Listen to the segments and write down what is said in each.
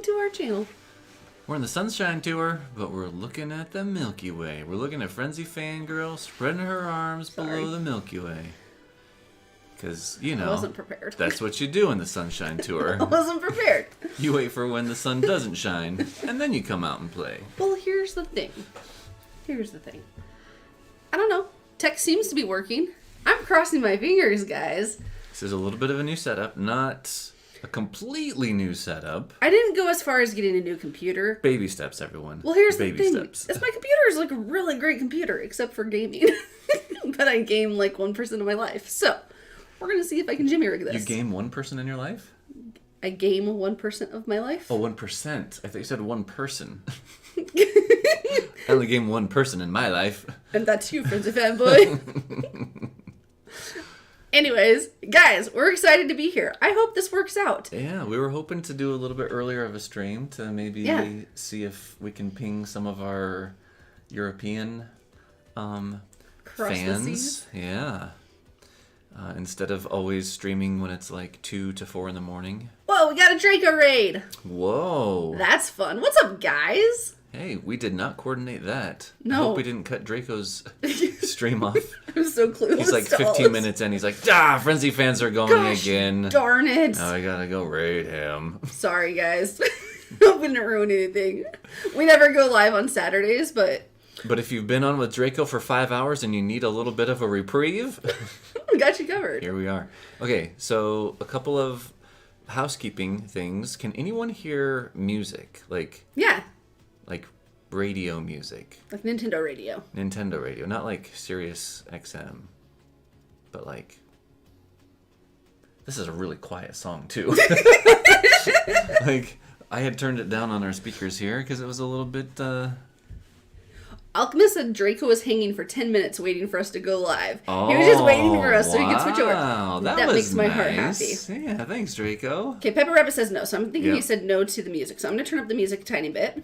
to our channel. We're on the Sunshine Tour, but we're looking at the Milky Way. We're looking at Frenzy Fangirl spreading her arms below the Milky Way. Because, you know, I wasn't prepared. That's what you do in the Sunshine Tour. I wasn't prepared. You wait for when the sun doesn't shine, and then you come out and play. Well, here's the thing. I don't know. Tech seems to be working. I'm crossing my fingers, guys. This is a little bit of a new setup, not a completely new setup. I didn't go as far as getting a new computer. Baby steps, everyone. Well, here's Baby the thing. steps. My computer is like a really great computer, except for gaming. But I game like 1% of my life. So, we're going to see if I can jimmy rig this. You game 1% in your life? I game 1% of my life. Oh, 1%. I thought you said one person. I only game one person in my life. And that's you, Frenzy Fanboy. Anyways, guys, we're excited to be here. I hope this works out. Yeah, we were hoping to do a little bit earlier of a stream to maybe see if we can ping some of our European fans. Yeah. Instead of always streaming when it's like 2 to 4 in the morning. Whoa, we got a Draco raid. Whoa. That's fun. What's up, guys? Hey, we did not coordinate that. No. I hope we didn't cut Draco's stream off. I'm so clueless. He's like 15 minutes in. He's like, Frenzy fans are going again. Darn it. Now I gotta go raid him. Sorry, guys. Hope we didn't ruin anything. We never go live on Saturdays, but... But if you've been on with Draco for 5 hours and you need a little bit of a reprieve... we got you covered. Here we are. Okay, so a couple of housekeeping things. Can anyone hear music? Yeah. Like radio music. Like Nintendo radio. Nintendo radio. Not like Sirius XM. But like... This is a really quiet song, too. Like, I had turned it down on our speakers here because it was a little bit... Alchemist said Draco was hanging for 10 minutes waiting for us to go live. He was just waiting for us so he could switch over. Wow, that was makes my nice. heart happy. Yeah, thanks, Draco. Okay, Pepper Rabbit says no, so I'm thinking he said no to the music. So I'm going to turn up the music a tiny bit.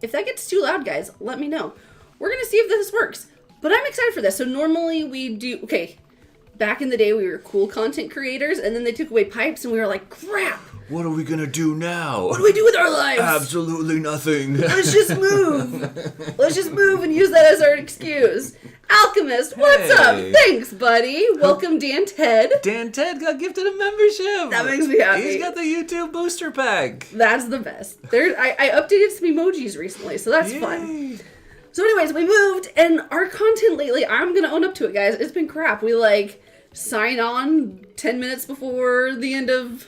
If that gets too loud, guys, let me know. We're going to see if this works. But I'm excited for this. So normally we do... Okay, back in the day we were cool content creators, and then they took away pipes, and we were like, crap! What are we gonna do now? What do we do with our lives? Absolutely nothing. Let's just move. Let's just move and use that as our excuse. Alchemist, what's up? Thanks, buddy. Welcome, Dan Ted. Dan Ted got gifted a membership. That makes me happy. He's got the YouTube booster pack. That's the best. I updated some emojis recently, so that's fun. So anyways, we moved, and our content lately, I'm going to own up to it, guys. It's been crap. We, sign on 10 minutes before the end of...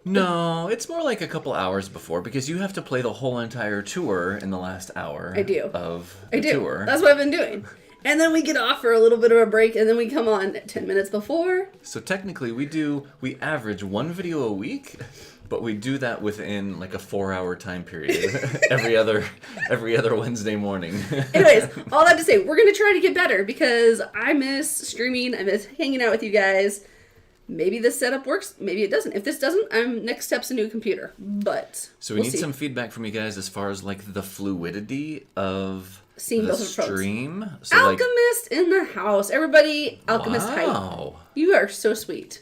No, it's more like a couple hours before, because you have to play the whole entire tour in the last hour of the tour. That's what I've been doing. And then we get off for a little bit of a break, and then we come on 10 minutes before. So technically, we average one video a week, but we do that within like a 4-hour time period every other Wednesday morning. Anyways, all that to say, we're going to try to get better, because I miss streaming, I miss hanging out with you guys. Maybe this setup works, maybe it doesn't. If this doesn't, next step's a new computer. But so we need some feedback from you guys as far as like the fluidity of seeing the both stream. So Alchemist in the house. Everybody, Alchemist hype. You are so sweet.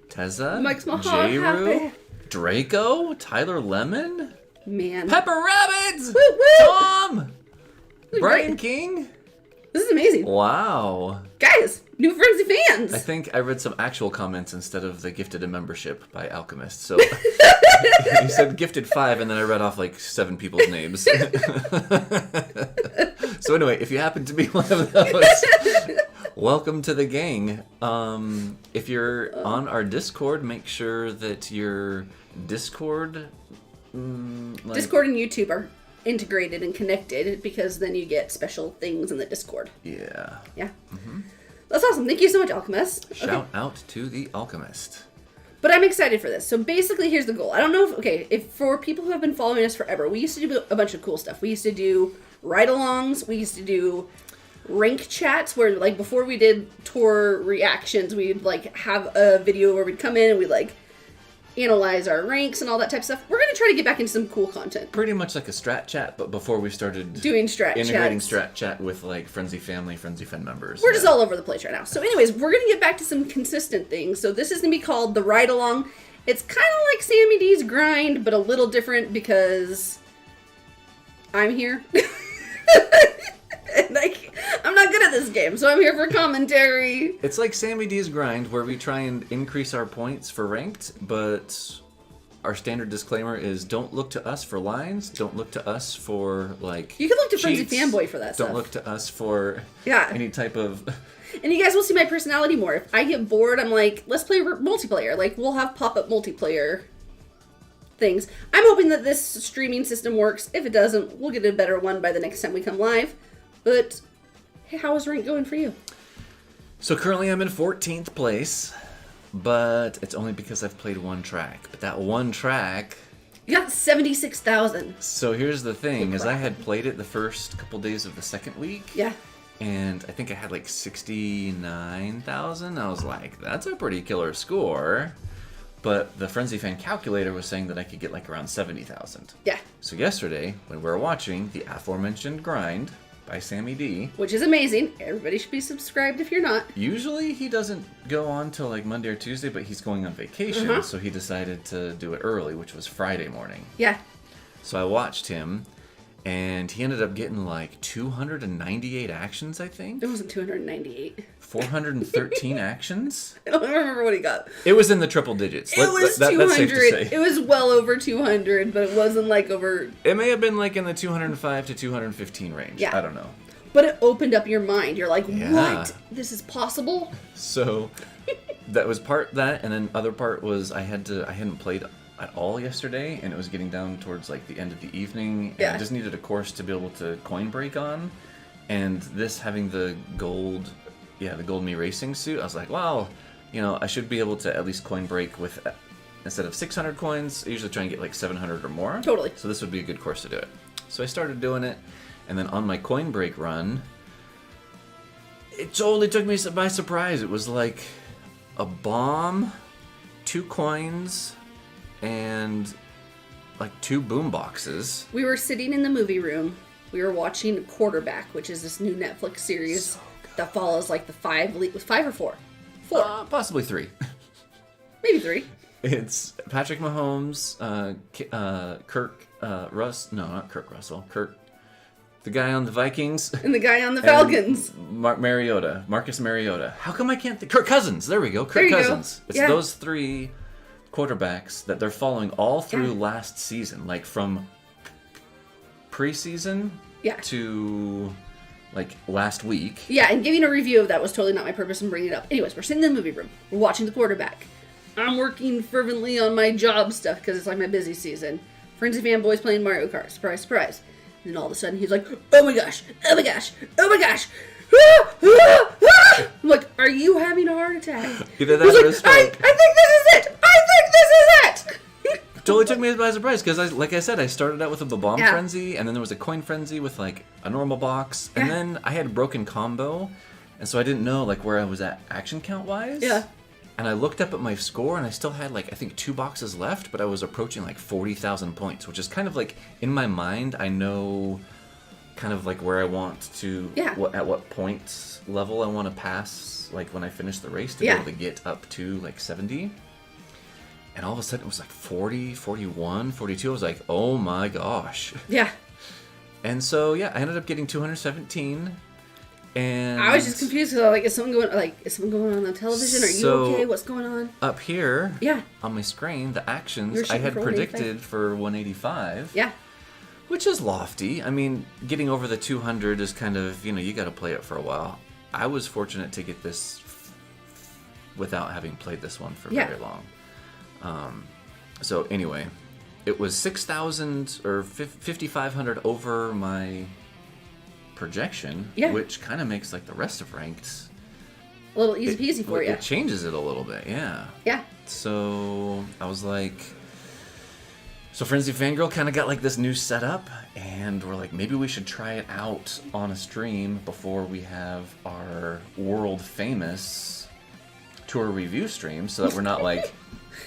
Tezza, Makes my heart happy. Draco, Tyler Lemon, man, Pepper Rabbits, woo woo, Tom, Brighton King. This is amazing. Wow. Guys, new Frenzy fans. I think I read some actual comments instead of the gifted a membership by Alchemist. So he said gifted 5, and then I read off like 7 people's names. So anyway, if you happen to be one of those, welcome to the gang. If you're on our Discord, make sure that your Discord... Discord and YouTube are integrated and connected, because then you get special things in the Discord. Yeah. Yeah. Mm-hmm. That's awesome. Thank you so much, Alchemist. Shout out to the Alchemist. But I'm excited for this. So basically, here's the goal. I don't know if for people who have been following us forever, we used to do a bunch of cool stuff. We used to do ride-alongs. We used to do rank chats where, like, before we did tour reactions, we'd, like, have a video where we'd come in and we'd, like, analyze our ranks and all that type of stuff. We're going to try to get back into some cool content. Pretty much like a strat chat, but before we started doing integrating strat chat with like Frenzy Family, Frenzy Friend members. We're just all over the place right now. So anyways, we're going to get back to some consistent things. So this is going to be called the Ride Along. It's kind of like Sammy D's Grind, but a little different because I'm here. And I'm not good at this game, so I'm here for commentary. It's like Sammy D's Grind, where we try and increase our points for ranked, but our standard disclaimer is don't look to us for lines, don't look to us for, like, you can look to cheats. Frenzy Fanboy for that stuff. Don't look to us for any type of... And you guys will see my personality more. If I get bored, I'm like, let's play multiplayer. Like, we'll have pop-up multiplayer things. I'm hoping that this streaming system works. If it doesn't, we'll get a better one by the next time we come live. But hey, how is rank going for you? So currently I'm in 14th place, but it's only because I've played one track. But that one track... You got 76,000. So here's the thing, is I had played it the first couple days of the second week. Yeah. And I think I had like 69,000. I was like, that's a pretty killer score. But the Frenzy Fan calculator was saying that I could get like around 70,000. Yeah. So yesterday, when we were watching the aforementioned Grind by Sammy D. Which is amazing. Everybody should be subscribed if you're not. Usually he doesn't go on till like Monday or Tuesday, but he's going on vacation. So he decided to do it early, which was Friday morning. Yeah. So I watched him. And he ended up getting like 298 actions, I think. It wasn't 298. 413 actions? I don't remember what he got. It was in the triple digits. It was 200. That's safe to say. It was well over 200, but it wasn't like over... It may have been like in the 205 to 215 range. Yeah. I don't know. But it opened up your mind. You're like, Yeah. what? This is possible? So that was part that, and then other part was I hadn't played at all yesterday, and it was getting down towards like the end of the evening, and I just needed a course to be able to coin break on, and this having the gold Mii Racing Suit, I was like, well, I should be able to at least coin break with, instead of 600 coins, I usually try and get like 700 or more. Totally. So this would be a good course to do it. So I started doing it, and then on my coin break run, it totally took me by surprise. It was like a bomb, 2 coins, and like 2 boom boxes. We were sitting in the movie room. We were watching Quarterback, which is this new Netflix series that follows like the 5 or 4? 4. Possibly 3. Maybe 3. It's Patrick Mahomes, Kirk Russell, the guy on the Vikings. And the guy on the Falcons. Marcus Mariota. How come I can't think? Kirk Cousins. There we go. Kirk Cousins. It's those 3 quarterbacks that they're following all through last season, like from preseason to like last week. Yeah, and giving a review of that was totally not my purpose in bringing it up. Anyways, we're sitting in the movie room. We're watching the Quarterback. I'm working fervently on my job stuff because it's like my busy season. Frenzy Fanboy's playing Mario Kart. Surprise, surprise. And then all of a sudden he's like, oh my gosh, oh my gosh, oh my gosh. I'm like, are you having a heart attack? Either that or a stroke. I think this is it. I think this is it. Totally took me by surprise because, like I said, I started out with a bomb frenzy, and then there was a coin frenzy with like a normal box, and then I had a broken combo, and so I didn't know like where I was at action count wise. Yeah. And I looked up at my score, and I still had like I think 2 boxes left, but I was approaching like 40,000 points, which is kind of like in my mind I know kind of like where I want to at what points level I want to pass like when I finish the race to be able to get up to like 70. And all of a sudden it was like 40, 41, 42. I was like, oh my gosh. Yeah. And so I ended up getting 217. And I was just confused because like, is something going on the television? Are you okay? What's going on? Up here, on my screen, the actions I had predicted for 185. Yeah. Which is lofty. I mean, getting over the 200 is kind of, you got to play it for a while. I was fortunate to get this without having played this one for very long. So anyway, it was 6,000 or 5,500 over my projection, which kind of makes like the rest of ranked a little easy peasy for you. It changes it a little bit, yeah. So I was like, so Frenzy Fangirl kind of got like this new setup, and we're like, maybe we should try it out on a stream before we have our world famous tour review stream, so that we're not like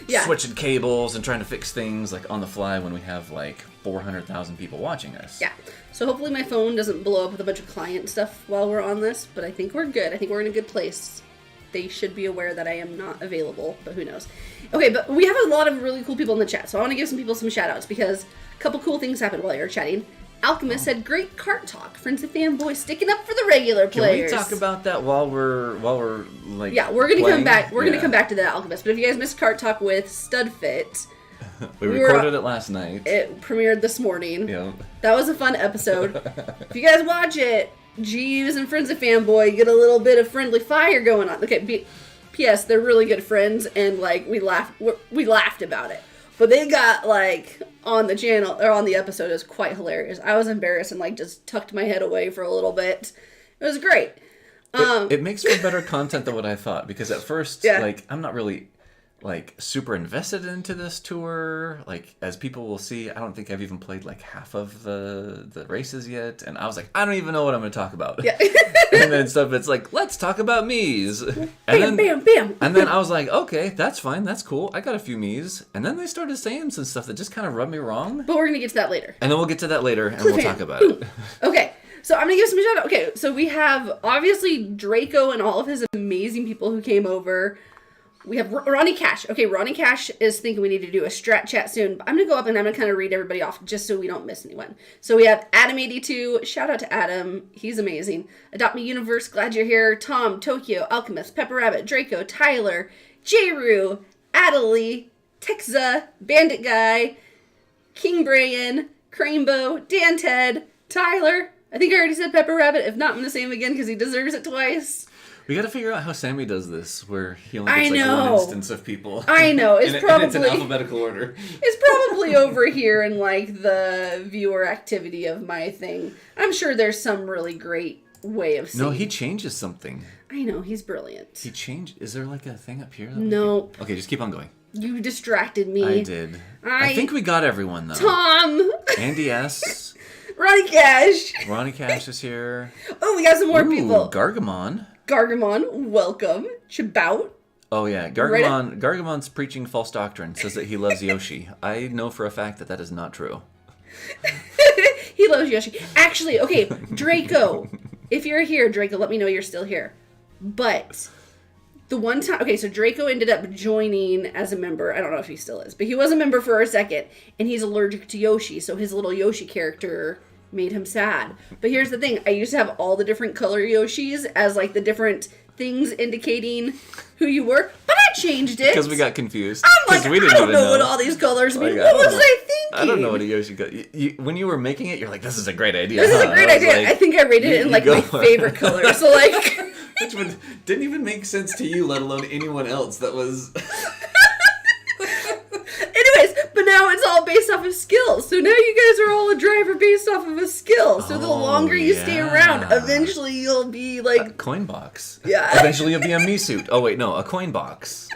switching cables and trying to fix things like on the fly when we have like 400,000 people watching us. Yeah. So hopefully my phone doesn't blow up with a bunch of client stuff while we're on this, but I think we're good. I think we're in a good place. They should be aware that I am not available, but who knows. Okay, but we have a lot of really cool people in the chat, so I want to give some people some shout-outs because a couple cool things happened while you were chatting. Alchemist said, "Great Kart talk. Friends and fanboys sticking up for the regular players." Can we talk about that while we're like? Yeah, we're gonna come back. We're gonna come back to that, Alchemist. But if you guys missed Kart talk with Studfit, we recorded it last night. It premiered this morning. Yeah, that was a fun episode. If you guys watch it, Jeeves and Friends of Fanboy get a little bit of friendly fire going on. Okay, P.S. They're really good friends, and like we laughed about it. But they got like on the channel or on the episode, it was quite hilarious. I was embarrassed and like just tucked my head away for a little bit. It was great. It makes for better content than what I thought, because at first, like, I'm not really like super invested into this tour. Like, as people will see, I don't think I've even played like half of the races yet, and I was like, I don't even know what I'm going to talk about. Yeah. And then stuff, it's like, let's talk about Mii's. And Bam. And then I was like, okay, that's fine, that's cool. I got a few Mii's. And then they started saying some stuff that just kind of rubbed me wrong. But we're going to get to that later. And then we'll get to that later, and we'll talk about it. Okay. So I'm going to give some shout out. Okay, so we have obviously Draco and all of his amazing people who came over. We have Ronnie Cash. Okay, Ronnie Cash is thinking we need to do a strat chat soon. But I'm going to go up and I'm going to kind of read everybody off just so we don't miss anyone. So we have Adam82. Shout out to Adam. He's amazing. Adopt Me Universe. Glad you're here. Tom, Tokyo, Alchemist, Pepper Rabbit, Draco, Tyler, Jayru, Adelie, Texa, Bandit Guy, King Brian, Cranebow, Dan Ted, Tyler. I think I already said Pepper Rabbit. If not, I'm going to say him again because he deserves it twice. We got to figure out how Sammy does this, where he only gets like one instance of people. I know. It's probably it's in alphabetical order. It's probably over here in like the viewer activity of my thing. I'm sure there's some really great way of seeing. No, he changes something. I know, he's brilliant. He changed. Is there like a thing up here? Nope. Okay, just keep on going. You distracted me. I did. I think we got everyone though. Tom. Andy S. Ronnie Cash. Ronnie Cash is here. Oh, we got some more people. Gargamon, welcome. Chabout. Oh yeah, Gargamon's preaching false doctrine. Says that he loves Yoshi. I know for a fact that is not true. He loves Yoshi. Actually, okay, Draco. If you're here, Draco, let me know you're still here. But the one time, okay, so Draco ended up joining as a member. I don't know if he still is, but he was a member for a second, and he's allergic to Yoshi, so his little Yoshi character made him sad. But here's the thing, I used to have all the different color Yoshis as like the different things indicating who you were, but I changed it. Because we got confused. I'm like, I don't know what all these colors mean. What was I thinking? I don't know what a Yoshi got. When you were making it, you're like, this is a great idea. This is a great idea. Like, I think I rated it in like my favorite color. So like... Which didn't even make sense to you, let alone anyone else that was... Anyways, but now it's all based off of skills. So now you guys are all a driver based off of a skill. So the longer you stay around, eventually you'll be like... A coin box. Yeah. Eventually you'll be a Mii suit. Oh wait, no, a coin box.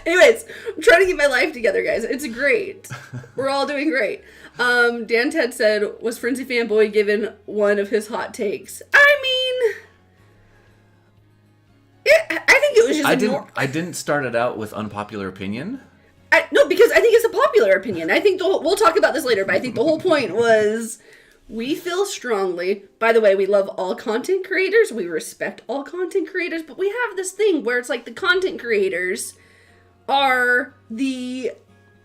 Anyways, I'm trying to get my life together, guys. It's great. We're all doing great. Dan Ted said, was Frenzy Fanboy given one of his hot takes? I mean... I think it was just I didn't start it out with unpopular opinion. No, because I think it's a popular opinion. I think we'll talk about this later, but I think the whole point was we feel strongly. By the way, we love all content creators. We respect all content creators, but we have this thing where it's like the content creators are the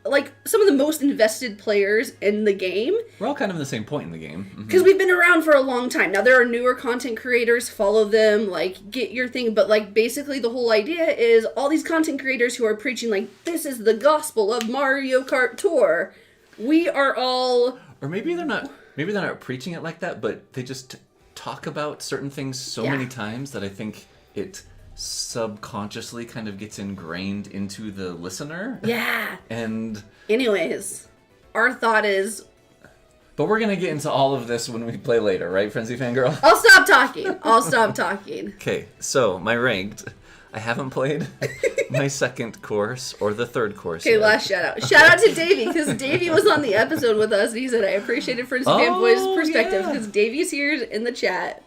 like some of the most invested players in the game. We're all kind of in the same point in the game. Because we've been around for a long time. Now, there are newer content creators, follow them, like, get your thing. But, like, basically the whole idea is all these content creators who are preaching, like, this is the gospel of Mario Kart Tour. We are all... Or maybe they're not preaching it like that, but they just talk about certain things so many times that I think it... subconsciously kind of gets ingrained into the listener. Yeah. And anyways, our thought is... But we're going to get into all of this when we play later, right, Frenzy Fangirl? I'll stop talking. Okay, so my ranked. I haven't played my second course or the third course yet. Last shout out. Shout out to Davey, because Davey was on the episode with us, and he said, I appreciated Frenzy Fanboy's perspective, because Davey's here in the chat.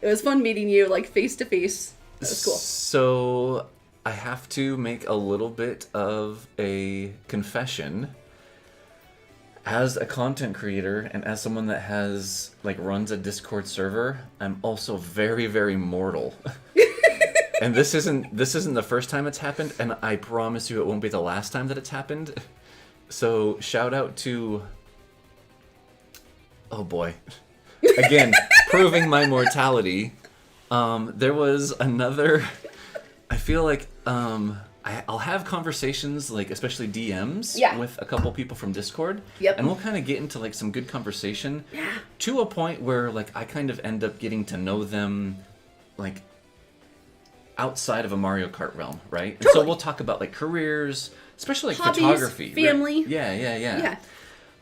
It was fun meeting you, like, face to face. That was cool. So, I have to make a little bit of a confession. As a content creator and as someone that has runs a Discord server, I'm also very, very mortal. And this isn't the first time it's happened, and I promise you it won't be the last time that it's happened. So shout out to, oh boy, again, proving my mortality. There was another, I feel like I'll have conversations, especially DMs, with a couple people from Discord. Yep. And we'll kind of get into, some good conversation. Yeah. To a point where, I kind of end up getting to know them, outside of a Mario Kart realm, right? Totally. And so we'll talk about, careers, especially, hobbies, photography. Family. Yeah.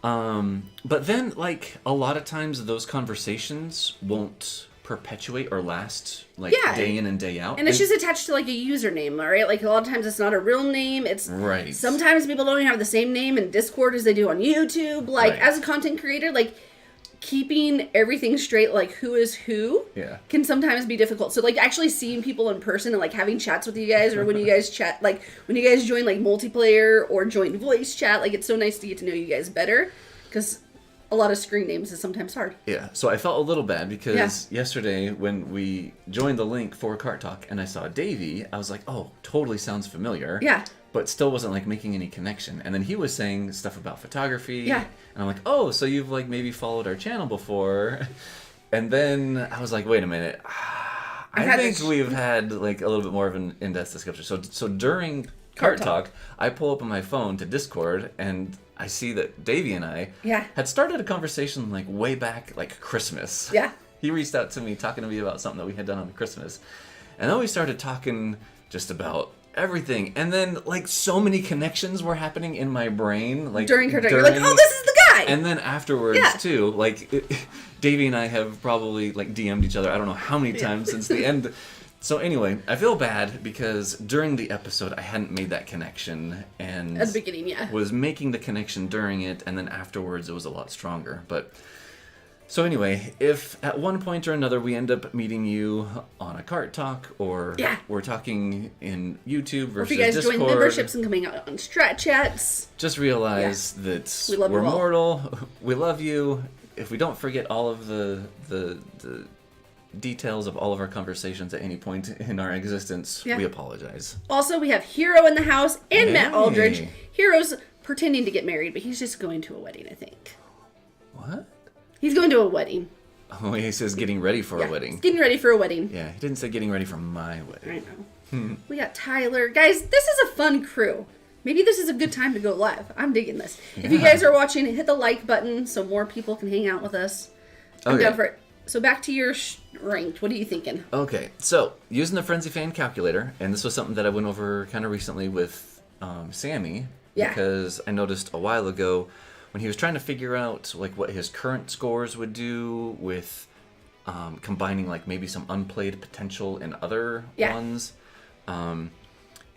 But then, a lot of times those conversations won't perpetuate or last day in and day out, and it's just attached to a username, all right? A lot of times it's not a real name. It's right. Sometimes people don't even have the same name in Discord as they do on YouTube. As a content creator, keeping everything straight, who is who, can sometimes be difficult. So actually seeing people in person and having chats with you guys, or when you guys chat, when you guys join multiplayer or join voice chat, it's so nice to get to know you guys better, because a lot of screen names is sometimes hard. Yeah, so I felt a little bad because yesterday when we joined the link for Kart Talk and I saw Davey, I was like, oh, totally sounds familiar. Yeah. But still wasn't making any connection. And then he was saying stuff about photography. Yeah. And I'm like, oh, so you've maybe followed our channel before. And then I was like, wait a minute. I think we've had a little bit more of an in-depth discussion. So during Kart Talk, I pull up on my phone to Discord and I see that Davey and I had started a conversation way back Christmas. Yeah. He reached out to me talking to me about something that we had done on Christmas. And then we started talking just about everything. And then so many connections were happening in my brain. During Kart Talk, you're like, oh, this is the guy! And then afterwards too, Davey and I have probably DM'd each other I don't know how many times since the end. So anyway, I feel bad because during the episode I hadn't made that connection, and at the beginning, was making the connection during it, and then afterwards it was a lot stronger. But so anyway, if at one point or another we end up meeting you on a Kart Talk, or we're talking in YouTube versus Discord, or if you guys Discord, join memberships and coming out on Strat Chats, just realize that we're mortal. We love you. If we don't forget all of the details of all of our conversations at any point in our existence, we apologize. Also, we have Hero in the house and Matt Aldridge. Hero's pretending to get married, but he's just going to a wedding, I think. What? He's going to a wedding. Oh, he says getting ready for a wedding. He's getting ready for a wedding. Yeah, he didn't say getting ready for my wedding. I know. We got Tyler. Guys, this is a fun crew. Maybe this is a good time to go live. I'm digging this. If you guys are watching, hit the like button so more people can hang out with us. I'm down for it. So back to your ranked. What are you thinking? Okay, so using the Frenzy Fan calculator, and this was something that I went over kind of recently with Sammy, because I noticed a while ago when he was trying to figure out what his current scores would do with combining maybe some unplayed potential in other ones.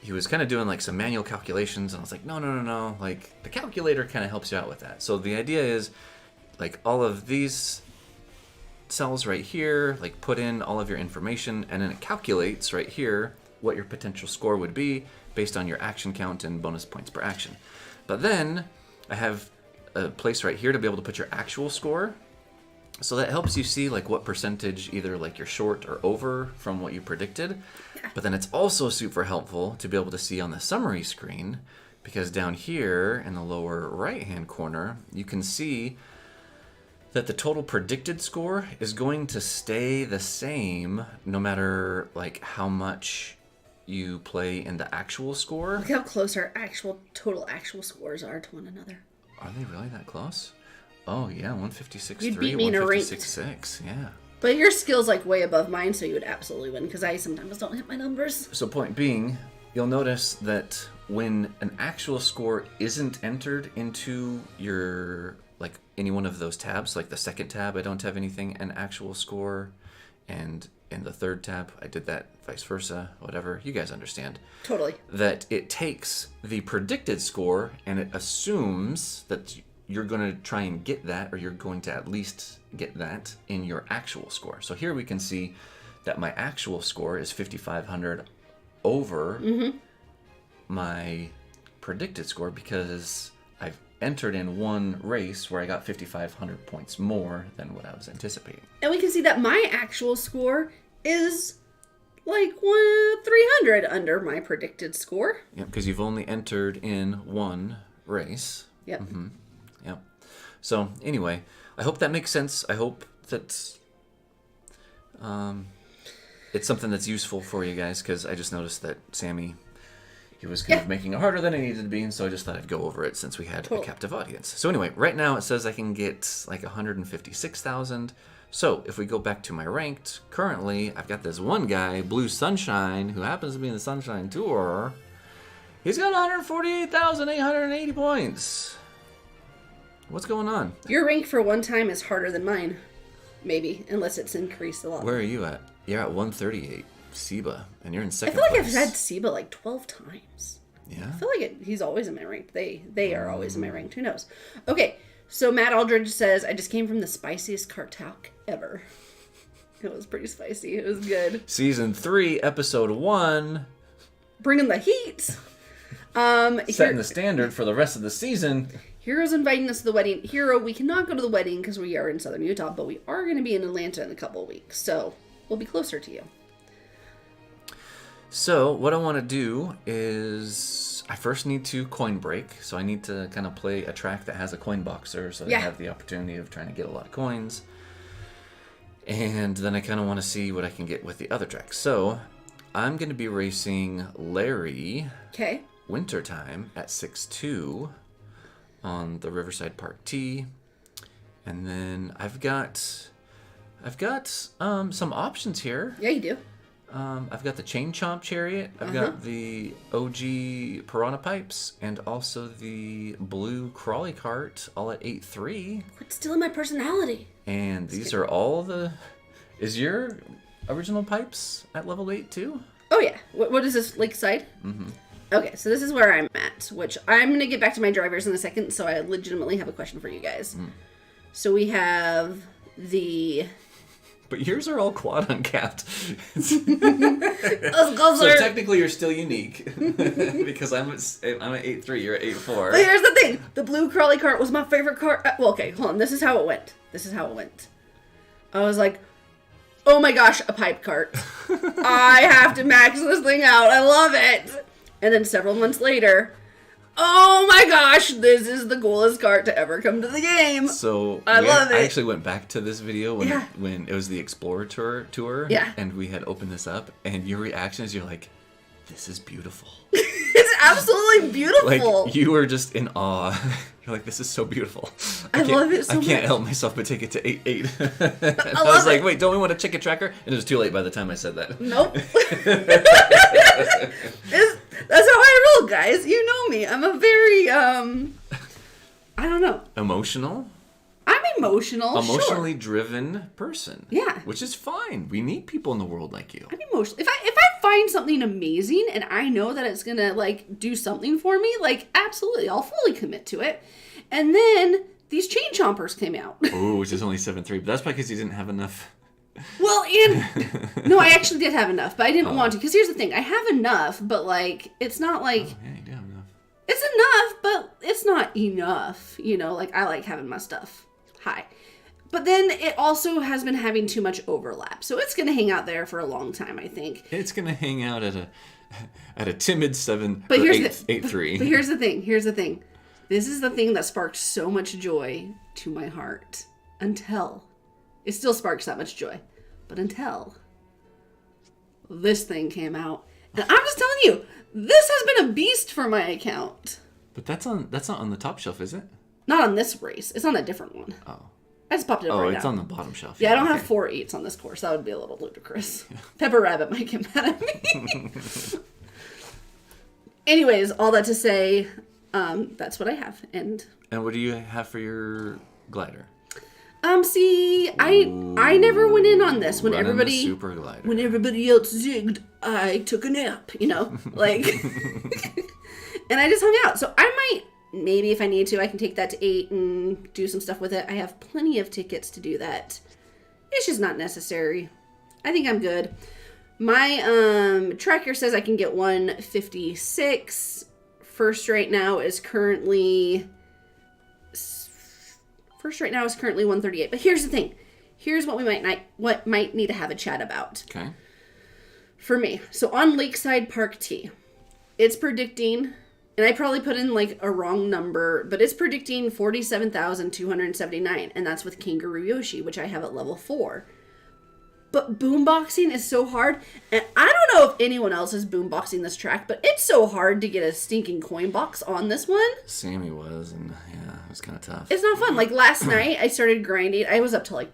He was kind of doing some manual calculations, and I was like, no. The calculator kind of helps you out with that. So the idea is all of these cells right here, put in all of your information, and then it calculates right here what your potential score would be based on your action count and bonus points per action. But then I have a place right here to be able to put your actual score, so that helps you see what percentage either you're short or over from what you predicted. But then it's also super helpful to be able to see on the summary screen, because down here in the lower right hand corner you can see that the total predicted score is going to stay the same no matter how much you play in the actual score. Look how close our total actual scores are to one another. Are they really that close? Oh yeah, 156.3, You'd beat me in a ranked. 156.6, yeah. But your skill's way above mine, so you would absolutely win, because I sometimes don't hit my numbers. So point being, you'll notice that when an actual score isn't entered into your any one of those tabs, the second tab I don't have anything, an actual score, and in the third tab I did that, vice versa, whatever, you guys understand. Totally. That it takes the predicted score and it assumes that you're going to try and get that, or you're going to at least get that in your actual score. So here we can see that my actual score is 5,500 over my predicted score because I've entered in one race where I got 5,500 points more than what I was anticipating. And we can see that my actual score is like 300 under my predicted score. Yeah, because you've only entered in one race. Yep. Yep. So anyway, I hope that makes sense. I hope that it's something that's useful for you guys, because I just noticed that Sammy, he was kind of making it harder than it needed to be, and so I just thought I'd go over it since we had a captive audience. So anyway, right now it says I can get like 156,000. So if we go back to my ranked, currently I've got this one guy, Blue Sunshine, who happens to be in the Sunshine Tour. He's got 148,880 points. What's going on? Your rank for one time is harder than mine. Maybe, unless it's increased a lot. Where are you at? You're at 138, Seba, and you're in second place. I feel like place. I've had Seba like 12 times. Yeah? I feel like he's always in my rank. They are always in my rank. Who knows? Okay, so Matt Aldridge says, I just came from the spiciest Kart talk ever. It was pretty spicy. It was good. Season 3, Episode 1. Bringing the heat. Setting the standard for the rest of the season. Hero's inviting us to the wedding. Hero, we cannot go to the wedding because we are in southern Utah, but we are going to be in Atlanta in a couple of weeks, so we'll be closer to you. So what I want to do is I first need to coin break, so I need to kind of play a track that has a coin boxer, so I have the opportunity of trying to get a lot of coins. And then I kind of want to see what I can get with the other tracks. So I'm going to be racing Larry Wintertime at 6.2 on the Riverside Park T, and then I've got some options here. Yeah, you do. I've got the Chain Chomp Chariot. I've got the OG Piranha Pipes, and also the Blue Crawly Cart, all at 8.3. Quit stealing my personality. And these are all the. Is your original pipes at level 8 too? Oh yeah. What is this, Lakeside? Mm-hmm. Okay, so this is where I'm at, which I'm going to get back to my drivers in a second, so I legitimately have a question for you guys. So we have the... But yours are all quad uncapped. So technically you're still unique, because I'm at 8.3, you're at 8.4. But here's the thing. The Blue Crawly Cart was my favorite cart. Well, okay, hold on. This is how it went. I was like, oh my gosh, a pipe cart. I have to max this thing out. I love it. And then several months later, oh my gosh, this is the coolest cart to ever come to the game. So I love it. I actually went back to this video when it was the Explorer tour. Yeah. And we had opened this up, and your reaction is you're like, this is beautiful. It's absolutely beautiful. Like, you were just in awe. You're like, this is so beautiful. I love it so much. I can't help myself but take it to 8.8. I was like, wait, don't we want to check a tracker? And it was too late by the time I said that. Nope. That's how I roll, guys. You know me. I'm a very, I don't know. Emotional? I'm emotional, Emotionally driven person. Yeah. Which is fine. We need people in the world like you. I'm emotional. If I find something amazing and I know that it's gonna like do something for me, like absolutely, I'll fully commit to it. And then these Chain Chompers came out. Oh, which is only 7.3, but that's because you didn't have enough. Well, and no, I actually did have enough, but I didn't want to. Because here's the thing, I have enough, but like it's not like Yeah, you do have enough. it's enough, but it's not enough. You know, like I like having my stuff high. But then it also has been having too much overlap. So it's going to hang out there for a long time, I think. It's going to hang out at a timid 7 but or here's 8.3. But here's the thing. This is the thing that sparked so much joy to my heart. Until it still sparks that much joy. But until this thing came out. And I'm just telling you, this has been a beast for my account. But that's not on the top shelf, is it? Not on this race. It's on a different one. Oh. I just popped it up right now. Oh, it's on the bottom shelf. Yeah, I don't have 4 8s on this course. That would be a little ludicrous. Pepper Rabbit might get mad at me. Anyways, all that to say, that's what I have. And what do you have for your glider? See, I never went in on this when everybody super glider. When everybody else zigged, I took a nap, like and I just hung out. So I might maybe if I need to, I can take that to 8 and do some stuff with it. I have plenty of tickets to do that. It's just not necessary. I think I'm good. My tracker says I can get 156. First right now is currently 138. But here's the thing. Here's what we might need to have a chat about. Okay. For me. So on Lakeside Park T, it's predicting, and I probably put in like a wrong number, but it's predicting 47,279, and that's with Kangaroo Yoshi, which I have at level 4. But boomboxing is so hard, and I don't know if anyone else is boomboxing this track, but it's so hard to get a stinking coin box on this one. Sammy was, and yeah, it was kind of tough. It's not fun. Like last night, I started grinding. I was up till like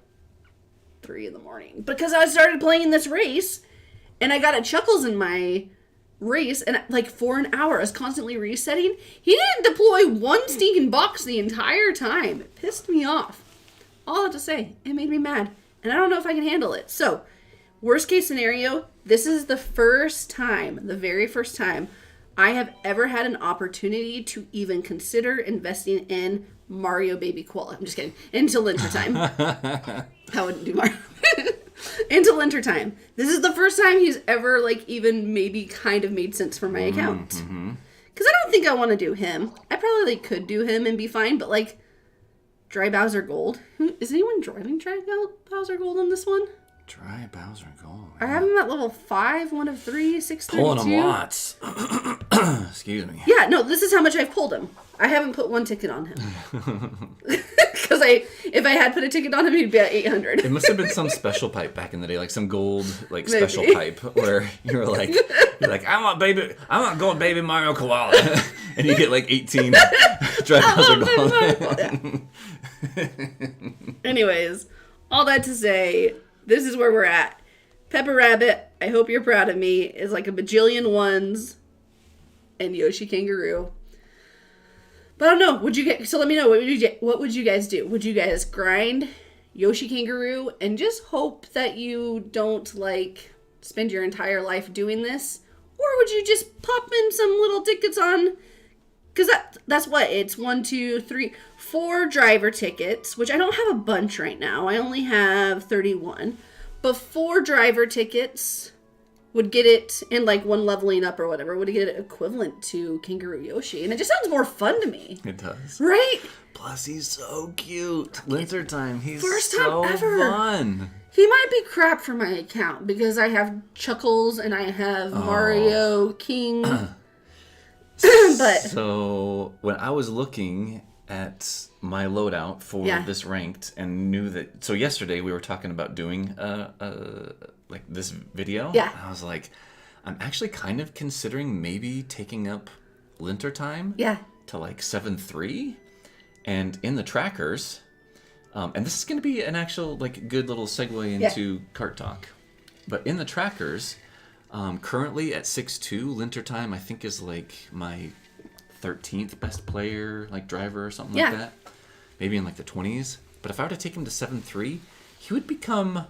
3 in the morning because I started playing this race, and I got a Chuckles in my race, and like for an hour, I was constantly resetting. He didn't deploy one stinking box the entire time. It pissed me off. All I have to say, it made me mad. And I don't know if I can handle it. So, worst case scenario, this is the very first time, I have ever had an opportunity to even consider investing in Mario Baby Koala. I'm just kidding. Until winter time. I wouldn't do Mario. Until winter time. This is the first time he's ever, like, even maybe kind of made sense for my account. Because I don't think I want to do him. I probably could do him and be fine, but, like, Dry Bowser Gold. Is anyone driving Dry Bowser Gold on this one? Dry Bowser Gold. I have him at level 5, 1 of 3, 632. Pulling him lots. Excuse me. Yeah, no, this is how much I've pulled him. I haven't put one ticket on him. Because if I had put a ticket on him, he'd be at 800. It must have been some special pipe back in the day, like some gold, like special pipe, where you're like, I want gold baby Mario Koala, and you get like 18 Dry Bowser Gold. Anyways, all that to say, this is where we're at. Pepper Rabbit, I hope you're proud of me, is like a bajillion ones, and Yoshi Kangaroo. But I don't know. So let me know. What would you guys do? Would you guys grind Yoshi Kangaroo and just hope that you don't like spend your entire life doing this, or would you just pop in some little tickets on? Because that's what it's 1, 2, 3, 4 driver tickets, which I don't have a bunch right now. I only have 31, but 4 driver tickets would get it, in like 1 leveling up or whatever, would get it equivalent to Kangaroo Yoshi. And it just sounds more fun to me. It does. Right? Plus, he's so cute. Winter time, he's First time so ever. fun. He might be crap for my account because I have Chuckles and I have Mario King. But so when I was looking at my loadout for this ranked and knew that, so yesterday we were talking about doing like this video. Yeah. I was like, I'm actually kind of considering maybe taking up Linter Time. Yeah. To like 7.3, and in the trackers, and this is going to be an actual like good little segue into Kart Talk, but in the trackers, currently at 6.2, Linter Time I think is like my 13th best player, like driver or something like that, maybe in like the 20s. But if I were to take him to 7.3, he would become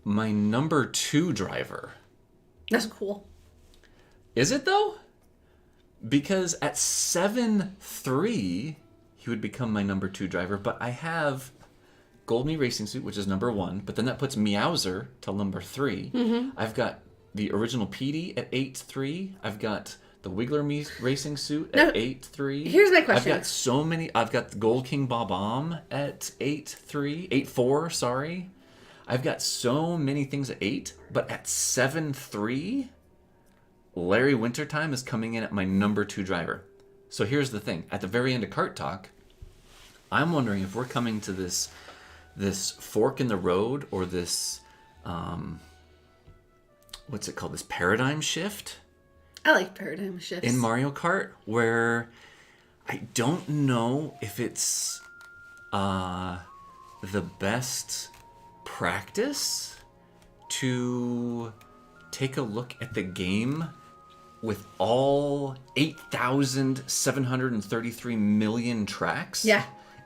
my number 2 driver. That's cool. Is it though? Because at 7.3, he would become my number 2 driver. But I have Gold Mii Racing Suit, which is number 1. But then that puts Meowser to number 3. Mm-hmm. I've got the original Petey at 8.3. I've got the Wiggler Mii Racing Suit at 8.3. Here's my question. I've got so many. I've got the Gold King Bob-omb at 8.3. 8.4, sorry. I've got so many things at 8. But at 7.3... Larry Wintertime is coming in at my number 2 driver. So here's the thing. At the very end of Kart Talk, I'm wondering if we're coming to this fork in the road, or this, what's it called? This paradigm shift? I like paradigm shifts. In Mario Kart, where I don't know if it's the best practice to take a look at the game with all 8,733 million tracks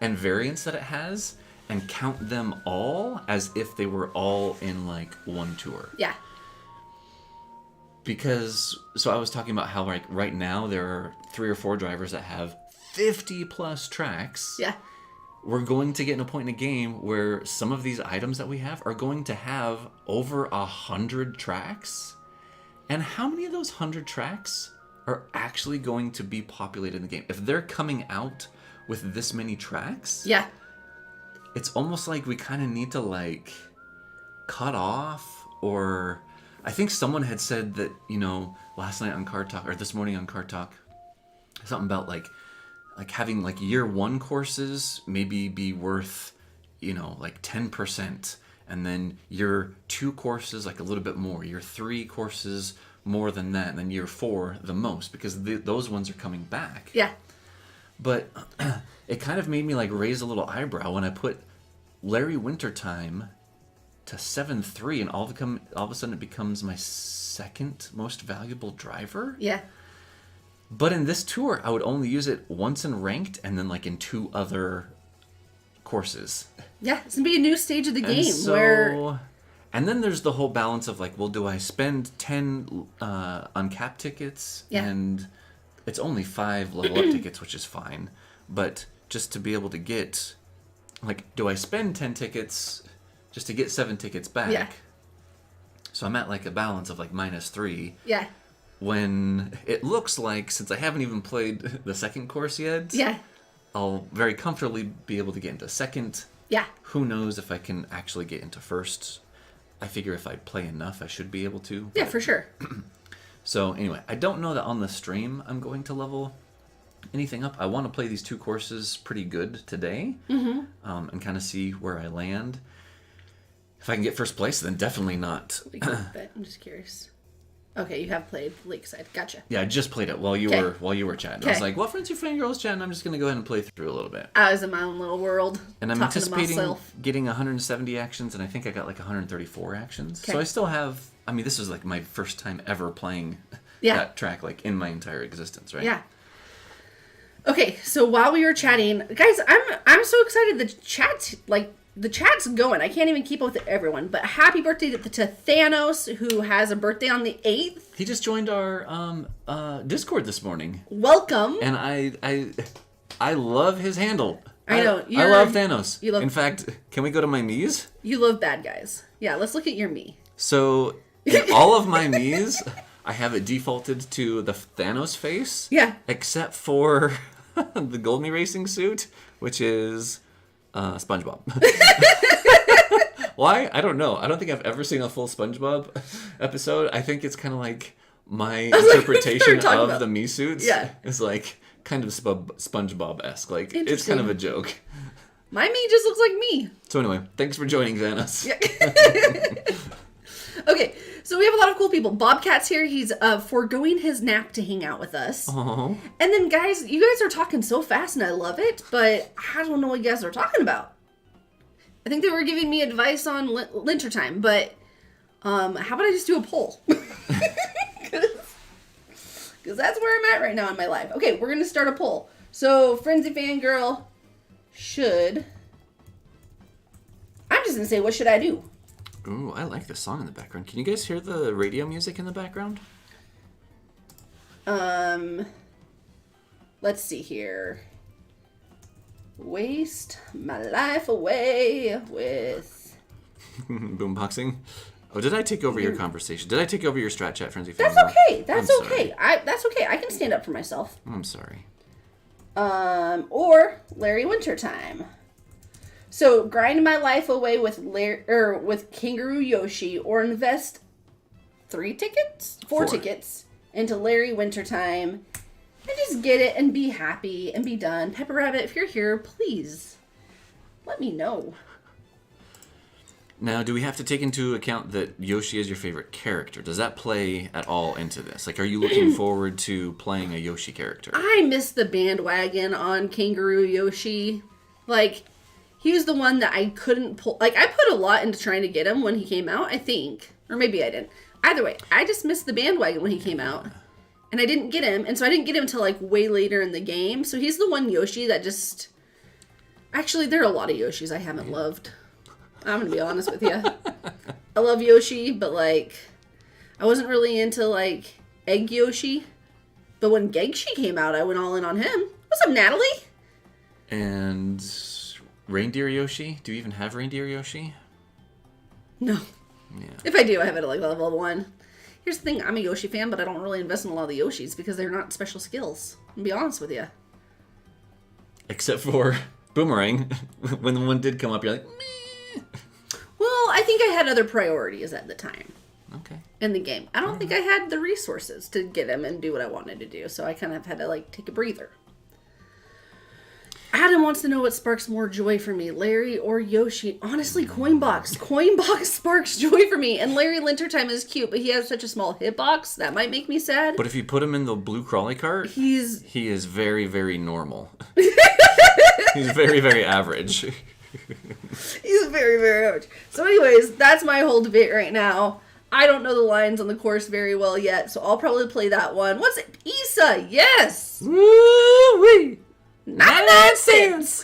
and variants that it has, and count them all as if they were all in like one tour. Yeah. Because, so I was talking about how like right now there are 3 or 4 drivers that have 50 plus tracks. Yeah. we're going to get in a point in a game where some of these items that we have are going to have over 100 tracks. And how many of those 100 tracks are actually going to be populated in the game? If they're coming out with this many tracks, yeah, it's almost like we kind of need to like cut off, or I think someone had said that, you know, last night on Kart Talk, or this morning on Kart Talk, something about like having like year 1 courses maybe be worth, you know, like 10%, and then year 2 courses like a little bit more, year 3 courses more than that, and then year 4 the most, because those ones are coming back. Yeah. But it kind of made me like raise a little eyebrow when I put Larry Wintertime to 7-3, and all of a sudden it becomes my second most valuable driver. Yeah. But in this tour, I would only use it once in ranked, and then like in 2 other courses. Yeah, it's gonna be a new stage of the game where. And then there's the whole balance of like, well, do I spend 10 uncapped tickets? Yeah. And it's only 5 level up tickets, which is fine. But just to be able to get, like, do I spend 10 tickets just to get 7 tickets back? Yeah. So I'm at like a balance of like -3. Yeah. When it looks like, since I haven't even played the second course yet, Yeah. I'll very comfortably be able to get into second. Yeah. Who knows if I can actually get into first. I figure if I play enough, I should be able to. Yeah, for sure. So anyway, I don't know that on the stream I'm going to level anything up. I want to play these 2 courses pretty good today, and kind of see where I land. If I can get first place, then definitely not. I'm just curious. Okay, you have played Lakeside. Gotcha. Yeah, I just played it while you were chatting. I was like, "What friends, you fangirls chatting?" I'm just gonna go ahead and play through a little bit. I was in my own little world, and I'm talking anticipating to myself. getting 170 actions, and I think I got like 134 actions. So I still have. I mean, this is like my first time ever playing that track, like in my entire existence, right? Yeah. Okay, so while we were chatting, guys, I'm so excited. The chat's going. I can't even keep up with everyone. But happy birthday to Thanos, who has a birthday on the 8th. He just joined our Discord this morning. Welcome. And I love his handle. I know. I love Thanos. You love, in fact, can we go to my Mii's? You love bad guys. Yeah, let's look at your Mii. So, in all of my Mii's, I have it defaulted to the Thanos face. Yeah. Except for the Gold Mii Racing Suit, which is SpongeBob. Why? I don't know. I don't think I've ever seen a full SpongeBob episode. I think it's kind of like my interpretation of the Mii suits. Yeah. Is like kind of SpongeBob-esque. Like, it's kind of a joke. My Mii just looks like me. So anyway, thanks for joining, Thanos. Yeah. Okay, so we have a lot of cool people. Bobcat's here. He's foregoing his nap to hang out with us. Oh. And then, guys, you guys are talking so fast, and I love it, but I don't know what you guys are talking about. I think they were giving me advice on winter time, but how about I just do a poll? Because that's where I'm at right now in my life. Okay, we're going to start a poll. So, Frenzy Fangirl should... I'm just going to say, what should I do? Ooh, I like this song in the background. Can you guys hear the radio music in the background? Let's see here. Waste my life away with... Boomboxing? Oh, did I take over your conversation? Did I take over your strat chat, Frenzy? That's okay. That's okay. That's okay. I can stand up for myself. I'm sorry. Or Larry Wintertime. So, grind my life away with with Kangaroo Yoshi, or invest 4 tickets into Larry Wintertime, and just get it and be happy and be done. Pepper Rabbit, if you're here, please let me know. Now, do we have to take into account that Yoshi is your favorite character? Does that play at all into this? Like, are you looking forward to playing a Yoshi character? I miss the bandwagon on Kangaroo Yoshi. Like, he was the one that I couldn't pull. Like, I put a lot into trying to get him when he came out, I think. Or maybe I didn't. Either way, I just missed the bandwagon when he came out. And I didn't get him. And so I didn't get him until, like, way later in the game. So he's the one Yoshi that just... Actually, there are a lot of Yoshis I haven't loved. I'm going to be honest with you. I love Yoshi, but, like, I wasn't really into, like, Egg Yoshi. But when Gegshi came out, I went all in on him. What's up, Natalie? And Reindeer Yoshi? Do you even have Reindeer Yoshi? No. Yeah. If I do, I have it at like level 1. Here's the thing, I'm a Yoshi fan, but I don't really invest in a lot of the Yoshis because they're not special skills. I'll be honest with you. Except for Boomerang. When the one did come up, you're like, meh. Well, I think I had other priorities at the time. Okay. In the game. I don't think I had the resources to get him and do what I wanted to do, so I kind of had to like take a breather. Adam wants to know what sparks more joy for me, Larry or Yoshi. Honestly, Coinbox. Coinbox sparks joy for me. And Larry Lintertime is cute, but he has such a small hitbox that might make me sad. But if you put him in the blue crawly cart, he is very, very normal. He's very, very average. He's very, very average. So anyways, that's my whole debate right now. I don't know the lines on the course very well yet, so I'll probably play that one. What's it? Issa, yes! Woo-wee! 99 cents!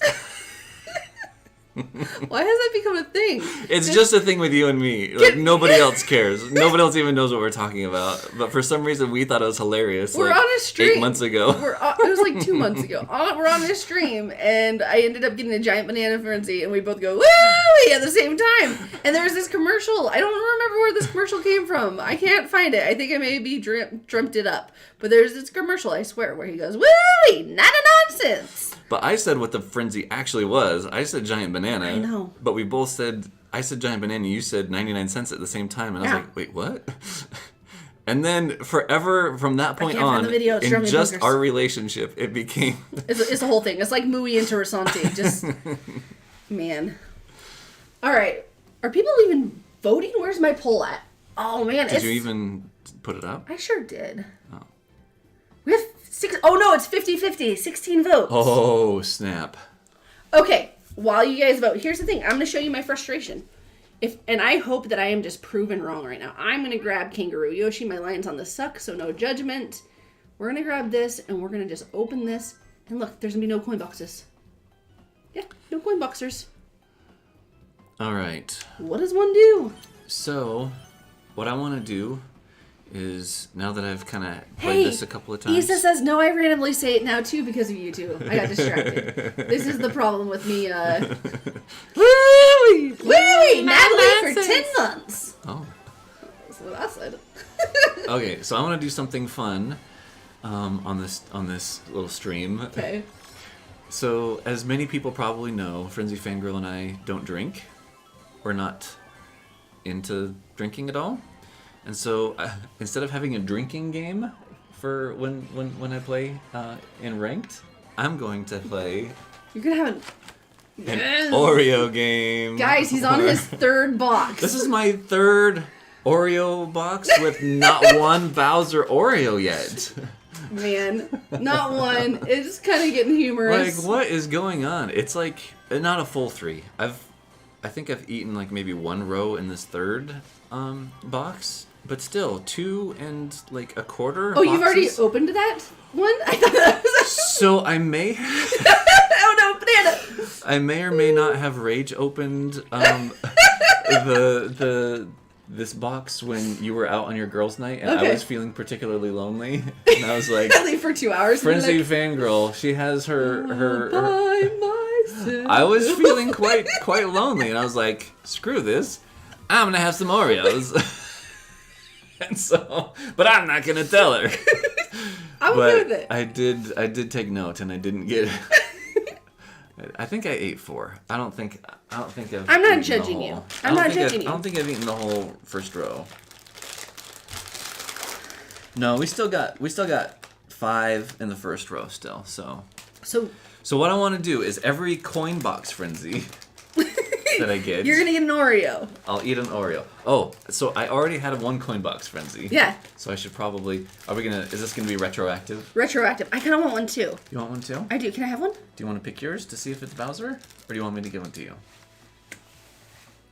Why has that become a thing? It's just a thing with you and me. Like, nobody else cares. Nobody else even knows what we're talking about. But for some reason, we thought it was hilarious. We're like, on a stream. 8 months ago. It was like 2 months ago. We're on a stream, and I ended up getting a giant banana frenzy, and we both go, woo! At the same time. And there was this commercial. I don't remember where this commercial came from. I can't find it. I think I maybe dreamt it up. But there's this commercial, I swear, where he goes, woo! 99 cents! But I said what the frenzy actually was. I said giant banana. I know. But we both said, I said giant banana, you said 99 cents at the same time. And I was like, wait, what? And then forever from that point on, in just our relationship, it became... It's a whole thing. It's like muy interesante. Just, man. All right. Are people even voting? Where's my poll at? Oh, man. Did you even put it up? I sure did. Oh. We have 6... Oh, no, it's 50-50. 16 votes. Oh, snap. Okay. While you guys vote, here's the thing. I'm going to show you my frustration. And I hope that I am just proven wrong right now. I'm going to grab Kangaroo Yoshi. My line's on the suck, so no judgment. We're going to grab this, and we're going to just open this. And look, there's going to be no coin boxes. Yeah, no coin boxers. All right. What does one do? So, what I want to do is, now that I've kind of played this a couple of times... Issa says, no, I randomly say it now, too, because of you two. I got distracted. This is the problem with me, Woo-wee! Woo-wee! Natalie for 10 months! Oh. That's what I said. Okay, so I want to do something fun on this little stream. Okay. So, as many people probably know, Frenzy Fangirl and I don't drink. We're not into drinking at all. And so, instead of having a drinking game for when I play in ranked, I'm going to play... You're going to have an Oreo game. Guys, he's on his third box. This is my third Oreo box with not one Bowser Oreo yet. Man, not one. It's kind of getting humorous. Like, what is going on? It's like, not a full 3. I think I've eaten like maybe 1 row in this third box. But still, 2 and like a quarter. Oh, you've already opened that one? I thought that was. So I may. Oh no, banana! I may or may not have rage opened this box when you were out on your girls' night, and I was feeling particularly lonely, and I was like, I leave for 2 hours. Frenzy Fangirl, she has her. By myself. I was feeling quite lonely, and I was like, screw this, I'm gonna have some Oreos. And so, but I'm not gonna tell her. I'm good with it. I did take note, and I didn't get. I think I ate 4. I don't think I've. I'm not judging you. I'm not judging you. I don't think I've eaten the whole first row. No, we still got 5 in the first row still. So what I want to do is every coin box frenzy that I get, you're gonna get an Oreo. I'll eat an Oreo. Oh, so I already had a 1 coin box frenzy. Yeah. So I should probably. Is this gonna be retroactive? Retroactive. I kind of want one too. You want one too? I do. Can I have one? Do you want to pick yours to see if it's Bowser, or do you want me to give one to you?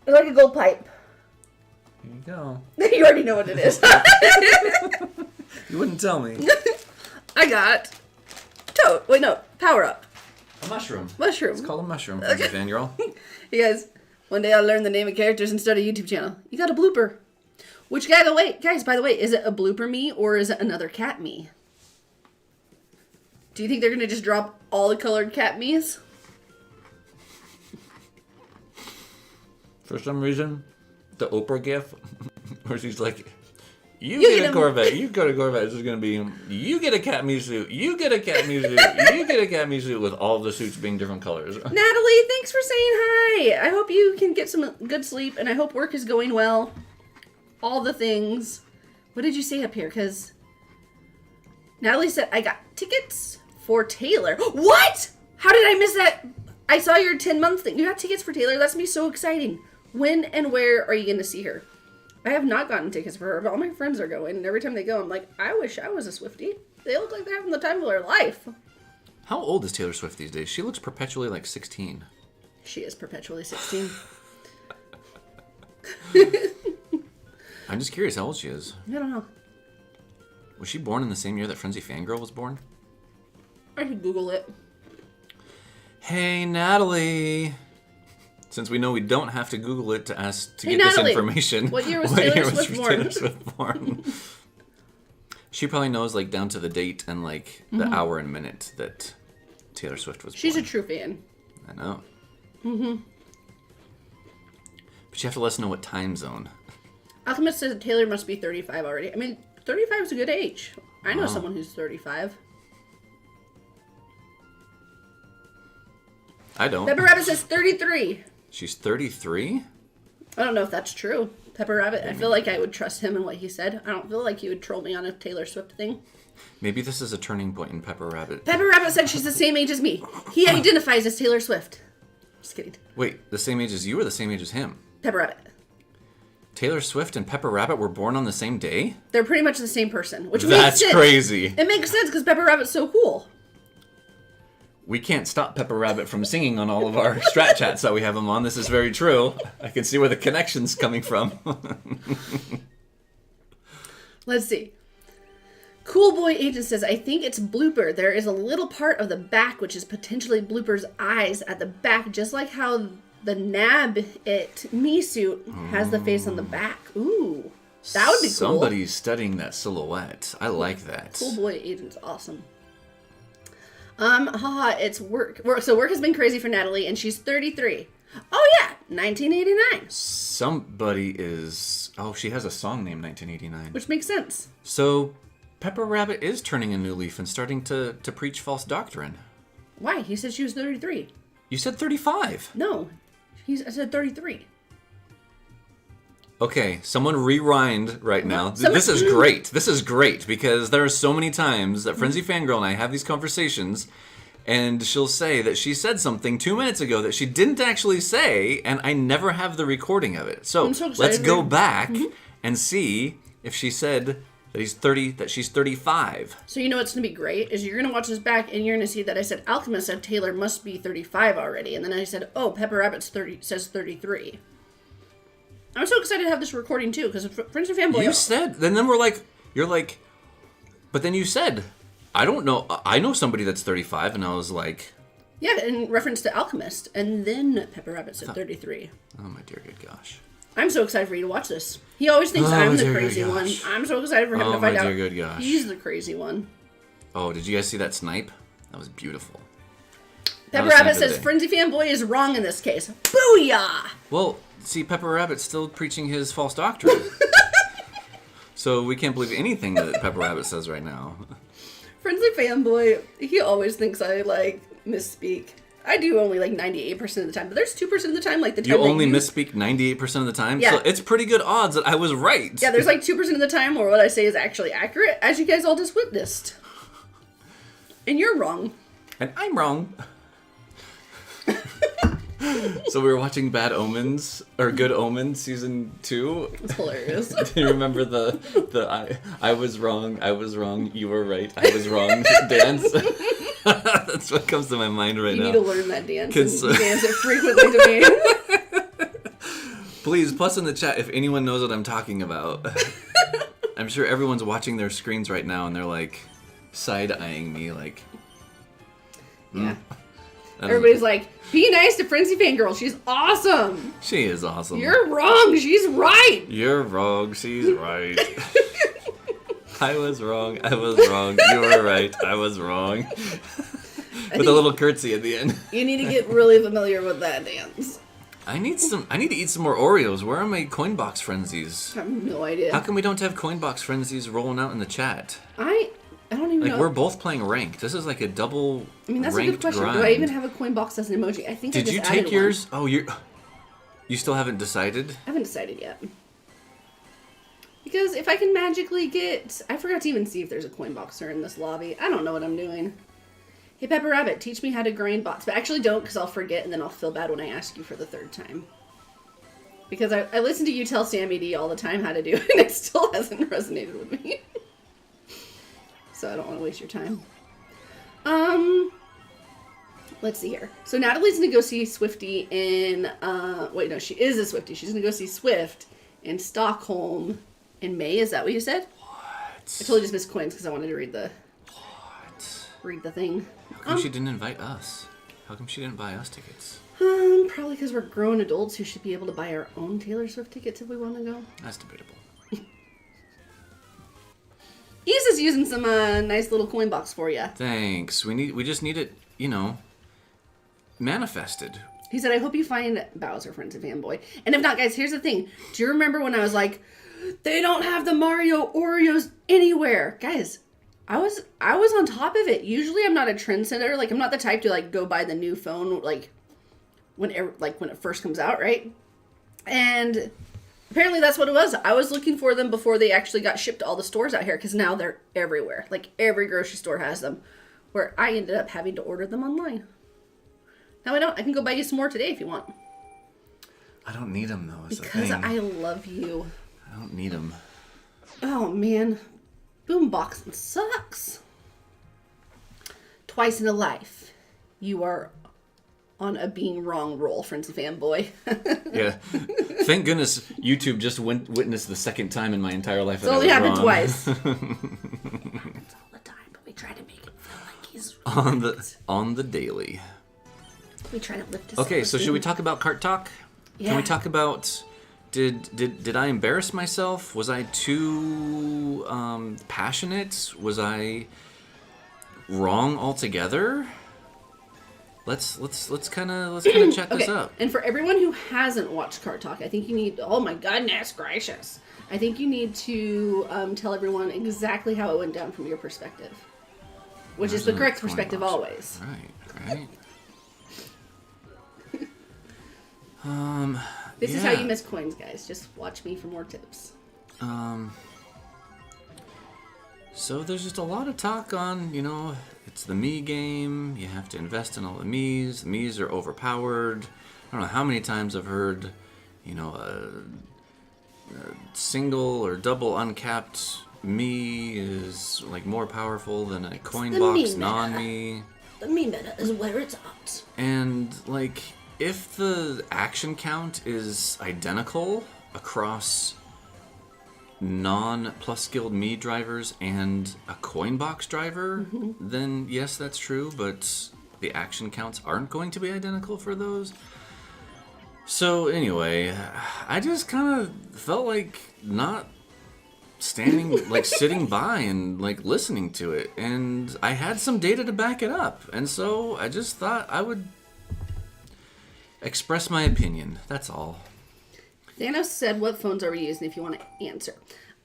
I like a gold pipe. Here you go. You already know what it is. You wouldn't tell me. I got Toad. Wait, no. Power Up. A mushroom. Mushroom. It's called a mushroom, Frenzy Fangirl. You guys, one day I'll learn the name of characters and start a YouTube channel. You got a blooper. Which, by the way, is it a blooper Mii or is it another cat Mii? Do you think they're going to just drop all the colored cat Miis? For some reason, the Oprah gif, where she's like, you get a Corvette, you go to Corvette, this is going to be, you get a Cat Mii suit, you get a Cat Mii suit, you get a Cat Mii suit, with all the suits being different colors. Natalie, thanks for saying hi. I hope you can get some good sleep, and I hope work is going well. All the things. What did you say up here? Because Natalie said, I got tickets for Taylor. What? How did I miss that? I saw your 10-month thing. You got tickets for Taylor? That's going to be so exciting. When and where are you going to see her? I have not gotten tickets for her, but all my friends are going. And every time they go, I'm like, I wish I was a Swiftie. They look like they're having the time of their life. How old is Taylor Swift these days? She looks perpetually like 16. She is perpetually 16. I'm just curious how old she is. I don't know. Was she born in the same year that Frenzy Fangirl was born? I could Google it. Hey, Natalie. Since we know we don't have to Google it to ask to get Natalie, this information. What year was Taylor Swift born? She probably knows, like, down to the date and, like, the hour and minute that Taylor Swift was born. She's a true fan. I know. Mm-hmm. But you have to let us know what time zone. Alchemist says Taylor must be 35 already. I mean, 35 is a good age. I know someone who's 35. I don't. Pepper Rabbit says 33. She's 33? I don't know if that's true. Pepper Rabbit, I feel like I would trust him and what he said. I don't feel like he would troll me on a Taylor Swift thing. Maybe this is a turning point in Pepper Rabbit. Pepper Rabbit said she's the same age as me. He identifies as Taylor Swift. Just kidding. Wait, the same age as you or the same age as him? Pepper Rabbit. Taylor Swift and Pepper Rabbit were born on the same day? They're pretty much the same person, which That's makes sense. crazy. It makes sense because Pepper Rabbit's so cool. We can't stop Pepper Rabbit from singing on all of our Strat Chats that we have him on. This is very true. I can see where the connection's coming from. Let's see. Cool Boy Agent says, I think it's Blooper. There is a little part of the back which is potentially Blooper's eyes at the back, just like how the Nab It Mii suit has the face on the back. Ooh, that would be cool. Somebody's studying that silhouette. I like that. Cool Boy Agent's awesome. It's work. So work has been crazy for Natalie, and she's 33. Oh yeah, 1989. Somebody is... Oh, she has a song named 1989. Which makes sense. So, Pepper Rabbit is turning a new leaf and starting to preach false doctrine. Why? He said she was 33. You said 35. No, I said 33. Okay, someone rewind right now. This is great. This is great because there are so many times that Frenzy Fangirl and I have these conversations and she'll say that she said something 2 minutes ago that she didn't actually say and I never have the recording of it. So let's go back and see if she said that she's 35. So you know what's going to be great is you're going to watch this back and you're going to see that I said Alchemist said Taylor must be 35 already. And then I said, oh, Pepper Rabbit says 33. I'm so excited to have this recording too, because Friends and Fanboy. You said, and then you're like, but then you said, I don't know, I know somebody that's 35, and I was like. Yeah, in reference to Alchemist, and then Pepper Rabbit said 33. Oh my dear good gosh. I'm so excited for you to watch this. He always thinks I'm the crazy one. I'm so excited for him to find out good gosh. He's the crazy one. Oh, did you guys see that snipe? That was beautiful. Pepper Rabbit says Frenzy Fanboy is wrong in this case. Booyah! Well, see, Pepper Rabbit's still preaching his false doctrine. So we can't believe anything that Pepper Rabbit says right now. Frenzy Fanboy, he always thinks I, misspeak. I do only, 98% of the time. But there's 2% of the time, the time you only misspeak 98% of the time? Yeah. So it's pretty good odds that I was right. Yeah, there's 2% of the time where what I say is actually accurate, as you guys all just witnessed. And you're wrong. And I'm wrong. So we were watching Bad Omens, or Good Omens, season 2. It's hilarious. Do you remember the I was wrong, you were right, I was wrong dance? That's what comes to my mind right now. You need to learn that dance and dance it frequently to me. Please, plus in the chat if anyone knows what I'm talking about. I'm sure everyone's watching their screens right now and they're side-eyeing me Yeah. Everybody's be nice to Frenzy Fangirl. She's awesome. She is awesome. You're wrong. She's right. You're wrong. She's right. I was wrong. You were right. I was wrong. With a little curtsy at the end. You need to get really familiar with that dance. I need to eat some more Oreos. Where are my coin box frenzies? I have no idea. How come we don't have coin box frenzies rolling out in the chat? I don't even know. We're both playing ranked. This is like a double. I mean, that's a good question. Grind. Do I even have a coin box as an emoji? I think I just you added take yours? one. Oh, you still haven't decided? I haven't decided yet. Because if I can magically get... I forgot to even see if there's a coin boxer in this lobby. I don't know what I'm doing. Hey, Pepper Rabbit, teach me how to grind bots. But actually don't, because I'll forget, and then I'll feel bad when I ask you for the third time. Because I listen to you tell Sammy D all the time how to do it, and it still hasn't resonated with me. So I don't want to waste your time. Let's see here. So Natalie's going to go see Swifty in... wait, no, she is a Swifty. She's going to go see Swift in Stockholm in May. Is that what you said? What? I totally just missed coins because I wanted to read the... What? Read the thing. How come she didn't invite us? How come she didn't buy us tickets? Probably because we're grown adults who should be able to buy our own Taylor Swift tickets if we want to go. That's debatable. He's just using some nice little coin box for you. Thanks. We just need it, manifested. He said, I hope you find Bowser, Friends of Fanboy. And if not, guys, here's the thing. Do you remember when I was like, they don't have the Mario Oreos anywhere? Guys, I was on top of it. Usually I'm not a trendsetter. Like, I'm not the type to, go buy the new phone, when it first comes out, right? And apparently that's what it was. I was looking for them before they actually got shipped to all the stores out here, because now they're everywhere. Like, every grocery store has them, where I ended up having to order them online. Now I don't. I can go buy you some more today if you want. I don't need them, though, is the because thing. I love you. I don't need them. Oh, man. Boomboxing sucks. Twice in a life, you are on a being wrong roll, Friends of Fanboy. Yeah. Thank goodness YouTube just witnessed the second time in my entire life that It's only happened wrong. twice. It happens all the time, but we try to make it feel like he's on the daily. We try to lift his Okay, so self-esteem. should we talk about Kart Talk? Yeah. Can we talk about... Did I embarrass myself? Was I too passionate? Was I wrong altogether? Let's kind of chat this up. And for everyone who hasn't watched Kart Talk, I think you need... Oh my goodness gracious. I think you need to tell everyone exactly how it went down from your perspective. Which is the correct perspective always. Right. This is how you miss coins, guys. Just watch me for more tips. So there's just a lot of talk on, it's the Mii game. You have to invest in all the Miis. The Miis are overpowered. I don't know how many times I've heard, a single or double uncapped Mii is more powerful than a coin box non-Mii. The Mii meta is where it's at. And if the action count is identical across non-plus skilled Mii drivers and a coin box driver, then yes, that's true, but the action counts aren't going to be identical for those. So anyway, I just kind of felt like not standing, sitting by and listening to it, and I had some data to back it up, and so I just thought I would express my opinion. That's all. Thanos said, what phones are we using if you want to answer?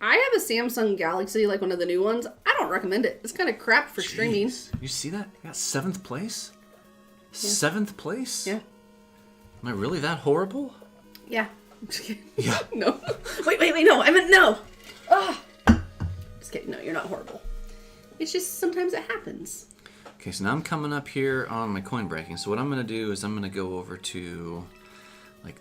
I have a Samsung Galaxy, one of the new ones. I don't recommend it. It's kind of crap for streaming. You see that? You got 7th place? Yeah. 7th place? Yeah. Am I really that horrible? Yeah. I'm just kidding. Yeah. No. Wait, no. I meant no. Oh. Just kidding. No, you're not horrible. It's just sometimes it happens. Okay, so now I'm coming up here on my coin breaking. So what I'm going to do is I'm going to go over to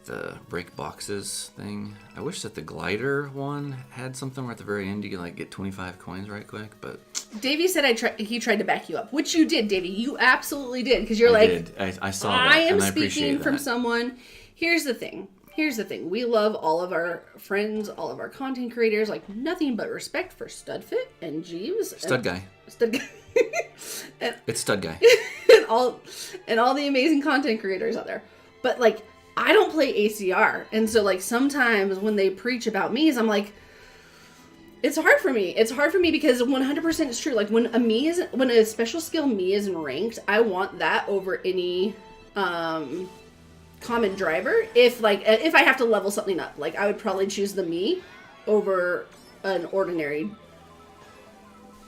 the break boxes thing. I wish that the glider one had something where at the very end you could get 25 coins right quick, but... Davey said he tried to back you up, which you did, Davey. You absolutely did, because you're I saw that, I am and I speaking from that. someone... Here's the thing. We love all of our friends, all of our content creators, nothing but respect for Studfit and Jeeves. Stud Guy. It's Stud Guy. and all the amazing content creators out there. But I don't play ACR, and so sometimes when they preach about Miis, I'm it's hard for me. It's hard for me because 100% it's true. When a special skill Mii isn't ranked, I want that over any common driver. If I have to level something up, like I would probably choose the Mii over an ordinary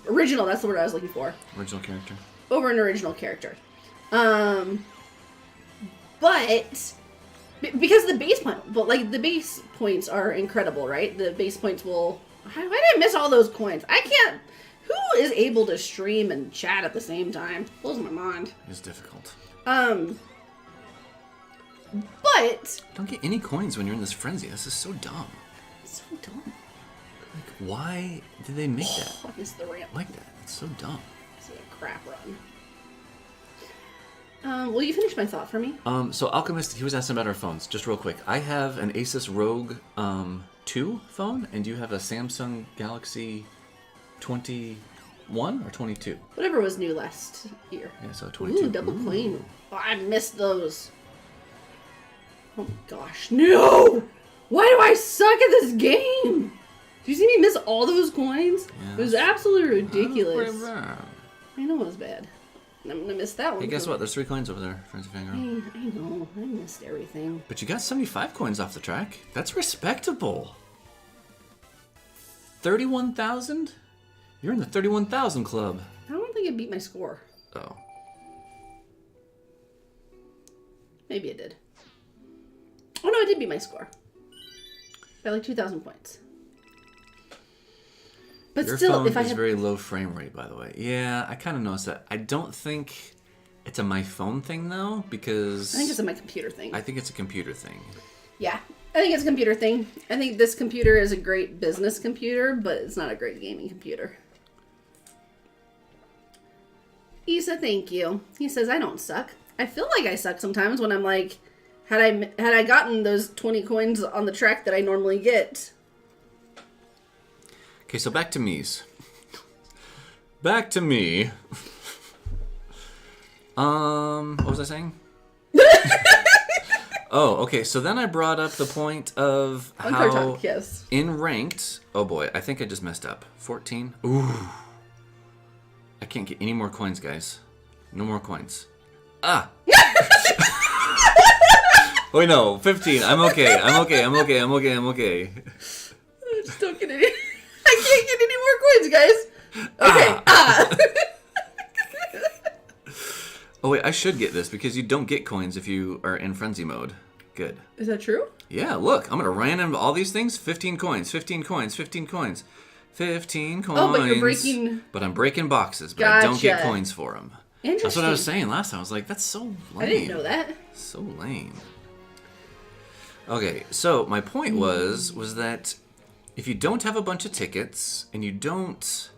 original. That's the word I was looking for. Original character. Over an original character. But because the base point, the base points are incredible, right? The base points will. Why did I miss all those coins? I can't. Who is able to stream and chat at the same time? Blows my mind. It's difficult. But don't get any coins when you're in this frenzy. This is so dumb. So dumb. Like, why did they make that? I missed the ramp. Like that. It's so dumb. This is a crap run. Will you finish my thought for me? So Alchemist, he was asking about our phones. Just real quick. I have an Asus ROG 2 phone, and you have a Samsung Galaxy 21 or 22? Whatever was new last year. Yeah, so 22. Ooh, double coin. Oh, I missed those. Oh my gosh, no! Why do I suck at this game? Did you see me miss all those coins? Yeah. It was absolutely ridiculous. I I know it was bad. I'm gonna miss that one. Hey, guess what? There's 3 coins over there, Frenzy Fangirl. I know. I missed everything. But you got 75 coins off the track. That's respectable. 31,000? You're in the 31,000 club. I don't think it beat my score. Oh. Maybe it did. Oh no, it did beat my score. By like 2,000 points. But Your still, phone if I is had... very low frame rate, by the way. Yeah, I kind of noticed that. I don't think it's a my phone thing, though, because... I think it's a my computer thing. I think it's a computer thing. Yeah, I think it's a computer thing. I think this computer is a great business computer, but it's not a great gaming computer. Isa, thank you. He says, I don't suck. I feel like I suck sometimes when I'm like, had I gotten those 20 coins on the track that I normally get. Okay, so back to Mii's. Back to me. What was I saying? Oh, okay. So then I brought up the point of how Talk, yes. in ranked. Oh boy, I think I just messed up. 14. Ooh. I can't get any more coins, guys. No more coins. Ah. Wait, no. 15. I'm okay. I'm okay. I'm okay. I'm okay. I'm okay. I just don't get any. I can't get any more coins, guys. Okay. Ah. Oh wait, I should get this because you don't get coins if you are in frenzy mode. Good. Is that true? Yeah, look, I'm gonna random all these things. 15 coins, 15 coins, 15 coins, 15 coins. Oh, but you're breaking. But I'm breaking boxes, but Gotcha. I don't get coins for them. Interesting. That's what I was saying last time. I was like, that's so lame. I didn't know that. So lame. Okay, so my point was that if you don't have a bunch of tickets and you don't.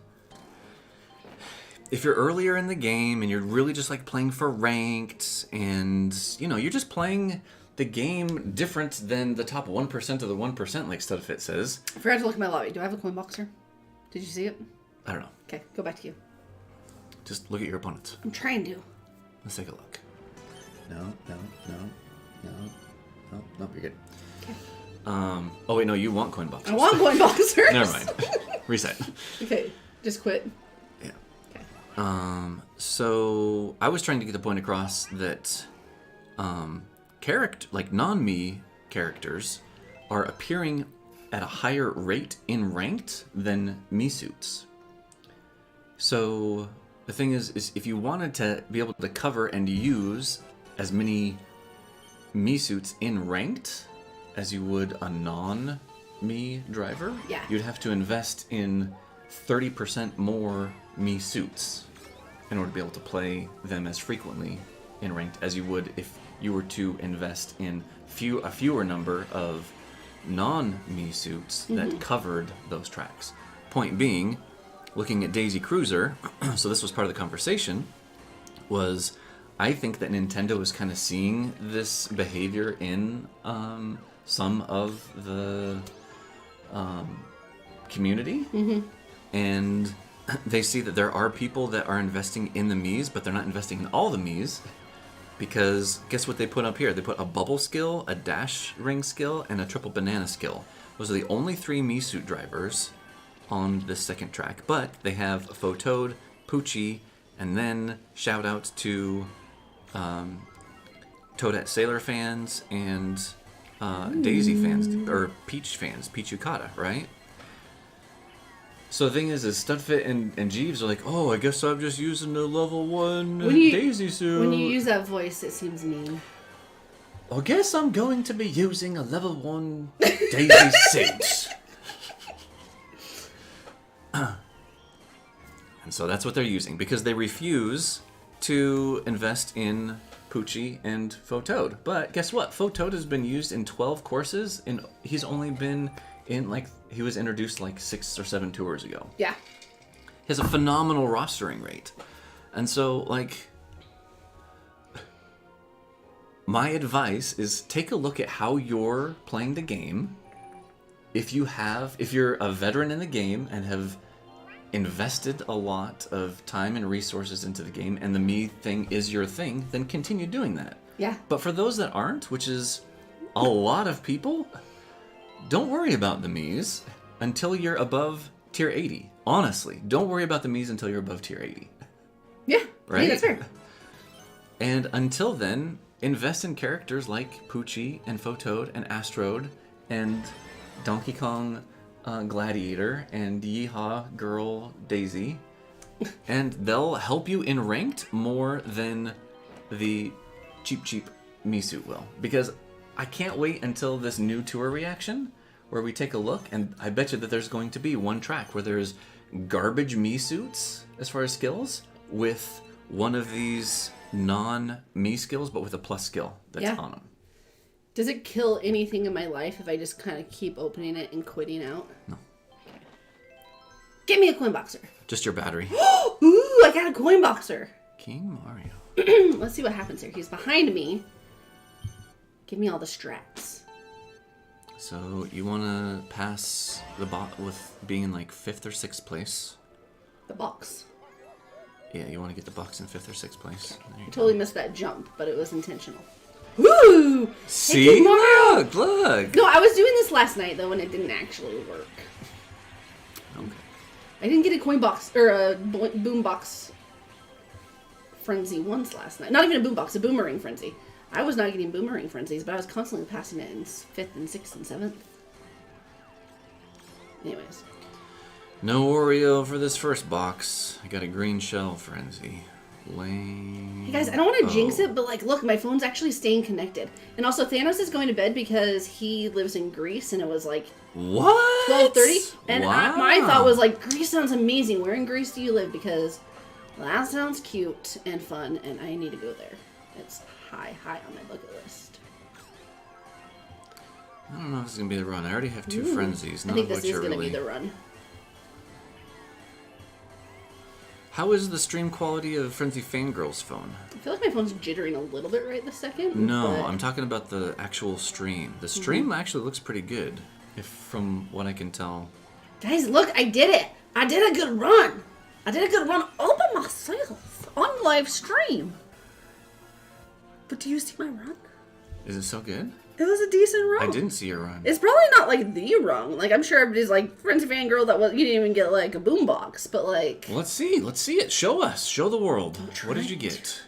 If you're earlier in the game and you're really just like playing for ranked and, you know, you're just playing the game different than the top 1% of the 1%, like Studfit says. I forgot to look at my lobby. Do I have a coin boxer? Did you see it? I don't know. Okay, go back to you. Just look at your opponents. I'm trying to. Let's take a look. No, you're good. Okay. Oh wait, no, you want coin boxers. I want coin boxers. Never mind. Reset. Okay, just quit. Yeah. Okay. So I was trying to get the point across that non-Mii characters are appearing at a higher rate in ranked than Mii suits. So the thing is if you wanted to be able to cover and use as many Mii suits in ranked as you would a non-Mii driver, yeah, you'd have to invest in 30% more Mii suits in order to be able to play them as frequently in ranked as you would if you were to invest in a fewer number of non-Mii suits that covered those tracks. Point being, looking at Daisy Cruiser, so this was part of the conversation, was I think that Nintendo is kind of seeing this behavior in some of the community, and they see that there are people that are investing in the Miis, but they're not investing in all the Miis, because guess what they put up here? They put a bubble skill, a dash ring skill, and a triple banana skill. Those are the only 3 Mii suit drivers on this second track, but they have Toad, Poochie, and then shout out to Toadette Sailor fans and Daisy fans, or Peach fans, Peach Yukata, right? So the thing is Studfit and Jeeves are like, oh, I guess I'm just using the level 1 Daisy suit. When you use that voice, it seems mean. I guess I'm going to be using a level 1 Daisy suit. And so that's what they're using, because they refuse to invest in Poochie and Photoad. But guess what? Photoad has been used in 12 courses, and he's only been in, like, he was introduced like 6 or 7 tours ago. Yeah. He has a phenomenal rostering rate. And so, like, my advice is take a look at how you're playing the game. If you're a veteran in the game and have invested a lot of time and resources into the game, and the Mii thing is your thing, then continue doing that. Yeah. But for those that aren't, which is a lot of people, don't worry about the Miis until you're above tier 80. Honestly, don't worry about the Miis until you're above tier 80. Yeah, right? Yeah, that's fair. And until then, invest in characters like Poochie and Photoad and Astrode and Donkey Kong Gladiator and Yeehaw Girl Daisy, and they'll help you in ranked more than the cheap Mii suit will. Because I can't wait until this new tour reaction where we take a look, and I bet you that there's going to be one track where there's garbage Mii suits as far as skills with one of these non-Mii skills but with a plus skill that's on them. Does it kill anything in my life if I just kind of keep opening it and quitting out? No. Get me a coin boxer. Just your battery. Ooh, I got a coin boxer. King Mario. Let's see what happens here. He's behind me. Give me all the strats. So you want to pass the bot with being in like 5th or 6th place. The box. Yeah, you want to get the box in 5th or 6th place. I totally missed that jump, but it was intentional. Woo! See? Look! No, I was doing this last night, though, and it didn't actually work. Okay. I didn't get a coin box, or a boom box frenzy once last night. Not even a boom box, a boomerang frenzy. I was not getting boomerang frenzies, but I was constantly passing it in 5th and 6th and 7th. Anyways. No Oreo for this first box. I got a green shell frenzy. Lame. Hey guys, I don't want to jinx it, but like, look, my phone's actually staying connected. And also, Thanos is going to bed because he lives in Greece, and it was like what? 12:30. And my thought was like, Greece sounds amazing. Where in Greece do you live? Because well, that sounds cute and fun, and I need to go there. It's high on my bucket list. I don't know if it's gonna be the run. I already have 2 frenzies. I think this is gonna be the run. How is the stream quality of Frenzy Fangirl's phone? I feel like my phone's jittering a little bit right this second. No, but... I'm talking about the actual stream. The stream actually looks pretty good, from what I can tell. Guys, look, I did it. I did a good run. I did a good run all by myself on live stream. But do you see my run? Is it so good? It was a decent run. I didn't see your run. It's probably not like the run. Like, I'm sure everybody's like, Frenzy Fangirl, you didn't even get like a boombox, but like. Well, let's see it. Show us. Show the world. What did you get?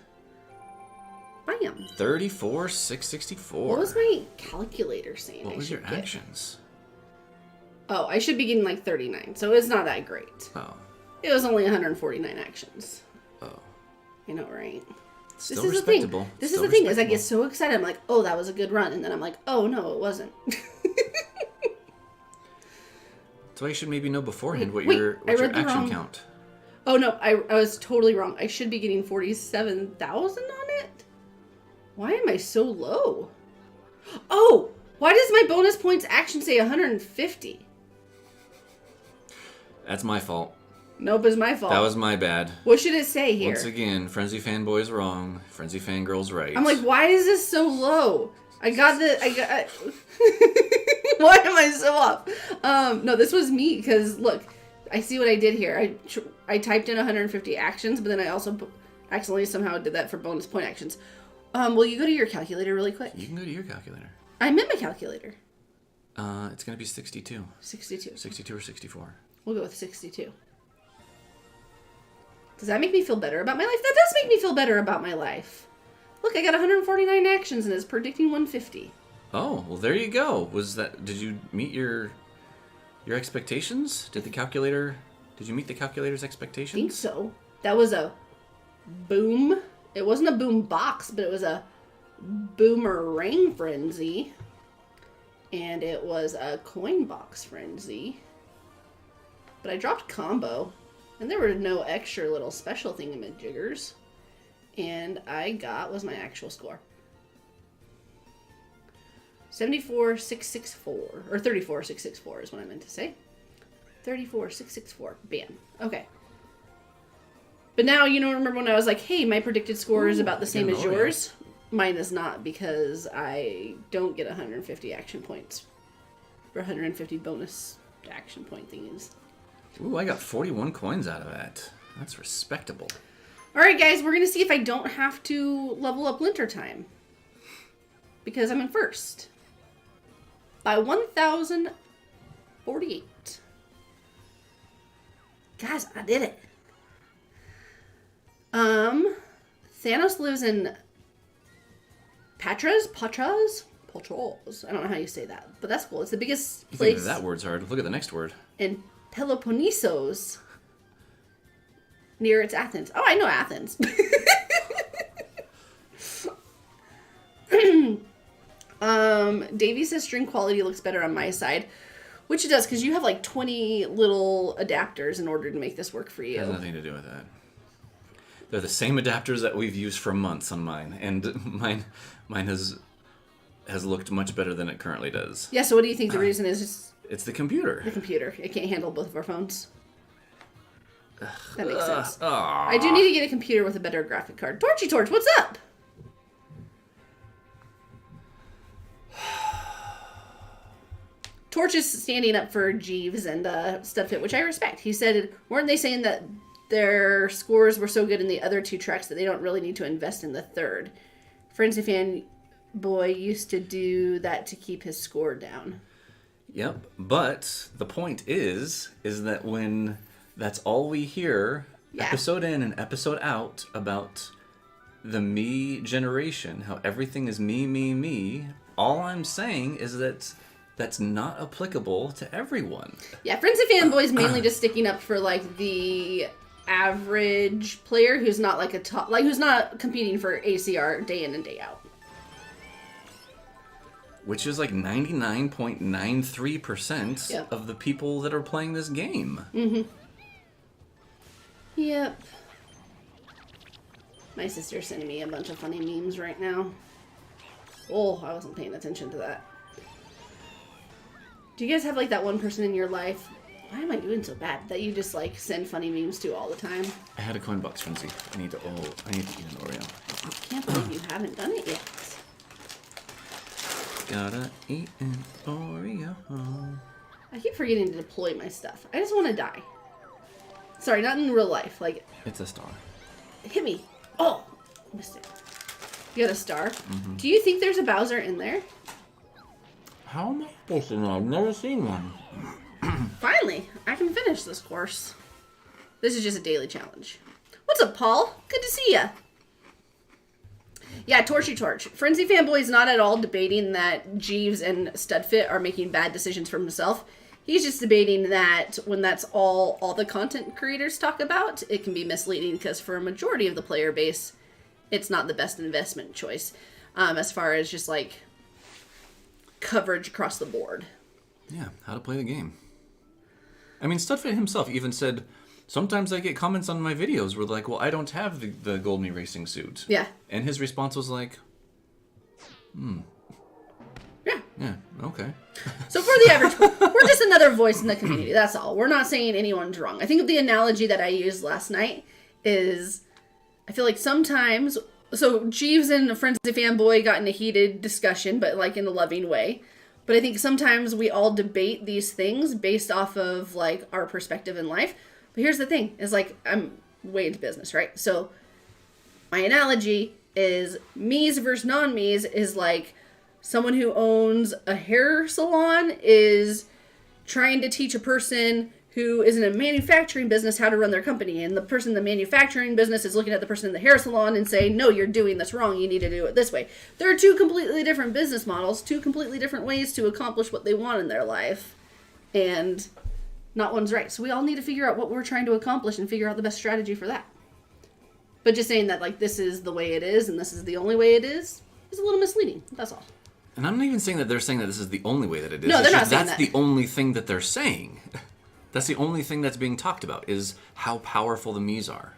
Bam. 34,664. What was my calculator saying? What was your actions? Oh, I should be getting like 39, so it's not that great. Oh. It was only 149 actions. Oh. I know, right? Still respectable. This is the thing, is I get so excited. I'm like, oh, that was a good run. And then I'm like, oh, no, it wasn't. So you should maybe know beforehand what your action count. Oh, no, I was totally wrong. I should be getting 47,000 on it? Why am I so low? Oh, why does my bonus points action say 150? That's my fault. Nope, it's my fault. That was my bad. What should it say here? Once again, Frenzy Fanboy's wrong. Frenzy Fangirl's right. I'm like, why is this so low? Why am I so off? No, this was me, because look, I see what I did here. I typed in 150 actions, but then I also accidentally somehow did that for bonus point actions. Will you go to your calculator really quick? You can go to your calculator. I'm in my calculator. It's going to be 62. 62. 62 or 64. We'll go with 62. Does that make me feel better about my life? That does make me feel better about my life. Look, I got 149 actions and it's predicting 150. Oh, well, there you go. Did you meet your expectations? Did you meet the calculator's expectations? I think so. That was a boom. It wasn't a boom box, but it was a boomerang frenzy. And it was a coin box frenzy. But I dropped combo. And there were no extra little special thingamajiggers. And I was my actual score. 74,664. Or 34,664 is what I meant to say. 34,664. Bam. Okay. But now, remember when I was like, hey, my predicted score is about the same as yours? Mine is not, because I don't get 150 action points. Or 150 bonus action point thingies. Ooh, I got 41 coins out of that. That's respectable. Alright, guys, we're going to see if I don't have to level up Winter Time. Because I'm in first. By 1,048. Guys, I did it. Thanos lives in Patras? I don't know how you say that, but that's cool. It's the biggest place. Think that word's hard. Look at the next word. In Peloponnesos, near its Athens. Oh, I know Athens. Davey says string quality looks better on my side, which it does, because you have like 20 little adapters in order to make this work for you. It has nothing to do with that. They're the same adapters that we've used for months on mine, and mine has looked much better than it currently does. Yeah, so what do you think the reason is? It's the computer. The computer. It can't handle both of our phones. That makes sense. Aw. I do need to get a computer with a better graphic card. Torchy Torch, what's up? Torch is standing up for Jeeves and Studfit, which I respect. He said, weren't they saying that their scores were so good in the other two tracks that they don't really need to invest in the third? Frenzy Fan Boy used to do that to keep his score down. Yep, but the point is that when that's all we hear, episode in and episode out, about the Mii generation, how everything is me, all I'm saying is that that's not applicable to everyone. Yeah, Frenzy Fanboy's mainly just sticking up for like the average player who's not like a top, like who's not competing for ACR day in and day out. Which is like 99.93% of the people that are playing this game. Mm-hmm. Yep. My sister's sending me a bunch of funny memes right now. Oh, I wasn't paying attention to that. Do you guys have like that one person in your life? Why am I doing so bad? That you just like send funny memes to all the time? I had a coin box frenzy. I need to eat an Oreo. I can't believe you haven't done it yet. Gotta eat an Oreo. I keep forgetting to deploy my stuff. I just want to die. Sorry, not in real life. Like, it's a star. Hit me. Oh, missed it. You got a star? Mm-hmm. Do you think there's a Bowser in there? How am I supposed to know? I've never seen one. Finally, I can finish this course. This is just a daily challenge. What's up, Paul? Good to see ya. Yeah, Torchy Torch. Frenzy Fanboy's not at all debating that Jeeves and Studfit are making bad decisions for himself. He's just debating that when that's all the content creators talk about, it can be misleading because for a majority of the player base, it's not the best investment choice as far as just like coverage across the board. Yeah, how to play the game. I mean, Studfit himself even said, sometimes I get comments on my videos where like, well, I don't have the gold Mii Racing Suit. Yeah. And his response was like, Yeah, okay. So for the average, we're just another voice in the community. That's all. We're not saying anyone's wrong. I think the analogy that I used last night is, I feel like sometimes, so Jeeves and Frenzy Fanboy got in a heated discussion, but like in a loving way. But I think sometimes we all debate these things based off of like our perspective in life. But here's the thing, is like, I'm way into business, right? So my analogy is Mii's versus non-Mii's is like someone who owns a hair salon is trying to teach a person who is in a manufacturing business how to run their company, and the person in the manufacturing business is looking at the person in the hair salon and saying, no, you're doing this wrong, you need to do it this way. There are two completely different business models, two completely different ways to accomplish what they want in their life, and not one's right. So we all need to figure out what we're trying to accomplish and figure out the best strategy for that. But just saying that, like, this is the way it is and this is the only way it is a little misleading. That's all. And I'm not even saying that they're saying that this is the only way that it is. No, they're not saying that's that. the only thing that they're saying. That's the only thing that's being talked about, is how powerful the Miis are.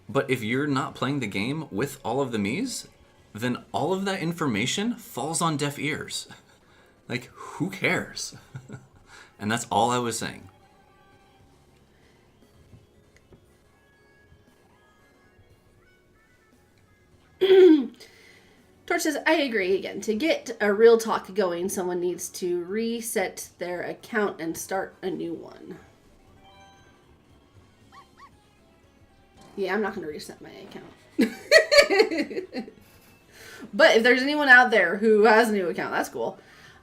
But if you're not playing the game with all of the Miis, then all of that information falls on deaf ears. Like, who cares? And that's all I was saying. Torch says, I agree again. To get a real talk going, someone needs to reset their account and start a new one. Yeah, I'm not going to reset my account. But if there's anyone out there who has a new account, that's cool.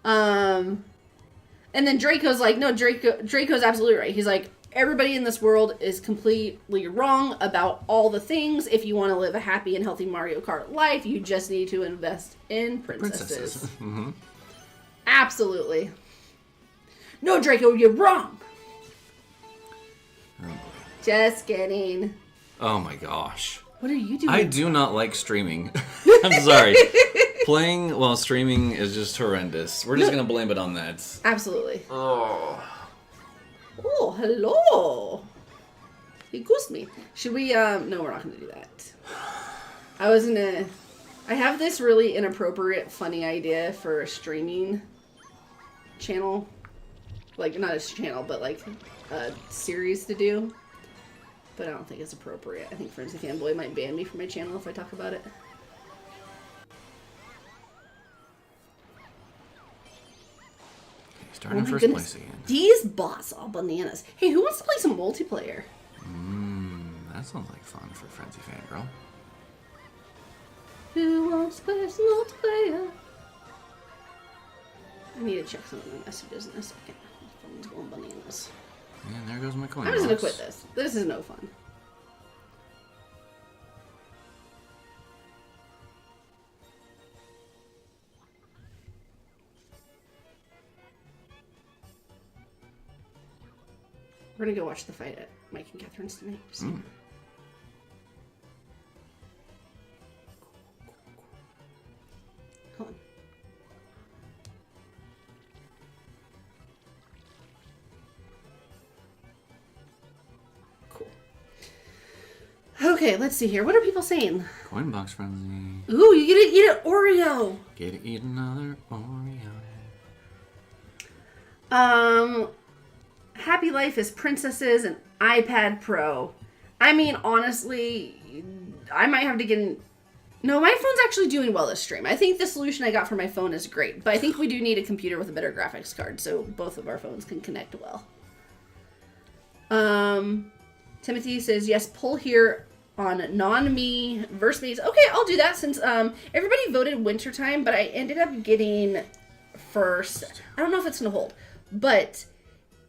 And then Draco's like, no, Draco's absolutely right. He's like, everybody in this world is completely wrong about all the things. If you want to live a happy and healthy Mario Kart life, you just need to invest in princesses. Mm-hmm. Absolutely. No, Draco, you're wrong. Oh, boy. Just kidding. Oh my gosh. What are you doing? I do not like streaming. I'm sorry. Playing while streaming is just horrendous. We're just going to blame it on that. Absolutely. Oh. Oh, hello. Excuse me. Should we, no, we're not going to do that. I have this really inappropriate, funny idea for a streaming channel. Like, not a channel, but like a series to do. But I don't think it's appropriate. I think Frenzy Fanboy might ban me from my channel if I talk about it. Starting in first place again. These bots are bananas. Hey, who wants to play some multiplayer? That sounds like fun for Frenzy Fangirl. Who wants to play some multiplayer? I need to check some of my messages in a second. My phone's going bananas. And there goes my coin. I'm just gonna quit this. This is no fun. We're gonna go watch the fight at Mike and Catherine's tonight. Hold on. Cool. Okay, let's see here. What are people saying? Coin box frenzy. Ooh, you get to eat an Oreo. Get to eat another Oreo. Happy Life is princesses and iPad Pro. I mean, honestly, I might have to get in... No, my phone's actually doing well this stream. I think the solution I got for my phone is great, but I think we do need a computer with a better graphics card so both of our phones can connect well. Timothy says, yes, pull here on non-me versus me's. Okay, I'll do that since everybody voted wintertime, but I ended up getting first. I don't know if it's going to hold, but...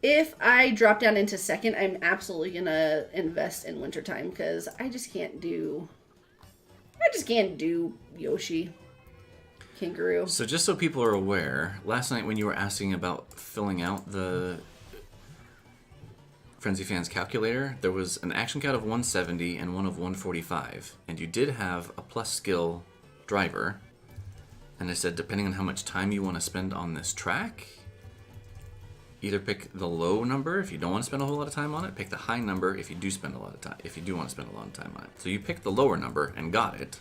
If I drop down into second, I'm absolutely going to invest in wintertime because I just can't do Yoshi. Kangaroo. So just so people are aware, last night when you were asking about filling out the Frenzy Fans calculator, there was an action count of 170 and one of 145. And you did have a plus skill driver. And I said, depending on how much time you want to spend on this track... Either pick the low number if you don't want to spend a whole lot of time on it. Pick the high number if you do spend a lot of time. If you do want to spend a lot of time on it. So you picked the lower number and got it.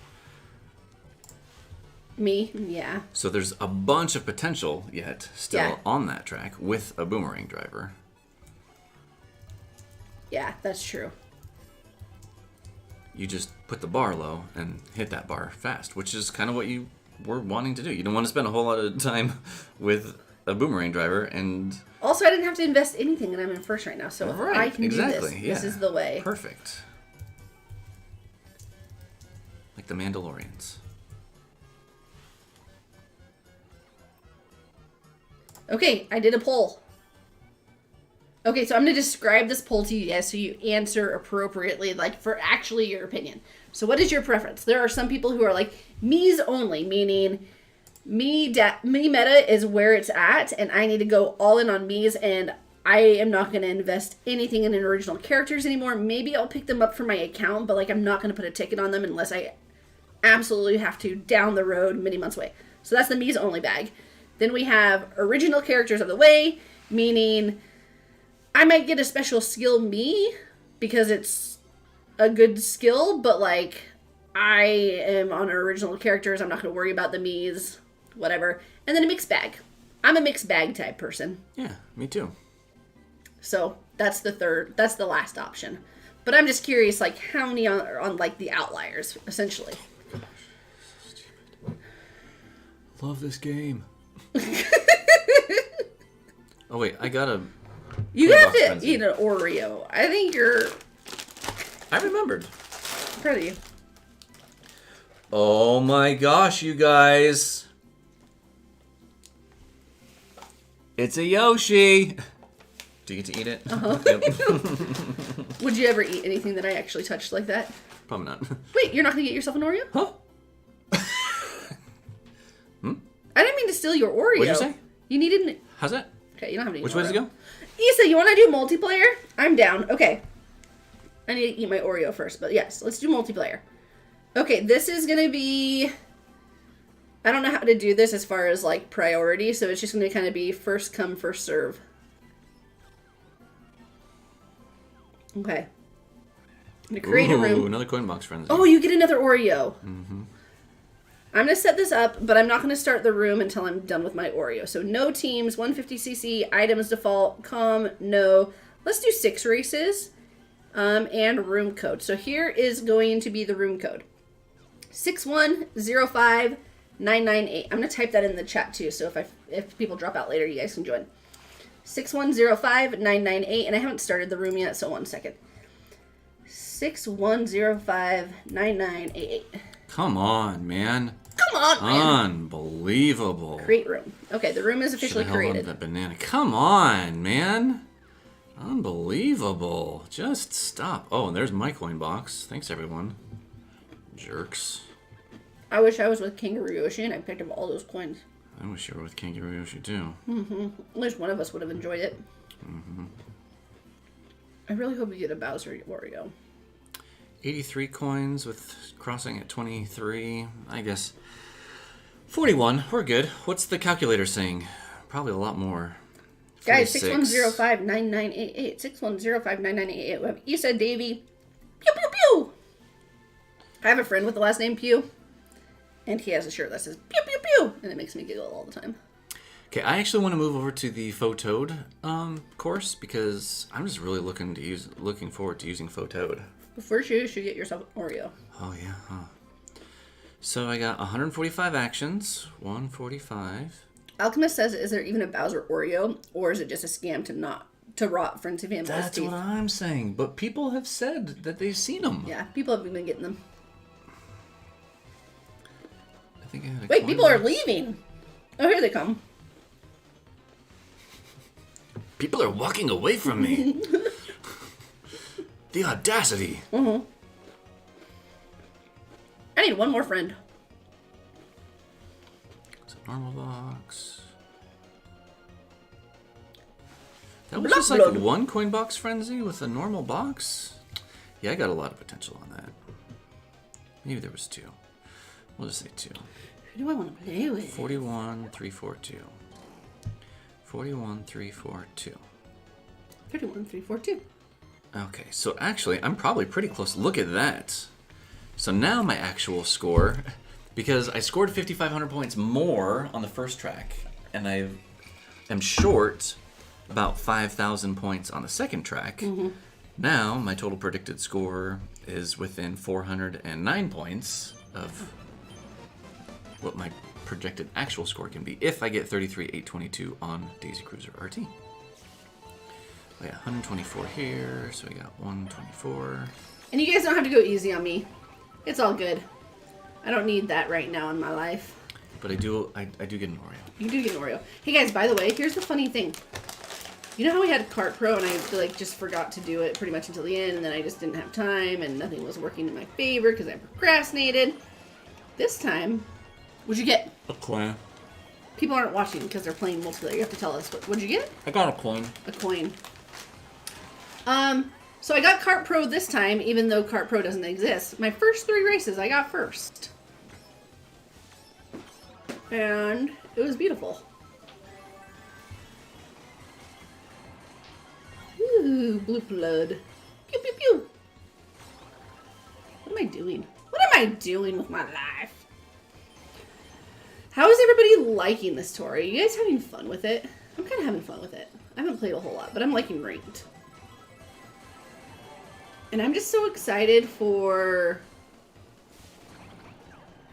Me, yeah. So there's a bunch of potential yet still on that track with a boomerang driver. Yeah, that's true. You just put the bar low and hit that bar fast, which is kind of what you were wanting to do. You don't want to spend a whole lot of time with a boomerang driver and... Also, I didn't have to invest anything and I'm in first right now, so if I can do this, this is the way. Perfect. Like the Mandalorians. Okay, I did a poll. Okay, so I'm going to describe this poll to you guys so you answer appropriately, like, for actually your opinion. So what is your preference? There are some people who are like, Mii's only, meaning Mii meta is where it's at, and I need to go all in on Mii's, and I am not going to invest anything in original characters anymore. Maybe I'll pick them up for my account, but, like, I'm not going to put a ticket on them unless I absolutely have to down the road many months away. So that's the Mii's only bag. Then we have original characters of the way, meaning I might get a special skill Mii because it's a good skill, but, like, I am on original characters. I'm not going to worry about the Mii's, whatever. And then a mixed bag. I'm a mixed bag type person. Yeah, me too. So that's the last option. But I'm just curious, like, how many are on, like, the outliers, essentially. Oh my gosh, so stupid. Love this game. Oh wait, I got a... You have to eat an Oreo. I think you're... I remembered. I'm proud of you. Oh my gosh, you guys. It's a Yoshi. Do you get to eat it? Uh-huh. Yep. Would you ever eat anything that I actually touched like that? Probably not. Wait, you're not going to get yourself an Oreo? Huh? I didn't mean to steal your Oreo. What'd you say? You needed... How's that? Okay, you don't have any Which Oreo. way does it go? Issa, you want to do multiplayer? I'm down. Okay. I need to eat my Oreo first, but yes, let's do multiplayer. Okay, this is going to be... I don't know how to do this as far as, like, priority, so it's just going to kind of be first come, first serve. Okay. I'm going to create a room. Another coin box frenzy. Oh, you get another Oreo. Mm-hmm. I'm going to set this up, but I'm not going to start the room until I'm done with my Oreo. So no teams, 150cc, items default, no. Let's do 6 races and room code. So here is going to be the room code. 6105998. I'm going to type that in the chat too, so if people drop out later, you guys can join. 6105998, and I haven't started the room yet, so 1 second. 61059988. Come on, man. Come on, man. Unbelievable. Create room. Okay, the room is officially created. That banana. Come on, man. Unbelievable. Just stop. Oh, and there's my coin box. Thanks, everyone. Jerks. I wish I was with Kangaroo Yoshi and I picked up all those coins. I wish you were with Kangaroo Yoshi, too. Mm-hmm. At least one of us would have enjoyed it. Mm-hmm. I really hope we get a Bowser Oreo. 83 coins with crossing at 23. I guess 41. We're good. What's the calculator saying? Probably a lot more. 46. Guys, 61059988. 61059988. We have Issa, Davey. Pew, pew, pew. I have a friend with the last name Pew. And he has a shirt that says pew, pew, pew. And it makes me giggle all the time. Okay, I actually want to move over to the Faux Toad course because I'm just really looking forward to using Faux Toad. But first, you should get yourself an Oreo. Oh, yeah, huh. So I got 145 actions. 145. Alchemist says, is there even a Bowser Oreo? Or is it just a scam to rot Frenzy Fanboy's teeth? That's what I'm saying. But people have said that they've seen them. Yeah, people have been getting them. I think I had a Wait, coin people box. are leaving. Oh, here they come. People are walking away from me. The audacity. Mm-hmm. I need one more friend. It's a normal box. That was just like one coin box frenzy with a normal box? Yeah, I got a lot of potential on that. Maybe there was 2. We'll just say 2. Who do I want to play with? 41-3-4-2. 41-3-4-2. 31-3-4-2. Okay, so actually, I'm probably pretty close. Look at that. So now my actual score, because I scored 5,500 points more on the first track, and I am short about 5,000 points on the second track. Mm-hmm. Now my total predicted score is within 409 points of what my projected actual score can be if I get 33,822 on Daisy Cruiser RT. We got 124 here, so we got 124. And you guys don't have to go easy on me. It's all good. I don't need that right now in my life. But I do get an Oreo. You do get an Oreo. Hey guys, by the way, here's the funny thing. You know how we had Kart Pro and I like just forgot to do it pretty much until the end, and then I just didn't have time and nothing was working in my favor because I procrastinated. This time, what'd you get? A coin. People aren't watching because they're playing multiplayer. You have to tell us. What'd you get? I got a coin. A coin. So I got Kart Pro this time, even though Kart Pro doesn't exist. My first 3 races, I got first. And it was beautiful. Ooh, blue blood. Pew, pew, pew. What am I doing? What am I doing with my life? How is everybody liking this tour? Are you guys having fun with it? I'm kind of having fun with it. I haven't played a whole lot, but I'm liking ranked. And I'm just so excited for...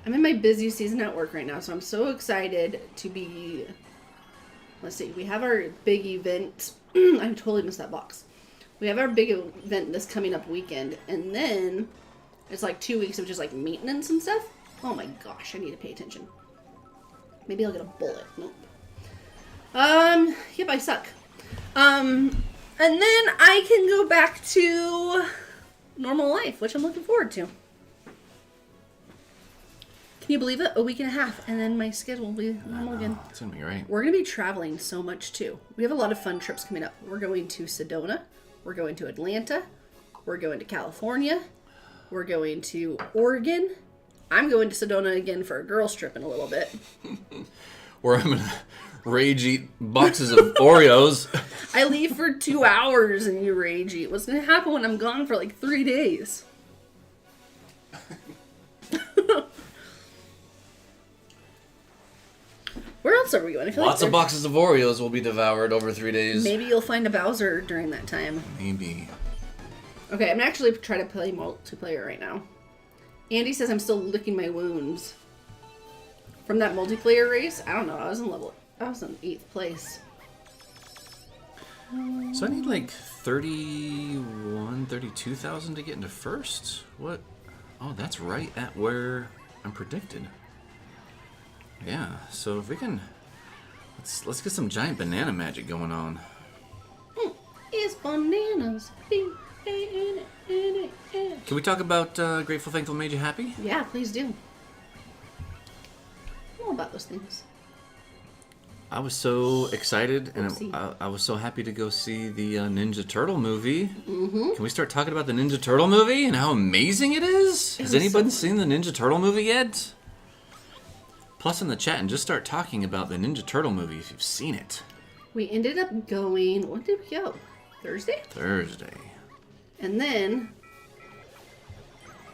I'm in my busy season at work right now, so I'm so excited to be... Let's see, we have our big event. I totally missed that box. We have our big event this coming up weekend, and then it's like 2 weeks of just like maintenance and stuff. Oh my gosh, I need to pay attention. Maybe I'll get a bullet. Nope. Yep, I suck. And then I can go back to normal life, which I'm looking forward to. Can you believe it? A week and a half, and then my schedule will be normal again. It's gonna be great. We're gonna be traveling so much too. We have a lot of fun trips coming up. We're going to Sedona. We're going to Atlanta. We're going to California. We're going to Oregon. I'm going to Sedona again for a girls' trip in a little bit. Where I'm gonna rage eat boxes of Oreos. I leave for 2 hours and you rage eat. What's gonna happen when I'm gone for like 3 days? Where else are we going? I feel Lots of boxes of Oreos will be devoured over 3 days. Maybe you'll find a Bowser during that time. Maybe. Okay, I'm actually trying to play multiplayer right now. Andy says I'm still licking my wounds. From that multiplayer race? I don't know. I was in 8th place. So I need like 32,000 to get into first? What? Oh, that's right at where I'm predicted. Yeah, so if we can... Let's get some giant banana magic going on. It's bananas. Can we talk about Grateful Thankful Made You Happy? Yeah, please do. All about those things. I was so excited, and I was so happy to go see the Ninja Turtle movie. Mm-hmm. Can we start talking about the Ninja Turtle movie and how amazing it is? Has anybody seen the Ninja Turtle movie yet? Plus in the chat, and just start talking about the Ninja Turtle movie if you've seen it. We ended up going... When did we go? Thursday? Thursday. And then...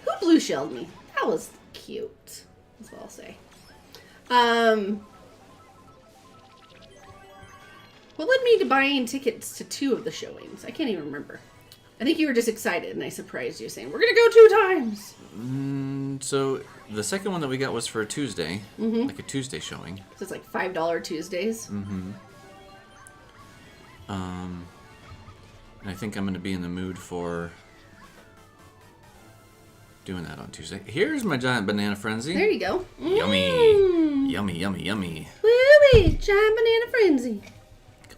Who blue shelled me? That was cute. That's what I'll say. What led me to buying tickets to 2 of the showings? I can't even remember. I think you were just excited and I surprised you saying, we're going to go 2 times. So the second one that we got was for a Tuesday, like a Tuesday showing. So it's like $5 Tuesdays. Mm-hmm. And I think I'm going to be in the mood for doing that on Tuesday. Here's my giant banana frenzy. There you go. Yummy. Yummy, yummy, yummy. Woo-wee, giant banana frenzy.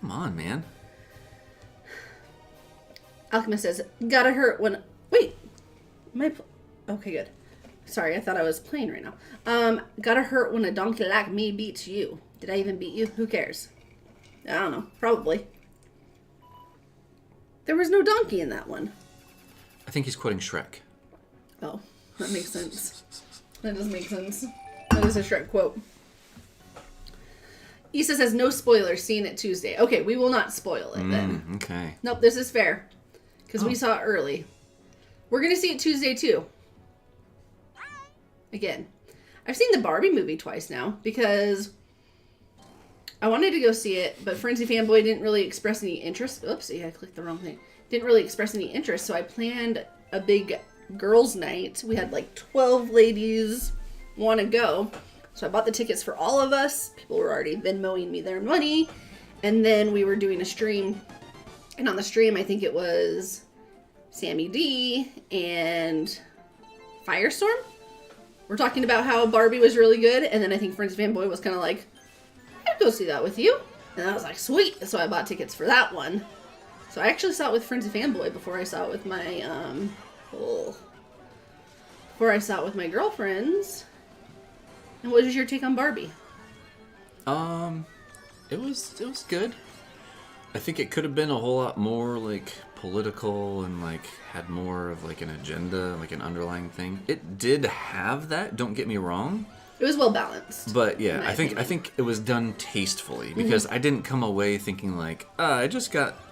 Come on, man. Alchemist says, gotta hurt when... Wait. Okay, good. Sorry, I thought I was playing right now. Gotta hurt when a donkey like me beats you. Did I even beat you? Who cares? I don't know. Probably. There was no donkey in that one. I think he's quoting Shrek. Oh, that makes sense. That does make sense. That is a Shrek quote. Issa says, no spoilers, seeing it Tuesday. Okay, we will not spoil it then. Okay. Nope, this is fair. Because we saw it early. We're going to see it Tuesday too. Again. I've seen the Barbie movie twice now because I wanted to go see it, but Frenzy Fanboy didn't really express any interest. Oopsie, I clicked the wrong thing. Didn't really express any interest, so I planned a big girls' night. We had like 12 ladies want to go. So I bought the tickets for all of us. People were already Venmoing me their money. And then we were doing a stream. And on the stream, I think it was Sammy D and Firestorm. We're talking about how Barbie was really good. And then I think Friends Fanboy was kind of like, I'd go see that with you. And I was like, sweet. So I bought tickets for that one. So I actually saw it with Frenzy Fanboy before I saw it with my, girlfriends. And what is your take on Barbie? It was good. I think it could have been a whole lot more, like, political and, like, had more of, like, an agenda, like, an underlying thing. It did have that, don't get me wrong. It was well balanced. But, yeah, I think it was done tastefully, because I didn't come away thinking, like, it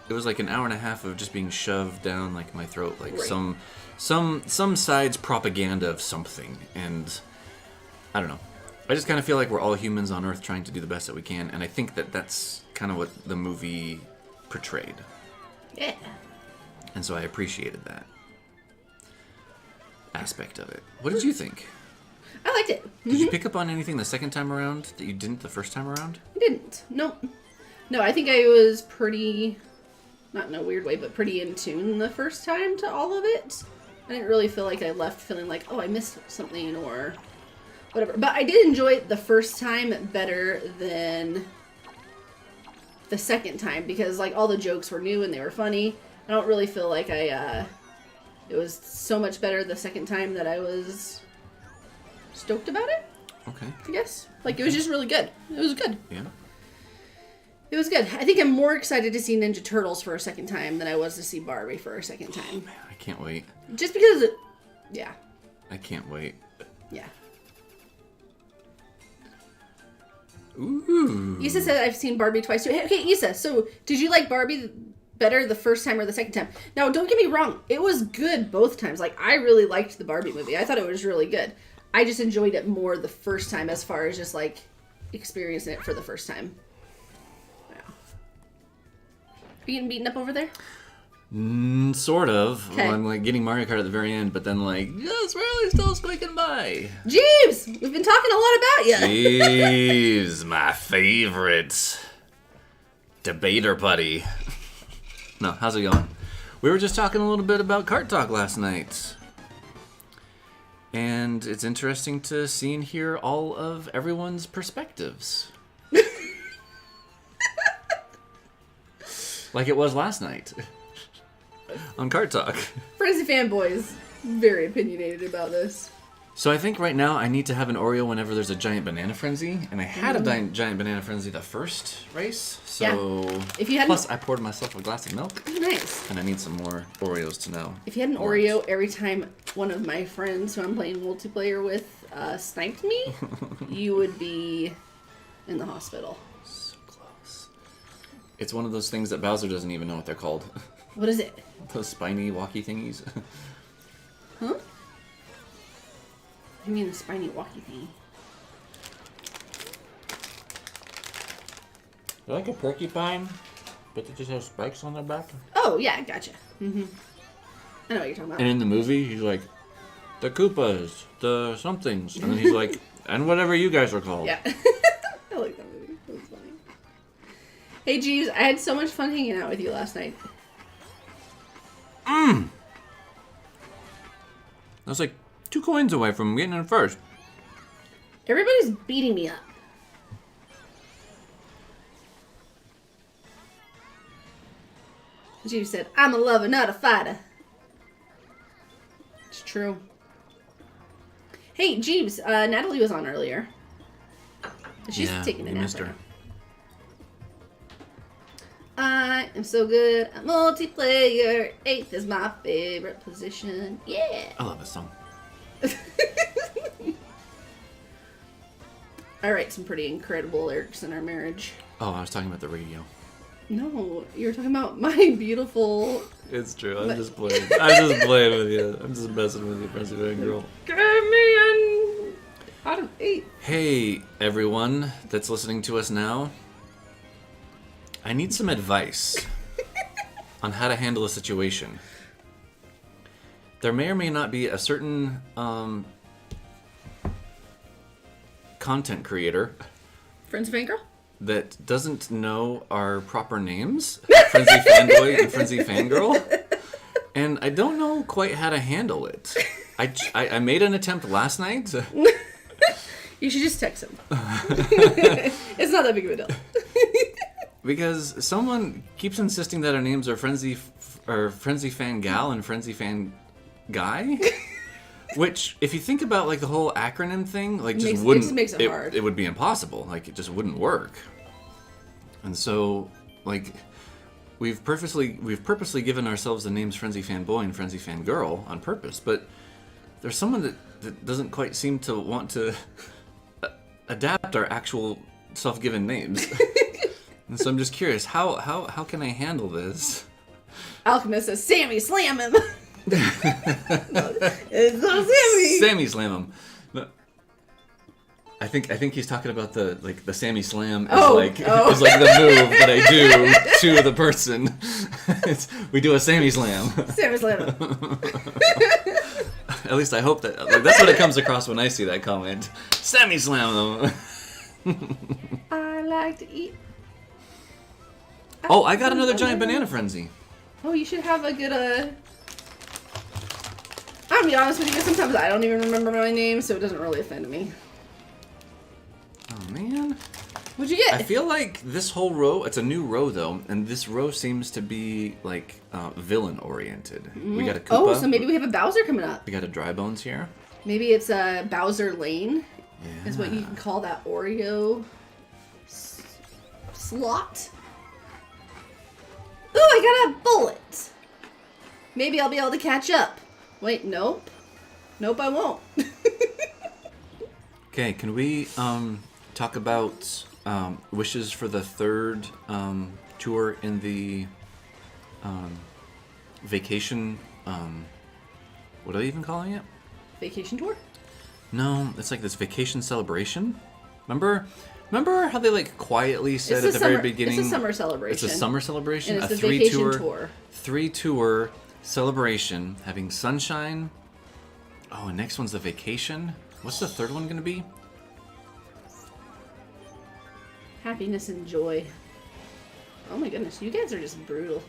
was, like, an hour and a half of just being shoved down, like, my throat, like, right. some side's propaganda of something, and I don't know. I just kind of feel like we're all humans on Earth trying to do the best that we can, and I think that that's kind of what the movie portrayed. Yeah. And so I appreciated that aspect of it. What did you think? I liked it. Did you pick up on anything the second time around that you didn't the first time around? I didn't. No. No, I think I was pretty, not in a weird way, but pretty in tune the first time to all of it. I didn't really feel like I left feeling like, oh, I missed something or whatever. But I did enjoy it the first time better than the second time because, like, all the jokes were new and they were funny. I don't really feel like it was so much better the second time that I was stoked about it. Okay. I guess. Like, it was just really good. It was good. Yeah. It was good. I think I'm more excited to see Ninja Turtles for a second time than I was to see Barbie for a second time. Oh, man, I can't wait. Just because yeah. I can't wait. Yeah. Ooh. Issa said I've seen Barbie twice too. Okay, Issa, so did you like Barbie better the first time or the second time? Now, don't get me wrong. It was good both times. Like, I really liked the Barbie movie. I thought it was really good. I just enjoyed it more the first time as far as just, like, experiencing it for the first time. Wow. Are you getting beaten up over there? Sort of. Okay. Well, I'm, like, getting Mario Kart at the very end, but then, like, yes, Riley's still squeaking by. Jeeves! We've been talking a lot about you. Jeeves, my favorite debater buddy. No, how's it going? We were just talking a little bit about Kart Talk last night. And it's interesting to see and hear all of everyone's perspectives. Like it was last night on Kart Talk. Frenzy fanboys, very opinionated about this. So I think right now I need to have an Oreo whenever there's a giant banana frenzy, and I had a giant banana frenzy the first race. So yeah. If you had plus I poured myself a glass of milk. Nice. And I need some more Oreos to know. If you had an Oreo every time one of my friends who I'm playing multiplayer with sniped me, you would be in the hospital. So close. It's one of those things that Bowser doesn't even know what they're called. What is it? Those spiny walkie thingies. Huh? I mean the spiny walkie thingy. They're like a porcupine, but they just have spikes on their back. Oh, yeah, gotcha. Mm-hmm. I know what you're talking about. And in the movie, he's like, the Koopas, the somethings. And then he's like, and whatever you guys are called. Yeah. I like that movie. It was funny. Hey, Jeeves, I had so much fun hanging out with you last night. I was like 2 coins away from getting in first. Everybody's beating me up. Jeeves said, I'm a lover, not a fighter. It's true. Hey, Jeeves, Natalie was on earlier. She's taking a nap. Missed her. I am so good at multiplayer. 8th is my favorite position. Yeah. I love this song. I write some pretty incredible lyrics in our marriage. Oh, I was talking about the radio. No, you were talking about my beautiful... It's true. I'm just playing. I'm just playing with you. I'm just messing with you, Frenzy Girl. Give me an out of 8. Hey, everyone that's listening to us now. I need some advice on how to handle a situation. There may or may not be a certain content creator Friends Fangirl? that doesn't know our proper names, Frenzy Fanboy and Frenzy Fangirl, and I don't know quite how to handle it. I made an attempt last night. You should just text him. It's not that big of a deal. because someone keeps insisting that our names are Frenzy Fan Gal and Frenzy Fan Guy. Which, if you think about like the whole acronym thing, like just wouldn't. It just makes it hard. It would be impossible. Like it just wouldn't work. And so, like, we've purposely given ourselves the names Frenzy Fan Boy and Frenzy Fan Girl on purpose. But there's someone that doesn't quite seem to want to adapt our actual self-given names. And so I'm just curious, how can I handle this? Alchemist says, "Sammy, slam him." It's so Sammy. Sammy slam him. No, I think he's talking about the Sammy slam is is like the move that I do to the person. We do a Sammy slam. Sammy slam him. At least I hope that that's what it comes across when I see that comment. Sammy slam them. I like to eat. Oh, I got another giant banana frenzy. Oh, you should have a good I'm gonna be honest with you, sometimes I don't even remember my name, so it doesn't really offend me. Oh, man. What'd you get? I feel like this whole row, it's a new row, though, and this row seems to be, like, villain-oriented. We got a Koopa. Oh, so maybe we have a Bowser coming up. We got a Dry Bones here. Maybe it's a Bowser Lane, is what you can call that Oreo slot. Ooh, I got a bullet. Maybe I'll be able to catch up. Wait, nope. Nope, I won't. Okay, can we talk about wishes for the third tour in the vacation, what are they even calling it? Vacation tour? No, it's like this vacation celebration. Remember how they like quietly said at the very beginning? It's a summer celebration. It's a summer celebration? And it's a a vacation tour. 3-tour celebration, having sunshine. Oh, and next one's the vacation. What's the third one going to be? Happiness and joy. Oh my goodness, you guys are just brutal.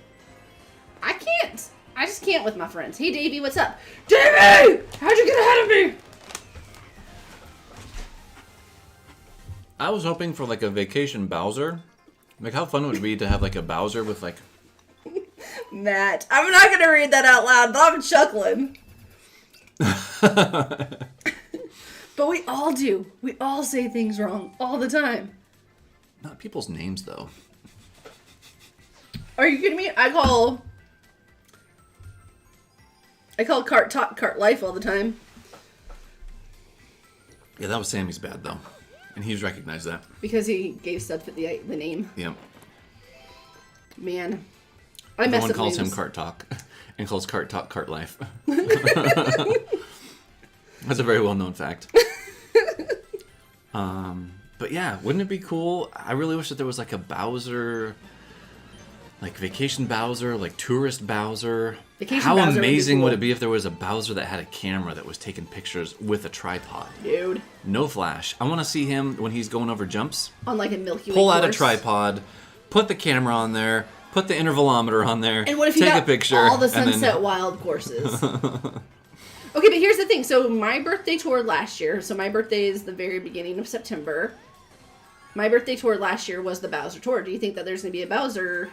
I can't. I just can't with my friends. Hey, Davey, what's up? Davey! How'd you get ahead of me? I was hoping for like a vacation Bowser. Like, how fun would it be to have like a Bowser with like... Matt, I'm not going to read that out loud, but I'm chuckling. But we all do. We all say things wrong all the time. Not people's names, though. Are you kidding me? I call Kart Talk Kart Life all the time. Yeah, that was Sammy's bad, though. And he's recognized that. Because he gave stuff the name. Yep. Man. I mess up Everyone calls names. him Kart Talk. And calls Kart Talk Kart Life. That's a very well-known fact. But yeah, wouldn't it be cool? I really wish that there was like a Bowser, like vacation Bowser, like tourist Bowser. How amazing would it be if there was a Bowser that had a camera that was taking pictures with a tripod? Dude. No flash. I want to see him when he's going over jumps. On like a Milky Way Pull out course. a tripod, put the camera on there, put the intervalometer on there, and what if you take got a picture, all the Sunset Wild courses? Okay, but here's the thing. So my birthday toured last year. So my birthday is the very beginning of September. My birthday tour last year was the Bowser tour. Do you think that there's going to be a Bowser?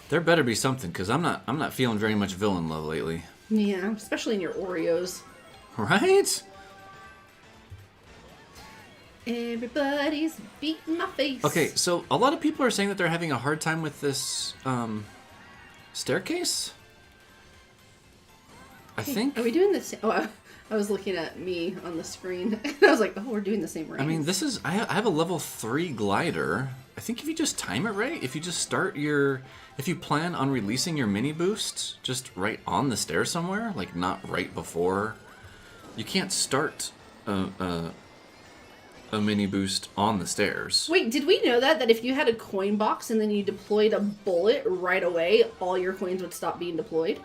There better be something, because I'm not feeling very much villain love lately. Yeah, especially in your Oreos. Right? Everybody's beating my face. Okay, so a lot of people are saying that they're having a hard time with this staircase. I think. Are we doing this? Oh, I was looking at me on the screen. And I was like, oh, we're doing the same range. I mean, this is... I have a level 3 glider. I think if you just time it right, if you just start your... If you plan on releasing your mini boost just right on the stair somewhere, like not right before... You can't start a mini boost on the stairs. Wait, did we know that if you had a coin box and then you deployed a bullet right away, all your coins would stop being deployed?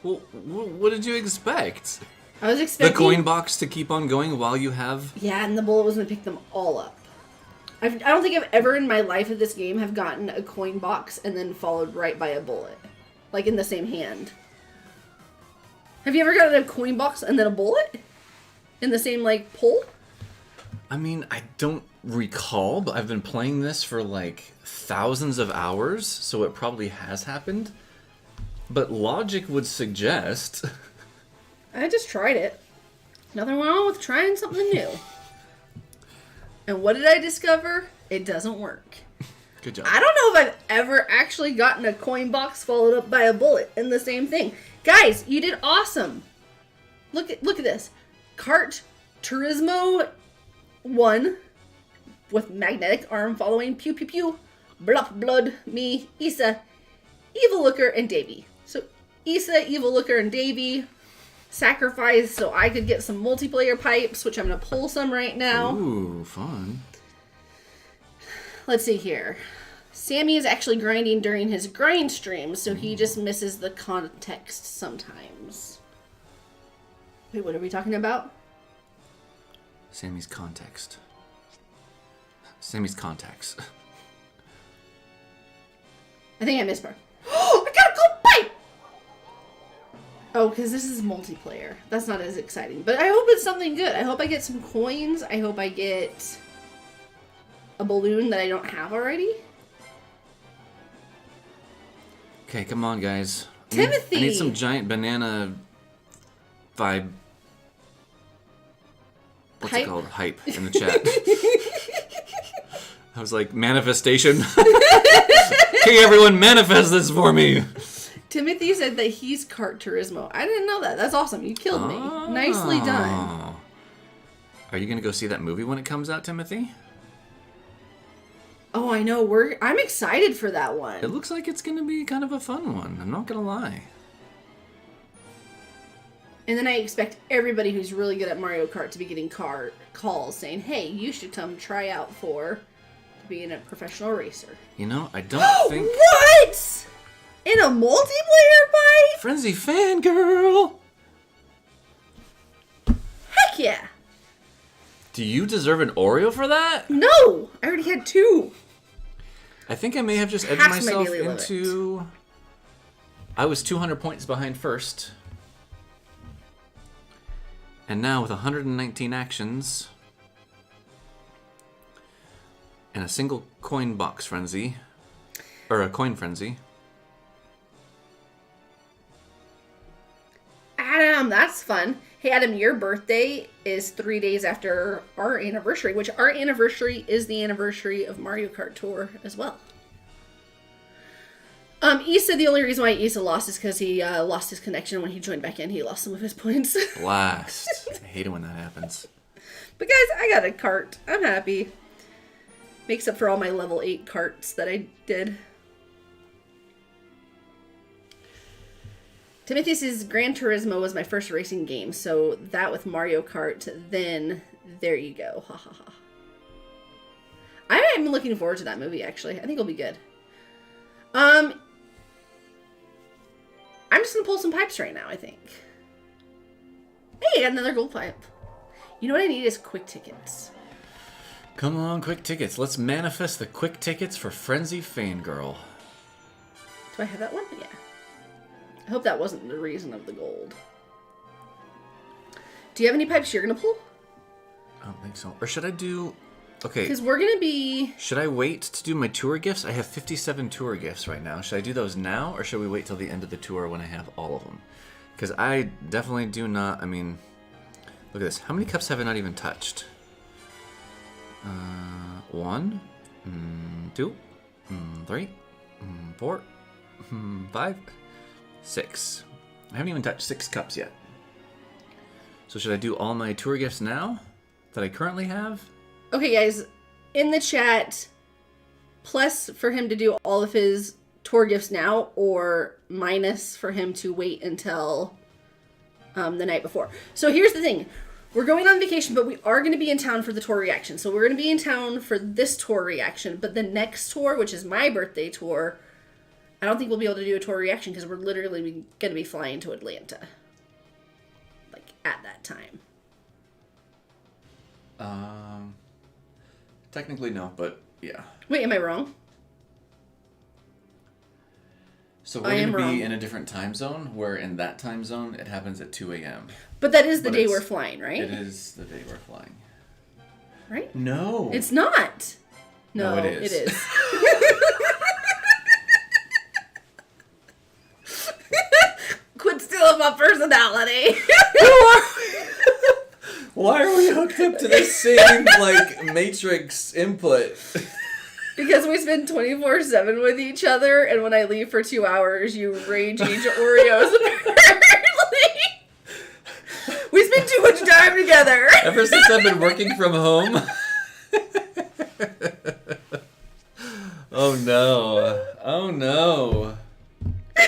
Well, what did you expect? I was expecting... The coin box to keep on going while you have... Yeah, and the bullet was going to pick them all up. I don't think I've ever in my life of this game have gotten a coin box and then followed right by a bullet. Like in the same hand. Have you ever gotten a coin box and then a bullet? In the same, like, pull? I mean, I don't recall, but I've been playing this for like thousands of hours, so it probably has happened. But logic would suggest... I just tried it. Nothing wrong with trying something new. And what did I discover? It doesn't work. Good job. I don't know if I've ever actually gotten a coin box followed up by a bullet in the same thing. Guys, you did awesome. Look at this. Kart Turismo 1 with magnetic arm following pew pew pew. Bluff blood me Issa, Evil Looker, and Davy. So Issa, Evil Looker, and Davy sacrificed so I could get some multiplayer pipes, which I'm gonna pull some right now. Ooh, fun. Let's see here. Sammy is actually grinding during his grind streams, so he just misses the context sometimes. Wait, what are we talking about? Sammy's context. Sammy's contacts. I think I missed part. Oh, I got a gold pipe! Oh, because this is multiplayer. That's not as exciting. But I hope it's something good. I hope I get some coins. I hope I get a balloon that I don't have already. Okay, come on, guys. Timothy! I need some giant banana vibe. What's it called? Hype in the chat. I was like, manifestation. Hey, everyone, manifest this for me. Timothy said that he's Kart Turismo. I didn't know that. That's awesome. You killed me. Nicely done. Are you going to go see that movie when it comes out, Timothy? Oh, I know. I'm excited for that one. It looks like it's going to be kind of a fun one. I'm not going to lie. And then I expect everybody who's really good at Mario Kart to be getting calls saying, hey, you should come try out for being a professional racer. You know, I don't think... What? In a multiplayer fight? Frenzy fangirl! Heck yeah! Do you deserve an Oreo for that? No! I already had 2. I think I may have just edged Past my myself daily limit. into... I was 200 points behind first. And now with 119 actions... and a single coin box frenzy... or a coin frenzy... Adam, that's fun. Hey, Adam, your birthday is 3 days after our anniversary, which our anniversary is the anniversary of Mario Kart Tour as well. Issa, the only reason why Issa lost is because he lost his connection when he joined back in. He lost some of his points. Blast. I hate it when that happens. But guys, I got a cart. I'm happy. Makes up for all my level 8 carts that I did. Timothy says Gran Turismo was my first racing game, so that with Mario Kart, then there you go. Ha ha ha. I am looking forward to that movie, actually. I think it'll be good. I'm just gonna pull some pipes right now, I think. Hey, I got another gold pipe. You know what I need is quick tickets. Come on, quick tickets. Let's manifest the quick tickets for Frenzy Fangirl. Do I have that one? Yeah. I hope that wasn't the reason of the gold. Do you have any pipes you're going to pull? I don't think so. Or should I do... Okay. Because we're going to be... Should I wait to do my tour gifts? I have 57 tour gifts right now. Should I do those now? Or should we wait till the end of the tour when I have all of them? Because I definitely do not... I mean... Look at this. How many cups have I not even touched? 1, 2, 3, 4, 5... 6. I haven't even touched 6 cups yet. So should I do all my tour gifts now that I currently have? Okay, guys. In the chat, plus for him to do all of his tour gifts now, or minus for him to wait until the night before. So here's the thing. We're going on vacation, but we are going to be in town for the tour reaction. So we're going to be in town for this tour reaction. But the next tour, which is my birthday tour... I don't think we'll be able to do a tour reaction because we're literally going to be flying to Atlanta. Like, at that time. Technically no, but yeah. Wait, am I wrong? So we're going to be in a different time zone, where in that time zone, it happens at 2 a.m. But that is the day we're flying, right? It is the day we're flying. Right? No. It's not. No, it is. It is. Quit stealing my personality. Why are we hooked up to the same, like, Matrix input? Because we spend 24/7 with each other, and when I leave for 2 hours, you rage eat Oreos. Apparently, we spend too much time together. Ever since I've been working from home. Oh no! Oh no! I'm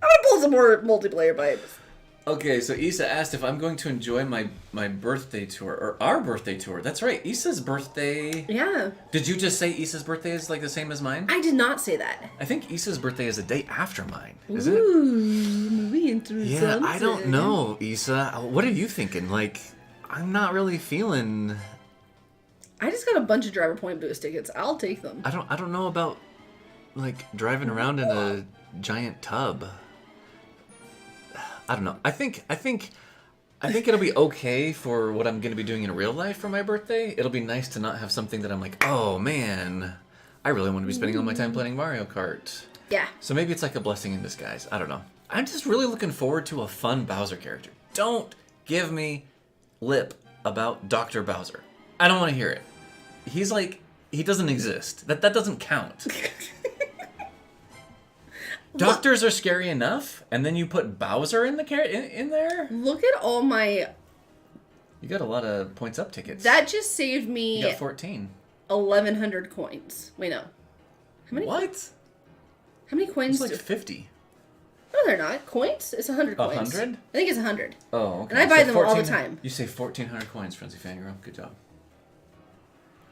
gonna pull some more multiplayer pipes. Okay, so Issa asked if I'm going to enjoy my birthday tour, or our birthday tour. That's right, Issa's birthday. Yeah. Did you just say Issa's birthday is like the same as mine? I did not say that. I think Issa's birthday is a day after mine, isn't it? Ooh, muy interesante. Yeah, I don't know, Issa. What are you thinking? Like, I'm not really feeling... I just got a bunch of driver point boost tickets. I'll take them. I don't know about, like, driving around in a giant tub. I don't know. I think it'll be okay for what I'm going to be doing in real life for my birthday. It'll be nice to not have something that I'm like, oh man, I really want to be spending all my time playing Mario Kart. Yeah. So maybe it's like a blessing in disguise. I don't know. I'm just really looking forward to a fun Bowser character. Don't give me lip about Dr. Bowser. I don't want to hear it. He's like, he doesn't exist. That doesn't count. Doctors are scary enough, and then you put Bowser in there? Look at all my... You got a lot of points up tickets. That just saved me... You got 14. 1,100 coins. Wait, no. How many? What? How many coins? It's like 50. No, they're not. Coins? It's 100 coins. 100? I think it's 100. Oh, okay. And I buy them all the time. You say 1,400 coins, Frenzy Fangirl. Good job.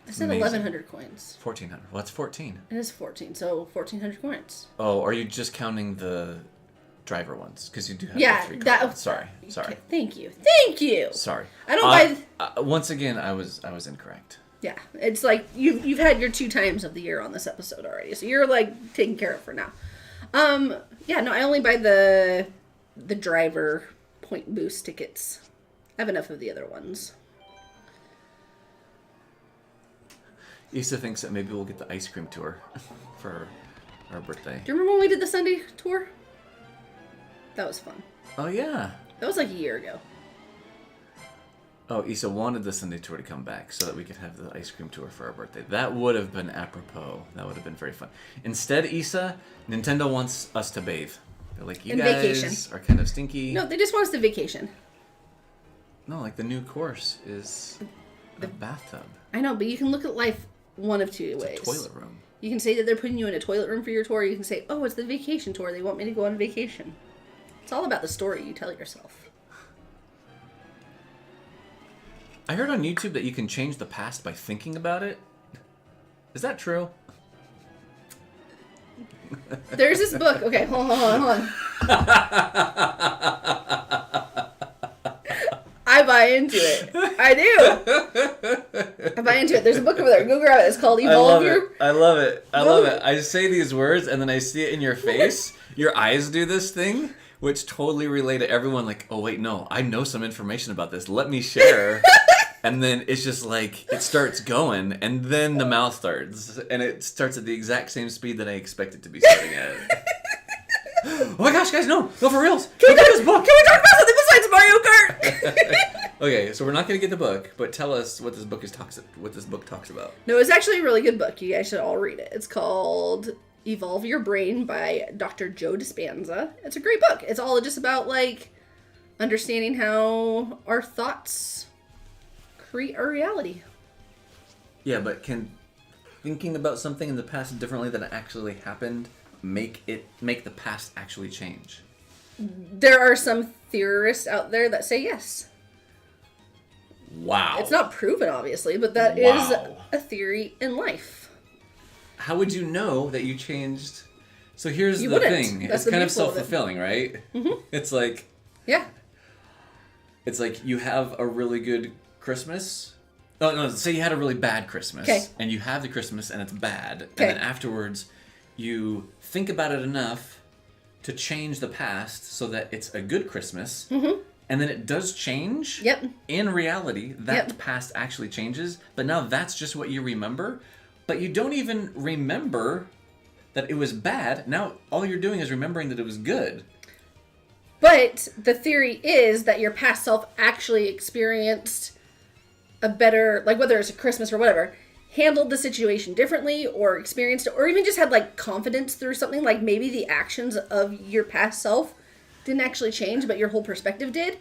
I said 1,100 coins. 1,400. Well, that's 14. It is 14, so 1,400 coins. Oh, are you just counting the driver ones? Because you do have yeah, the 3 that. cards. Sorry. Okay, thank you. Sorry. I don't buy. Once again, I was incorrect. Yeah, it's like you've had your 2 times of the year on this episode already, so you're like taken care of for now. Yeah, no, I only buy the driver point boost tickets. I have enough of the other ones. Issa thinks that maybe we'll get the ice cream tour for our birthday. Do you remember when we did the Sunday tour? That was fun. Oh, yeah. That was like a year ago. Oh, Issa wanted the Sunday tour to come back so that we could have the ice cream tour for our birthday. That would have been apropos. That would have been very fun. Instead, Issa, Nintendo wants us to bathe. They're like, you guys vacation. Are kind of stinky. No, they just want us to vacation. No, like the new course is a bathtub. I know, but you can look at life one of 2 ways. It's a toilet room. You can say that they're putting you in a toilet room for your tour. Or you can say, oh, it's the vacation tour. They want me to go on vacation. It's all about the story you tell yourself. I heard on YouTube that you can change the past by thinking about it. Is that true? There's this book. Okay, hold on. I buy into it. I do. I buy into it. There's a book over there. Go grab it. It's called Evolve Your... I love it. I love it. I say these words and then I see it in your face. Your eyes do this thing, which totally relate to everyone. Like, oh, wait, no. I know some information about this. Let me share. And then it's just like, it starts going, and then the mouth starts. And it starts at the exact same speed that I expect it to be starting at. Oh my gosh, guys, no, for reals. Can we get this book? Can we talk about something besides Mario Kart? Okay, so we're not going to get the book, but tell us what this book talks about. No, it's actually a really good book. You guys should all read it. It's called Evolve Your Brain by Dr. Joe Dispenza. It's a great book. It's all just about, like, understanding how our thoughts create our reality. Yeah, but can thinking about something in the past differently than it actually happened make the past actually change? There are some theorists out there that say yes. Wow. It's not proven, obviously, but that is a theory in life. How would you know that you changed? So here's You the wouldn't. thing. That's It's the kind of beautiful of it. self-fulfilling, right? Mm-hmm. It's like... Yeah. It's like you have a really good Christmas. Oh, no, say you had a really bad Christmas. Okay. And you have the Christmas and it's bad. Okay. And then afterwards, you think about it enough to change the past so that it's a good Christmas. Mm-hmm. And then it does change. Yep. In reality, that past actually changes. But now that's just what you remember. But you don't even remember that it was bad. Now all you're doing is remembering that it was good. But the theory is that your past self actually experienced a better, like whether it's a Christmas or whatever, handled the situation differently or experienced it, or even just had like confidence through something. Like maybe the actions of your past self didn't actually change, but your whole perspective did.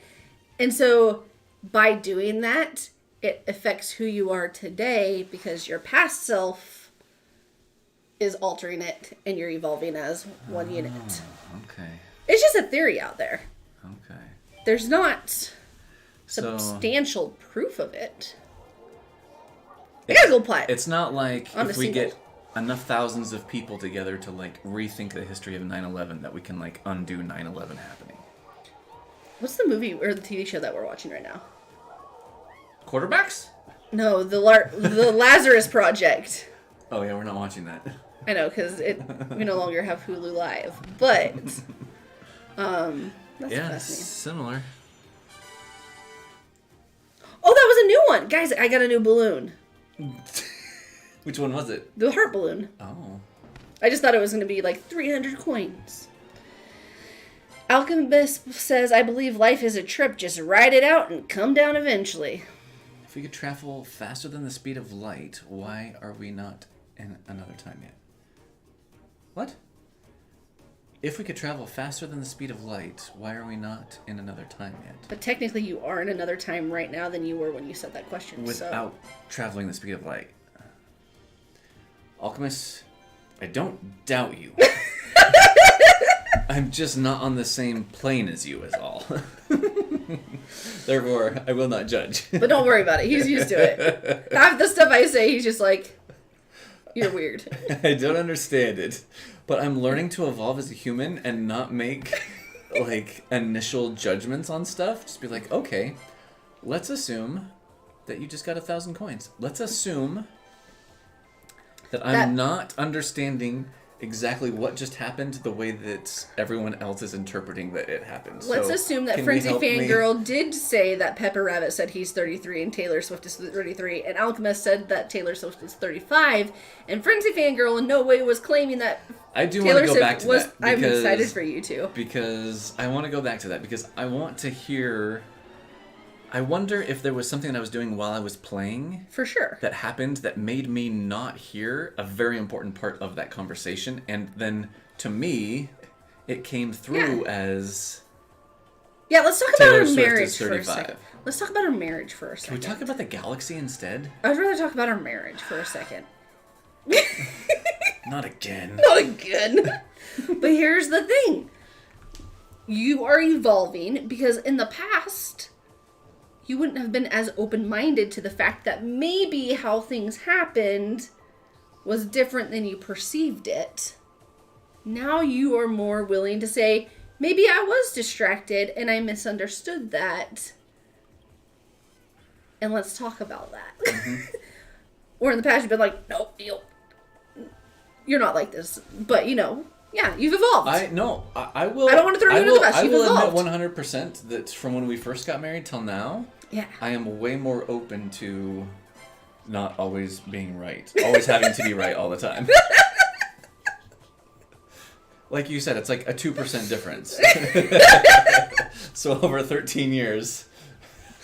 And so by doing that, it affects who you are today because your past self is altering it and you're evolving as one unit. Okay. It's just a theory out there. Okay. There's not substantial proof of it. I gotta go apply it. It's not like if we get enough thousands of people together to like rethink the history of 9/11 that we can like undo 9/11 happening. What's the movie or the TV show that we're watching right now? Quarterbacks? No, the Lazarus Project. Oh yeah, we're not watching that. I know, because we no longer have Hulu Live, but that's fascinating. Similar. Oh, that was a new one, guys! I got a new balloon. Which one was it? The heart balloon. Oh. I just thought it was going to be like 300 coins. Alchemist says, I believe life is a trip. Just ride it out and come down eventually. If we could travel faster than the speed of light, why are we not in another time yet? What? If we could travel faster than the speed of light, why are we not in another time yet? But technically you are in another time right now than you were when you said that question. Without traveling the speed of light. Alchemist, I don't doubt you. I'm just not on the same plane as you is all. Therefore, I will not judge. But don't worry about it. He's used to it. Half the stuff I say, he's just like, you're weird. I don't understand it. But I'm learning to evolve as a human and not make, like, initial judgments on stuff. Just be like, okay, let's assume that you just got 1,000 coins. Let's assume that I'm not understanding exactly what just happened the way that everyone else is interpreting that it happened. Let's assume that Frenzy Fangirl did say that Pepper Rabbit said he's 33 and Taylor Swift is 33, and Alchemist said that Taylor Swift is 35, and Frenzy Fangirl in no way was claiming that I do want to go back to that. I'm excited for you too. Because I want to go back to that because I want to hear... I wonder if there was something that I was doing while I was playing. For sure. That happened that made me not hear a very important part of that conversation. And then, to me, it came through as... Yeah, let's talk about our marriage for a second. Let's talk about our marriage for a second. Can we talk about the galaxy instead? I'd rather talk about our marriage for a second. Not again. Not again. But here's the thing. You are evolving because in the past... you wouldn't have been as open-minded to the fact that maybe how things happened was different than you perceived it. Now you are more willing to say, maybe I was distracted and I misunderstood that. And let's talk about that. Mm-hmm. Or in the past you've been like, nope, you're not like this. But, yeah, you've evolved. I will. I don't want to throw you under the bus. You've evolved. I will admit 100% that from when we first got married till now, yeah, I am way more open to not always being right. Always having to be right all the time. Like you said, it's like a 2% difference. So over 13 years,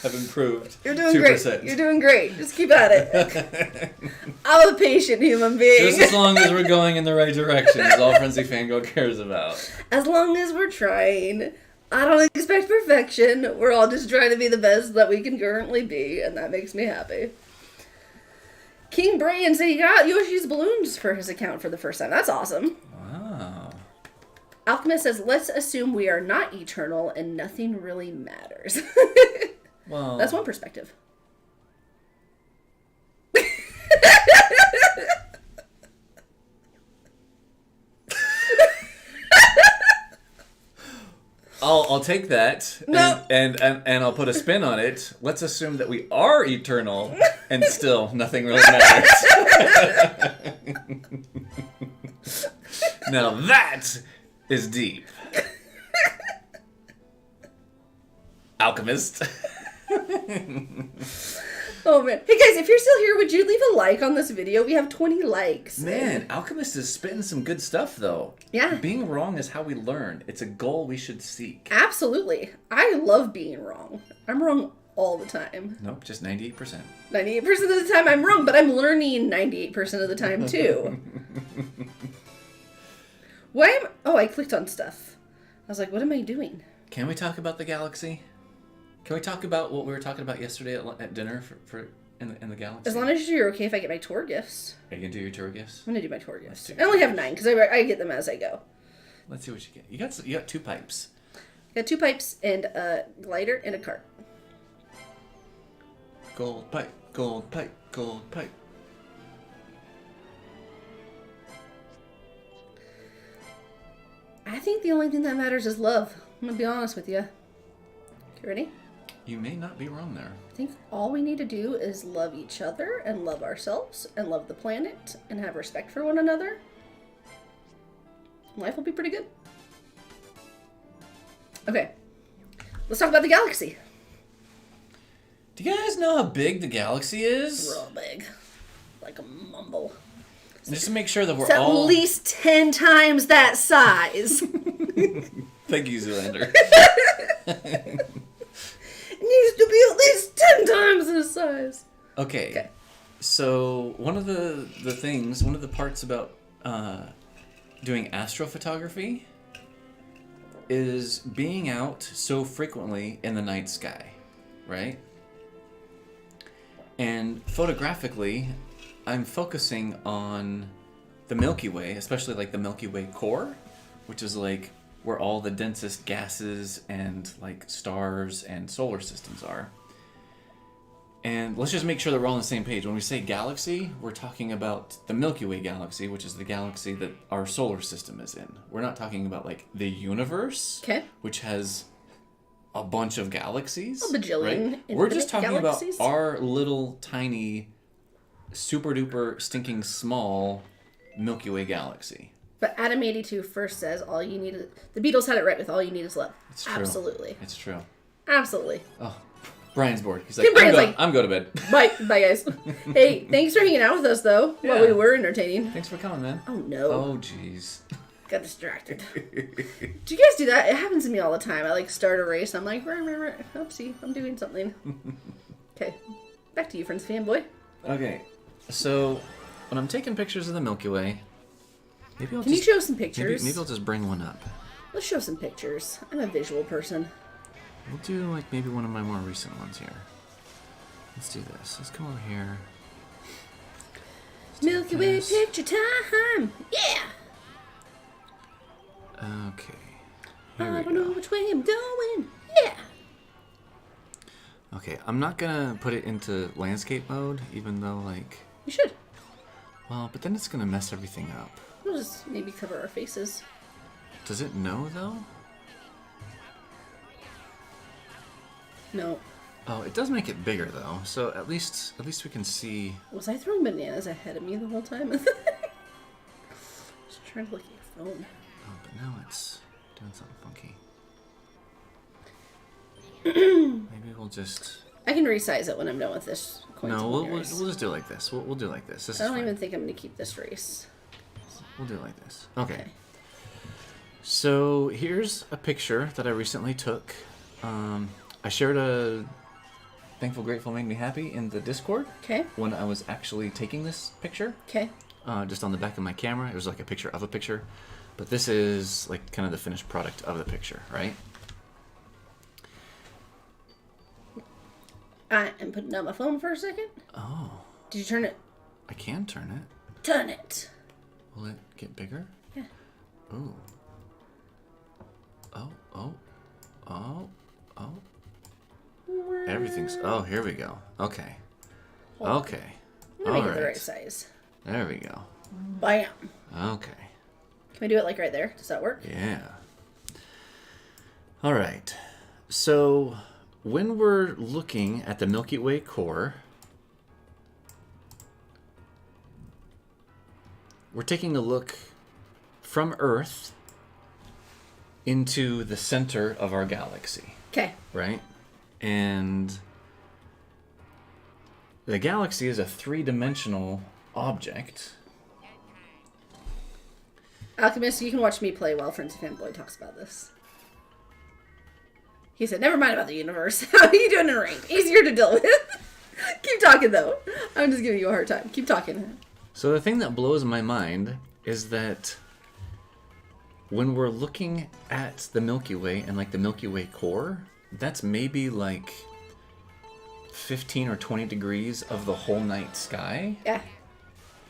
I've improved. You're doing 2%. Great. You're doing great. Just keep at it. I'm a patient human being. Just as long as we're going in the right direction is all Frenzy Fangirl cares about. As long as we're trying. I don't expect perfection. We're all just trying to be the best that we can currently be, and that makes me happy. King Brian said he got Yoshi's balloons for his account for the first time. That's awesome. Wow. Alchemist says, let's assume we are not eternal and nothing really matters. Well, that's one perspective. I'll take that and I'll put a spin on it. Let's assume that we are eternal and still nothing really matters. Now that is deep. Alchemist. Oh, man. Hey, guys, if you're still here, would you leave a like on this video? We have 20 likes. Man, Alchemist is spitting some good stuff, though. Yeah. Being wrong is how we learn. It's a goal we should seek. Absolutely. I love being wrong. I'm wrong all the time. Nope, just 98%. 98% of the time I'm wrong, but I'm learning 98% of the time, too. I clicked on stuff. I was like, what am I doing? Can we talk about the galaxy? Can we talk about what we were talking about yesterday at dinner in the galaxy? As long as you're okay if I get my tour gifts. Are you going to do your tour gifts? I'm going to do my tour gifts. I only have 9 because I get them as I go. Let's see what you get. You got 2 pipes. I got 2 pipes and a glider and a cart. Gold pipe, gold pipe, gold pipe. I think the only thing that matters is love. I'm going to be honest with you. Okay, ready? You may not be wrong there. I think all we need to do is love each other and love ourselves and love the planet and have respect for one another. Life will be pretty good. Okay. Let's talk about the galaxy. Do you guys know how big the galaxy is? Real big. Like a mumble. Just to make sure that we're It's at least 10 times that size. Thank you, Zoolander. It needs to be at least 10 times this size. Okay. So one of the parts about doing astrophotography is being out so frequently in the night sky, right? And photographically, I'm focusing on the Milky Way, especially like the Milky Way core, which is like where all the densest gases and like stars and solar systems are. And let's just make sure that we're all on the same page. When we say galaxy, we're talking about the Milky Way galaxy, which is the galaxy that our solar system is in. We're not talking about like the universe, which has a bunch of galaxies. A bajillion. Right? We're just talking galaxies. about our little tiny, super duper stinking small Milky Way galaxy. But Adam 82 first says all you need is... The Beatles had it right with all you need is love. It's true. Absolutely. It's true. Absolutely. Oh, Brian's bored. He's like, I'm going to bed. Bye, guys. Hey, thanks for hanging out with us, though, while we were entertaining. Thanks for coming, man. Oh, no. Oh, jeez. Got distracted. Do you guys do that? It happens to me all the time. I, like, start a race. I'm like, oopsie, I'm doing something. Okay. Back to you, Friends Fanboy. Okay. So, when I'm taking pictures of the Milky Way... Can you show some pictures? Maybe I'll just bring one up. Let's show some pictures. I'm a visual person. We'll do like maybe one of my more recent ones here. Let's do this. Let's come over here. Milky Way picture time! Yeah! Okay. I don't know which way I'm going. Yeah! Okay, I'm not gonna put it into landscape mode, even though like... You should. Well, but then it's gonna mess everything up. We'll just maybe cover our faces. Does it know, though? No. Oh, it does make it bigger, though. So at least we can see... Was I throwing bananas ahead of me the whole time? Just trying to look at your phone. Oh, but now it's doing something funky. Maybe we'll just... I can resize it when I'm done with this. No, we'll just do it like this. We'll do it like this. I don't even think I'm going to keep this race. We'll do it like this. Okay. So here's a picture that I recently took. I shared a Thankful, Grateful Made Me Happy in the Discord. Okay. When I was actually taking this picture. Okay. Just on the back of my camera. It was like a picture of a picture. But this is like kind of the finished product of the picture, right? I am putting down my phone for a second. Oh. Did you turn it? I can turn it. Turn it. Will it get bigger? Yeah. Ooh. Oh. Everything's... Oh, here we go. Okay. Okay. I'm gonna make it the right size. There we go. Bam. Okay. Can we do it like right there? Does that work? Yeah. All right. So when we're looking at the Milky Way core, we're taking a look from Earth into the center of our galaxy. Okay. Right? And the galaxy is a three-dimensional object. Alchemist, you can watch me play while Friends of Fanboy talks about this. He said, never mind about the universe. How are you doing in rank? Easier to deal with. Keep talking, though. I'm just giving you a hard time. Keep talking. So the thing that blows my mind is that when we're looking at the Milky Way and like the Milky Way core, that's maybe like 15 or 20 degrees of the whole night sky. Yeah.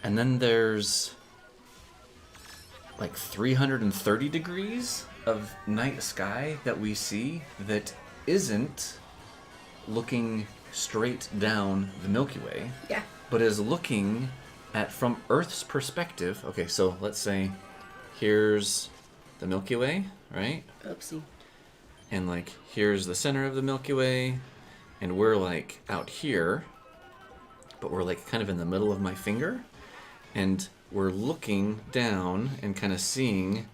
And then there's like 330 degrees of night sky that we see that isn't looking straight down the Milky Way. Yeah. But is looking at from Earth's perspective. Okay, so let's say here's the Milky Way, right? Oopsie. And like here's the center of the Milky Way, and we're like out here, but we're like kind of in the middle of my finger, and we're looking down and kind of seeing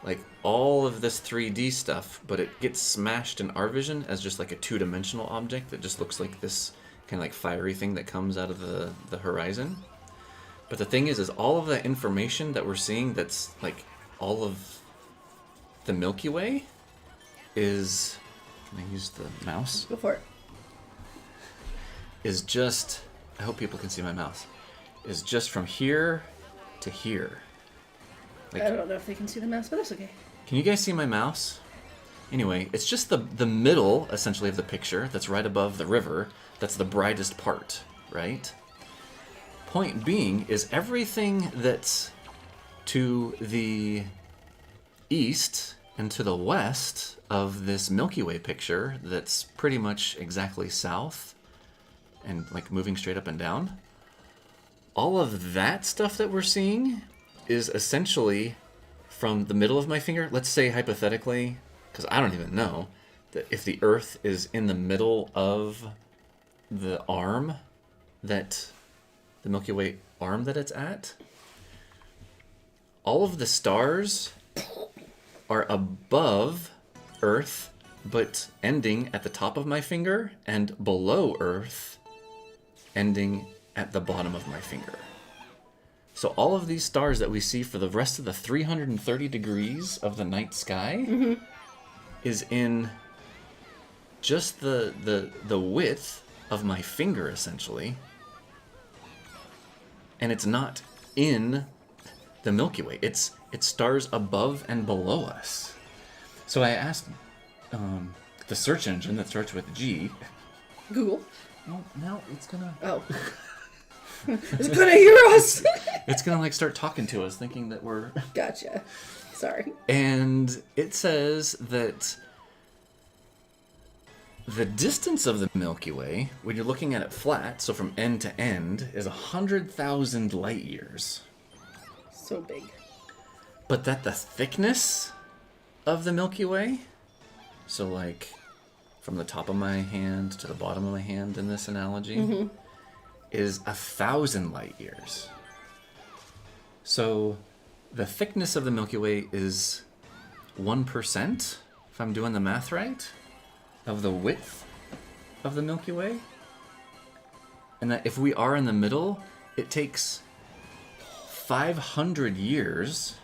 like all of this 3D stuff, but it gets smashed in our vision as just like a two-dimensional object that just looks like this kind of like fiery thing that comes out of the horizon. But the thing is all of that information that we're seeing that's like all of the Milky Way is, can I use the mouse? Go for it. Is just, I hope people can see my mouse, is just from here to here. Like, I don't know if they can see the mouse, but that's okay. can you guys see my mouse? Anyway, it's just the middle, essentially, of the picture that's right above the river. That's the brightest part, right? Point being is everything that's to the east and to the west of this Milky Way picture that's pretty much exactly south and like moving straight up and down. All of that stuff that we're seeing is essentially from the middle of my finger. Let's say hypothetically, because I don't even know, that if the Earth is in the middle of the arm that the Milky Way arm that it's at, all of the stars are above Earth, but ending at the top of my finger, and below Earth, ending at the bottom of my finger. So all of these stars that we see for the rest of the 330 degrees of the night sky is in just the width of my finger, essentially. And it's not in the Milky Way. It's stars above and below us. So I asked the search engine that starts with G. Google. No, it's gonna... Oh. It's gonna hear us. It's gonna like start talking to us, thinking that we're... Gotcha. Sorry. And it says that the distance of the Milky Way, when you're looking at it flat, so from end to end, is 100,000 light years. So big. But that the thickness of the Milky Way, so like from the top of my hand to the bottom of my hand in this analogy, is 1,000 light years. So the thickness of the Milky Way is 1%, if I'm doing the math right, of the width of the Milky Way. And that if we are in the middle, it takes 500 years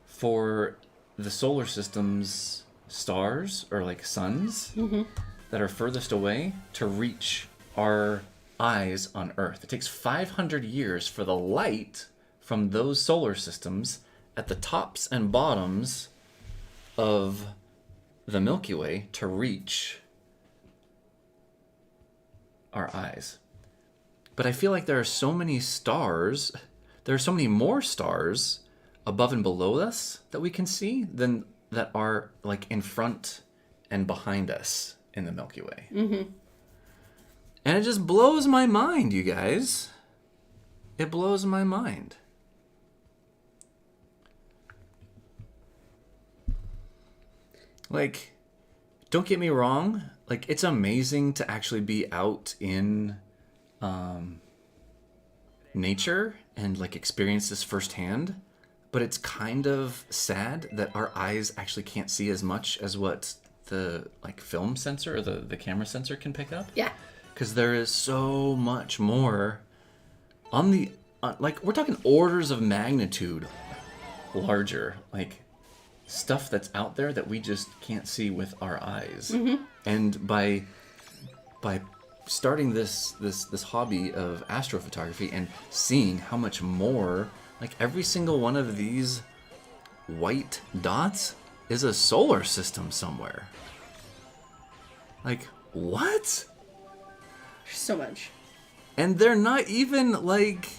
for the solar system's stars, or like suns, that are furthest away to reach our eyes on Earth. It takes 500 years for the light from those solar systems at the tops and bottoms of the Milky Way to reach our eyes. But I feel like there are so many stars, there are so many more stars above and below us that we can see than that are like in front and behind us in the Milky Way. And it just blows my mind, you guys. It blows my mind. Like, don't get me wrong. Like, it's amazing to actually be out in nature and like experience this firsthand. But it's kind of sad that our eyes actually can't see as much as what the like film sensor or the camera sensor can pick up. Yeah. Because there is so much more on the like we're talking orders of magnitude larger, like stuff that's out there that we just can't see with our eyes. Mm-hmm. And by starting this hobby of astrophotography and seeing how much more, like every single one of these white dots is a solar system somewhere. Like, what? So much. And they're not even like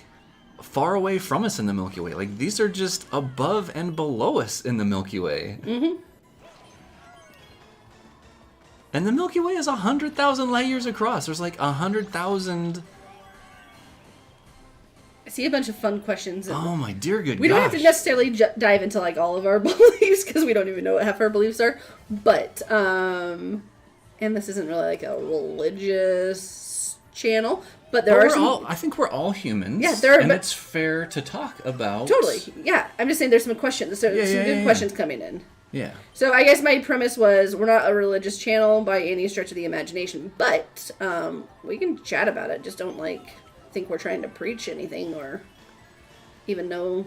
far away from us in the Milky Way. Like, these are just above and below us in the Milky Way. Mm-hmm. And the Milky Way is 100,000 light years across. There's like 100,000. I see a bunch of fun questions. Oh my dear good We don't have to necessarily dive into like all of our beliefs because we don't even know what half our beliefs are. But, and this isn't really like a religious channel, but there are some... I think we're all humans. Yeah, there are... And it's fair to talk about... Totally, yeah. I'm just saying there's some questions. So some good questions coming in. Yeah. So I guess my premise was we're not a religious channel by any stretch of the imagination, but we can chat about it. Just don't like think we're trying to preach anything or even know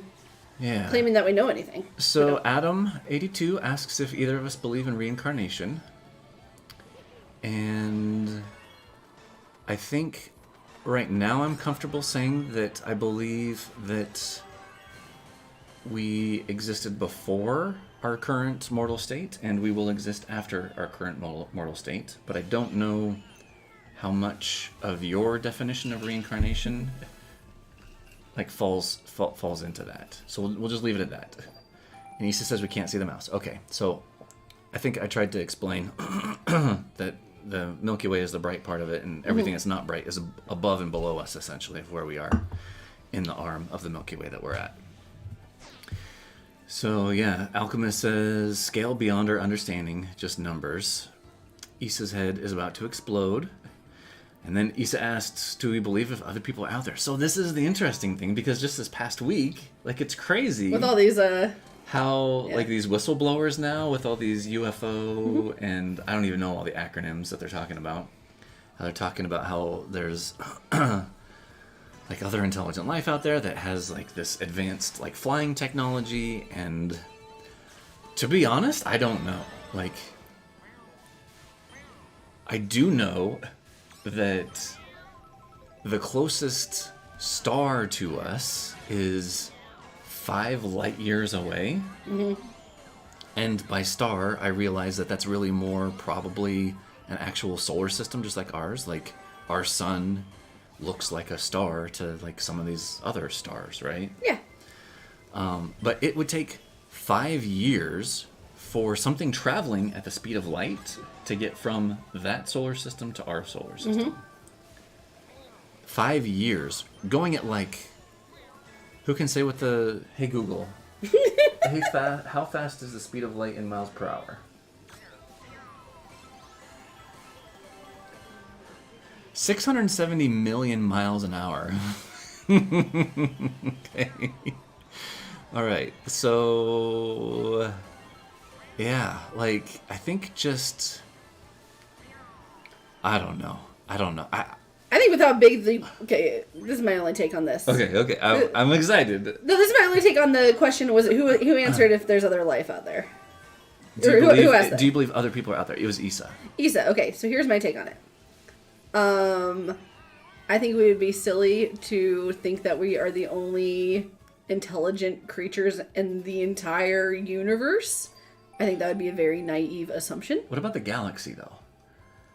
claiming that we know anything. So Adam82 asks if either of us believe in reincarnation. And I think right now I'm comfortable saying that I believe that we existed before our current mortal state, and we will exist after our current mortal state. But I don't know how much of your definition of reincarnation like falls into that. So we'll just leave it at that. And Issa says we can't see the mouse. Okay, so I think I tried to explain that the Milky Way is the bright part of it, and everything that's not bright is above and below us, essentially, of where we are in the arm of the Milky Way that we're at. So, yeah, Alchemist says, scale beyond our understanding, just numbers. Issa's head is about to explode. And then Issa asks, do we believe if other people are out there? So this is the interesting thing, because just this past week, like, it's crazy. With all these, like, these whistleblowers now, with all these UFO, and I don't even know all the acronyms that they're talking about. They're talking about how there's... like other intelligent life out there that has like this advanced like flying technology, and to be honest, I don't know. Like, I do know that the closest star to us is 5 light years away. Mm-hmm. And by star, I realize that that's really more probably an actual solar system just like ours. Like, our sun looks like a star to like some of these other stars, right? Yeah. But it would take 5 years for something traveling at the speed of light to get from that solar system to our solar system. Mm-hmm. 5 years. Going at like... Who can say what the... Hey, Google. How fast is the speed of light in miles per hour? 670 million miles an hour. Okay. All right. So, yeah, like, I think just... I don't know. I think with how big the... Okay, this is my only take on this. Okay. I'm excited. No, this is my only take on the question. Was it who answered if there's other life out there? Do you asked that? Do you believe other people are out there? It was Issa. Issa, okay. So here's my take on it. I think we would be silly to think that we are the only intelligent creatures in the entire universe. I think that would be a very naive assumption. What about the galaxy, though?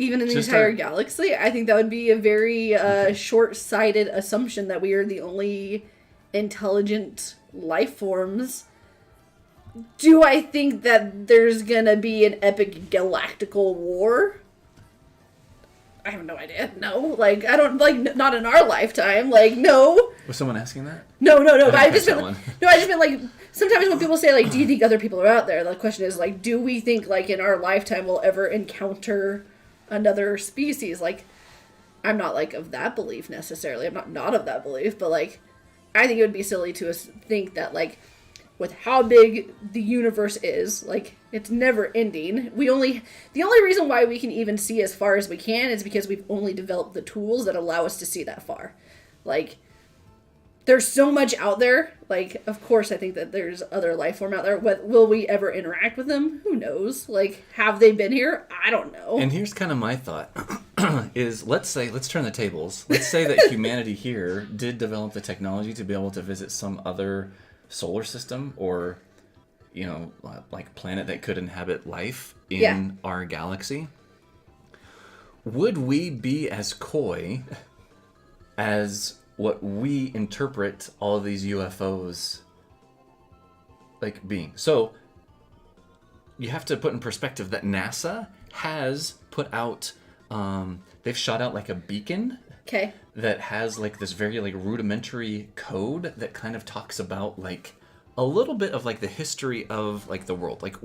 Even in the entire galaxy, I think that would be a very short-sighted assumption that we are the only intelligent life forms. Do I think that there's gonna be an epic galactical war? I have no idea. No, like, I don't, like, not in our lifetime. Like, no. Was someone asking that? No. But I just been, like, sometimes when people say, like, do you think other people are out there? The question is, like, do we think, like, in our lifetime we'll ever encounter another species? Like, I'm not, like, of that belief necessarily. I'm not of that belief, but, like, I think it would be silly to think that, like, with how big the universe is. Like, it's never ending. The only reason why we can even see as far as we can is because we've only developed the tools that allow us to see that far. Like, there's so much out there. Like, of course, I think that there's other life form out there. Will we ever interact with them? Who knows? Like, have they been here? I don't know. And here's kind of my thought. Is let's turn the tables. Let's say that humanity here did develop the technology to be able to visit some other solar system or, like planet that could inhabit life in our galaxy. Would we be as coy as what we interpret all of these UFOs like being? So you have to put in perspective that NASA has put out, they've shot out like a beacon. Okay. That has like this very like rudimentary code that kind of talks about like a little bit of like the history of like the world. Like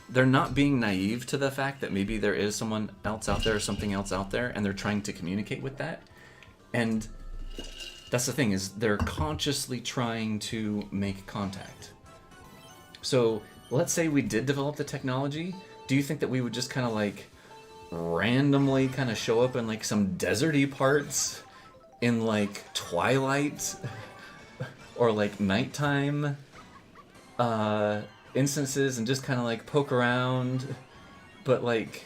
they're not being naive to the fact that maybe there is someone else out there or something else out there, and they're trying to communicate with that. And that's the thing, is they're consciously trying to make contact. So let's say we did develop the technology. Do you think that we would just kind of like randomly kind of show up in like some deserty parts in like twilight or like nighttime instances and just kind of like poke around, but like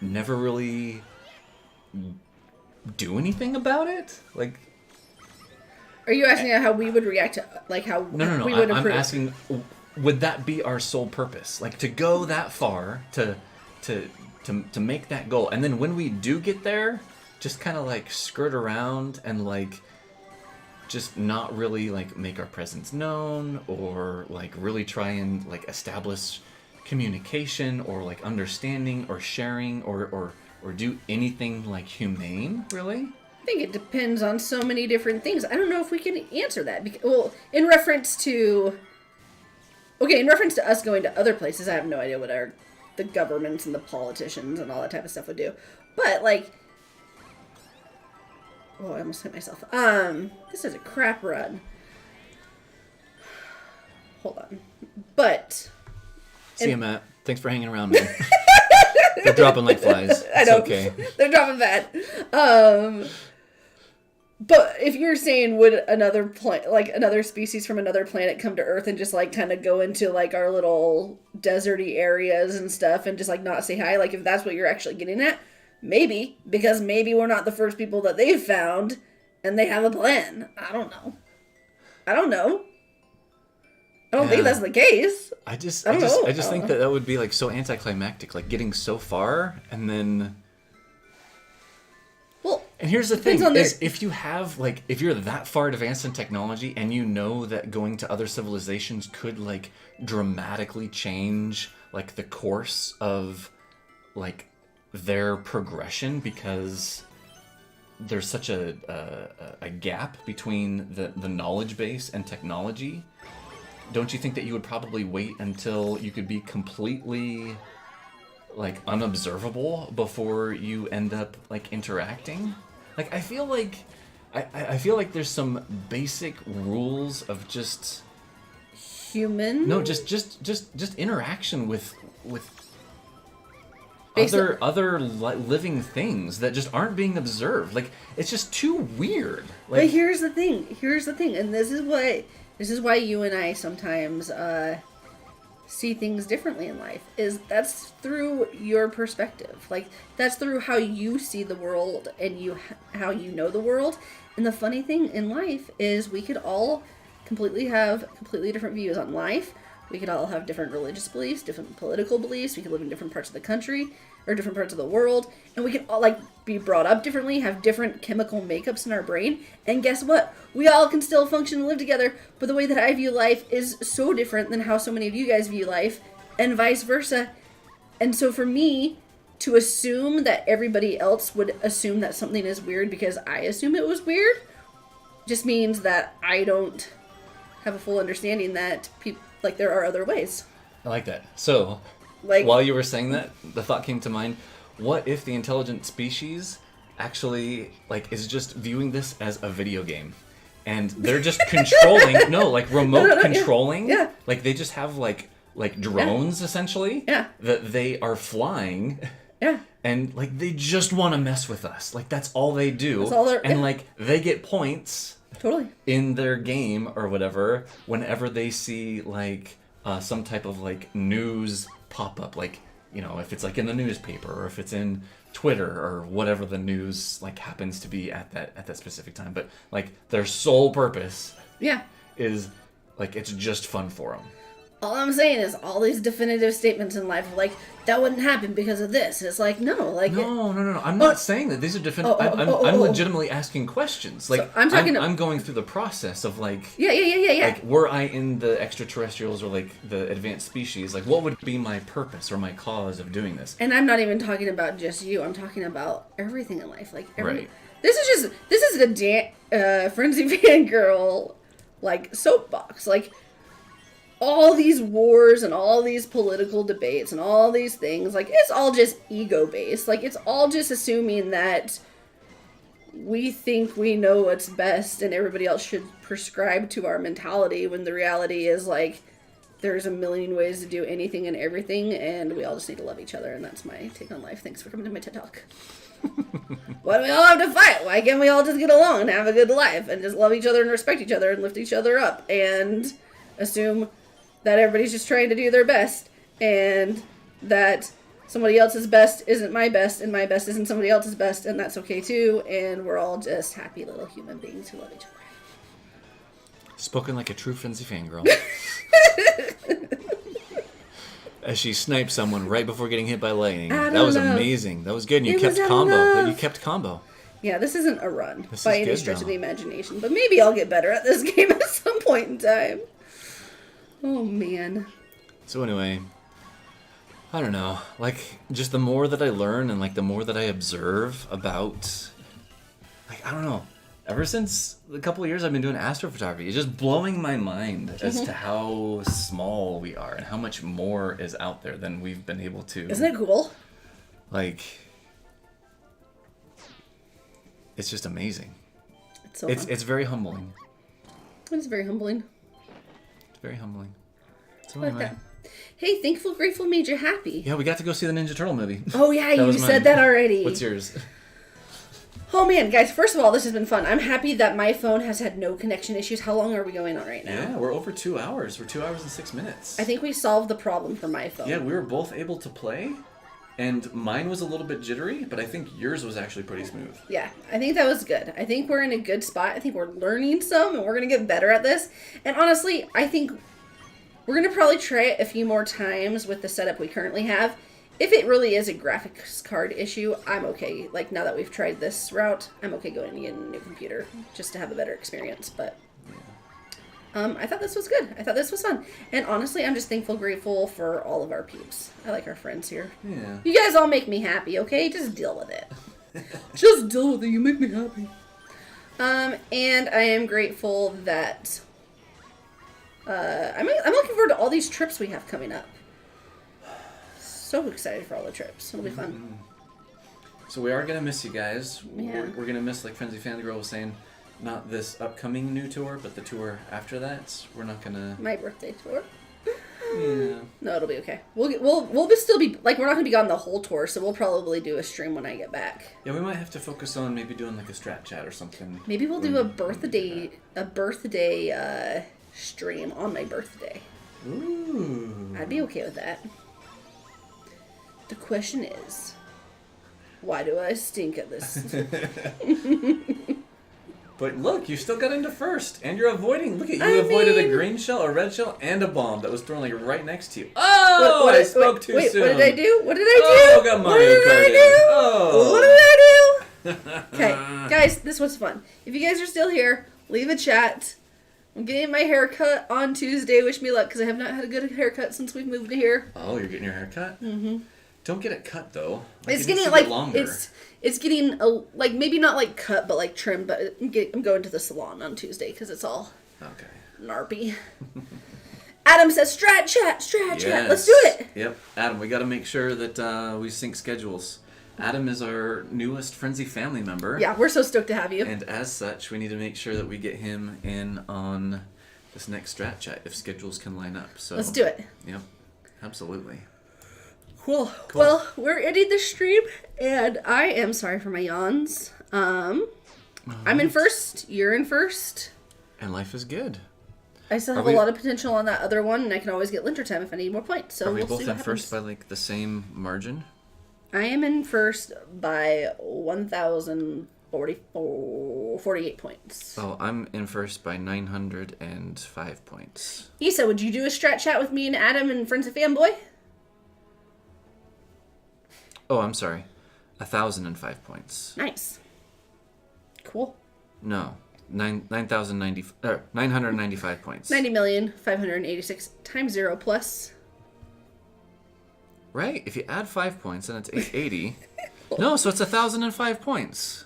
never really do anything about it? Like, are you asking how we would react to, like, how no. we would I'm approve? asking, would that be our sole purpose? Like, to go that far, to make that goal, and then when we do get there, just kind of like skirt around and like just not really like make our presence known, or like really try and like establish communication or like understanding or sharing or do anything like humane, really? I think it depends on so many different things. I don't know if we can answer that. Well, in reference to us going to other places, I have no idea what the governments and the politicians and all that type of stuff would do. But like, oh, I almost hit myself. This is a crap run. Hold on. But see you, Matt. Thanks for hanging around, man. They're dropping like flies. I know. It's okay. They're dropping bad. But if you're saying, would another species from another planet come to Earth and just like kind of go into like our little deserty areas and stuff and just like not say hi? Like, if that's what you're actually getting at, maybe, because maybe we're not the first people that they've found and they have a plan. I don't know. I don't think that's the case. I just think that would be like so anticlimactic, like getting so far and then. Well, and here's the thing: is if you're that far advanced in technology and you know that going to other civilizations could like dramatically change like the course of like their progression, because there's such a gap between the knowledge base and technology. Don't you think that you would probably wait until you could be completely like unobservable before you end up like interacting? Like, I feel like there's some basic rules of just human. No, just interaction with other living things that just aren't being observed. Like, it's just too weird. Like, but here's the thing, and this is why you and I sometimes see things differently in life, is that's through your perspective. Like, that's through how you see the world and how you know the world. And the funny thing in life is we could all have completely different views on life. We could all have different religious beliefs, different political beliefs. We could live in different parts of the country or different parts of the world. And we could all like be brought up differently, have different chemical makeups in our brain. And guess what? We all can still function and live together. But the way that I view life is so different than how so many of you guys view life, and vice versa. And so for me to assume that everybody else would assume that something is weird because I assume it was weird just means that I don't have a full understanding that like there are other ways. I like that. So, like, while you were saying that, the thought came to mind, what if the intelligent species actually like is just viewing this as a video game? and they're just controlling. No, like remote controlling. Yeah. Like they just have like drones essentially. Yeah. That they are flying. Yeah. And like they just want to mess with us. Like that's all they do. That's all they're, and like they get points. Totally. In their game or whatever, whenever they see like some type of like news pop up, like, you know, if it's like in the newspaper or if it's in Twitter or whatever the news like happens to be at that specific time. But like their sole purpose is like it's just fun for them. All I'm saying is all these definitive statements in life, like, that wouldn't happen because of this. It's like, no, like... No. I'm not saying that. These are definitive... I'm legitimately asking questions. Like, so I'm going through the process of, like... Yeah. Like, were I in the extraterrestrials or, like, the advanced species, like, what would be my purpose or my cause of doing this? And I'm not even talking about just you. I'm talking about everything in life. Like, Right. This is the Frenzy Fangirl, like, soapbox. Like... all these wars and all these political debates and all these things, like, it's all just ego-based. Like, it's all just assuming that we think we know what's best and everybody else should prescribe to our mentality, when the reality is, like, there's a million ways to do anything and everything, and we all just need to love each other, and that's my take on life. Thanks for coming to my TED Talk. Why do we all have to fight? Why can't we all just get along and have a good life and just love each other and respect each other and lift each other up and assume that everybody's just trying to do their best, and that somebody else's best isn't my best, and my best isn't somebody else's best, and that's okay too, and we're all just happy little human beings who love each other. Spoken like a true Frenzy Fangirl. As she sniped someone right before getting hit by lightning. That was amazing. That was good, and you kept combo. You kept combo. Yeah, this isn't a run by any stretch of the imagination, but maybe I'll get better at this game at some point in time. Oh, man. So anyway, I don't know. Like, just the more that I learn and, like, the more that I observe about... Like, I don't know. Ever since a couple of years I've been doing astrophotography, it's just blowing my mind as to how small we are and how much more is out there than we've been able to... Isn't it cool? Like... It's just amazing. It's so fun. It's very humbling. It's very humbling. Very humbling. So anyway. That. Hey, Thankful Grateful made you happy. Yeah, we got to go see the Ninja Turtle movie. Oh, yeah, you said that already. What's yours? Oh, man, guys, first of all, this has been fun. I'm happy that my phone has had no connection issues. How long are we going on right now? Yeah, we're over 2 hours. We're 2 hours and 6 minutes. I think we solved the problem for my phone. Yeah, we were both able to play, and mine was a little bit jittery, but I think yours was actually pretty smooth. Yeah, I think that was good. I think we're in a good spot. I think we're learning some, and we're going to get better at this. And honestly, I think... we're going to probably try it a few more times with the setup we currently have. If it really is a graphics card issue, I'm okay. Like, now that we've tried this route, I'm okay going and getting a new computer just to have a better experience. But I thought this was good. I thought this was fun. And honestly, I'm just thankful, grateful for all of our peeps. I like our friends here. Yeah. You guys all make me happy, okay? Just deal with it. Just deal with it. You make me happy. And I am grateful that... I'm looking forward to all these trips we have coming up. So excited for all the trips. It'll be fun. So we are going to miss you guys. Yeah. We're going to miss, like Frenzy Fangirl was saying, not this upcoming new tour, but the tour after that. We're not going to... My birthday tour. Yeah. No, it'll be okay. We'll still be... like, we're not going to be on the whole tour, so we'll probably do a stream when I get back. Yeah, we might have to focus on maybe doing, like, a strat chat or something. Maybe we'll do a birthday stream on my birthday. Ooh. I'd be okay with that. The question is, why do I stink at this? But look, you still got into first, and you're avoiding. Look at you, avoided a green shell, a red shell, and a bomb that was thrown like right next to you. Oh, I spoke too soon. What did I do? What did I do? Oh, got Mario Kart. Oh. What did I do? Okay, guys, this was fun. If you guys are still here, leave a chat. I'm getting my hair cut on Tuesday. Wish me luck, because I have not had a good haircut since we've moved to here. Oh, you're getting your hair cut? Mm-hmm. Don't get it cut, though. Like, it's getting, like, longer. It's getting, like, maybe not, like, cut, but, like, trimmed. But I'm going to the salon on Tuesday, because it's all narpy. Adam says, strat chat. Let's do it. Yep. Adam, we got to make sure that we sync schedules. Adam is our newest Frenzy family member. Yeah, we're so stoked to have you. And as such, we need to make sure that we get him in on this next strat chat if schedules can line up. So let's do it. Yep, absolutely. Cool. Well, we're ending the stream, and I am sorry for my yawns. I'm in first. You're in first. And life is good. I still have a lot of potential on that other one, and I can always get Linter time if I need more points. So are we we'll both see in what first happens. by like the same margin? I am in first by 1,048 points. Oh, I'm in first by 905 points. Issa, would you do a strat chat with me and Adam and Friends of Fanboy? Oh, I'm sorry. 1,005 points. Nice. Cool. No. 995 points. 90,586 times 0 plus. Right? If you add 5 points, then it's 880. No, so it's 1,005 points.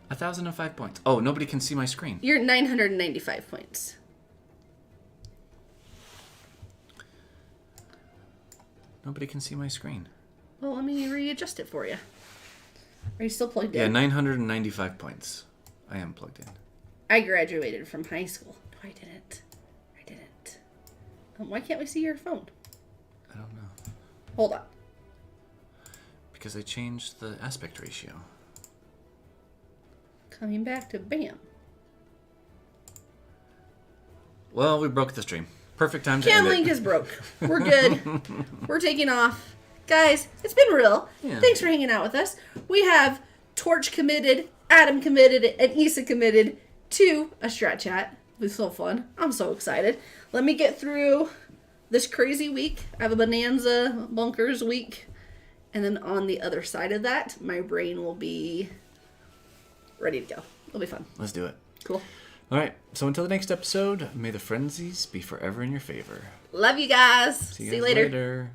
1,005 points. Oh, nobody can see my screen. You're 995 points. Nobody can see my screen. Well, let me readjust it for you. Are you still plugged in? Yeah, 995 points. I am plugged in. I graduated from high school. No, I didn't. Why can't we see your phone? I don't know. Hold on. Because I changed the aspect ratio. Coming back to BAM. Well, we broke the stream. Perfect time to Cam end link it. is broke. We're good. We're taking off. Guys, it's been real. Yeah. Thanks for hanging out with us. We have Torch committed, Adam committed, and Issa committed to a strat chat. It was so fun. I'm so excited. Let me get through this crazy week. I have a bonanza bunkers week. And then on the other side of that, my brain will be ready to go. It'll be fun. Let's do it. Cool. All right. So until the next episode, may the frenzies be forever in your favor. Love you guys. See you See you guys later. later.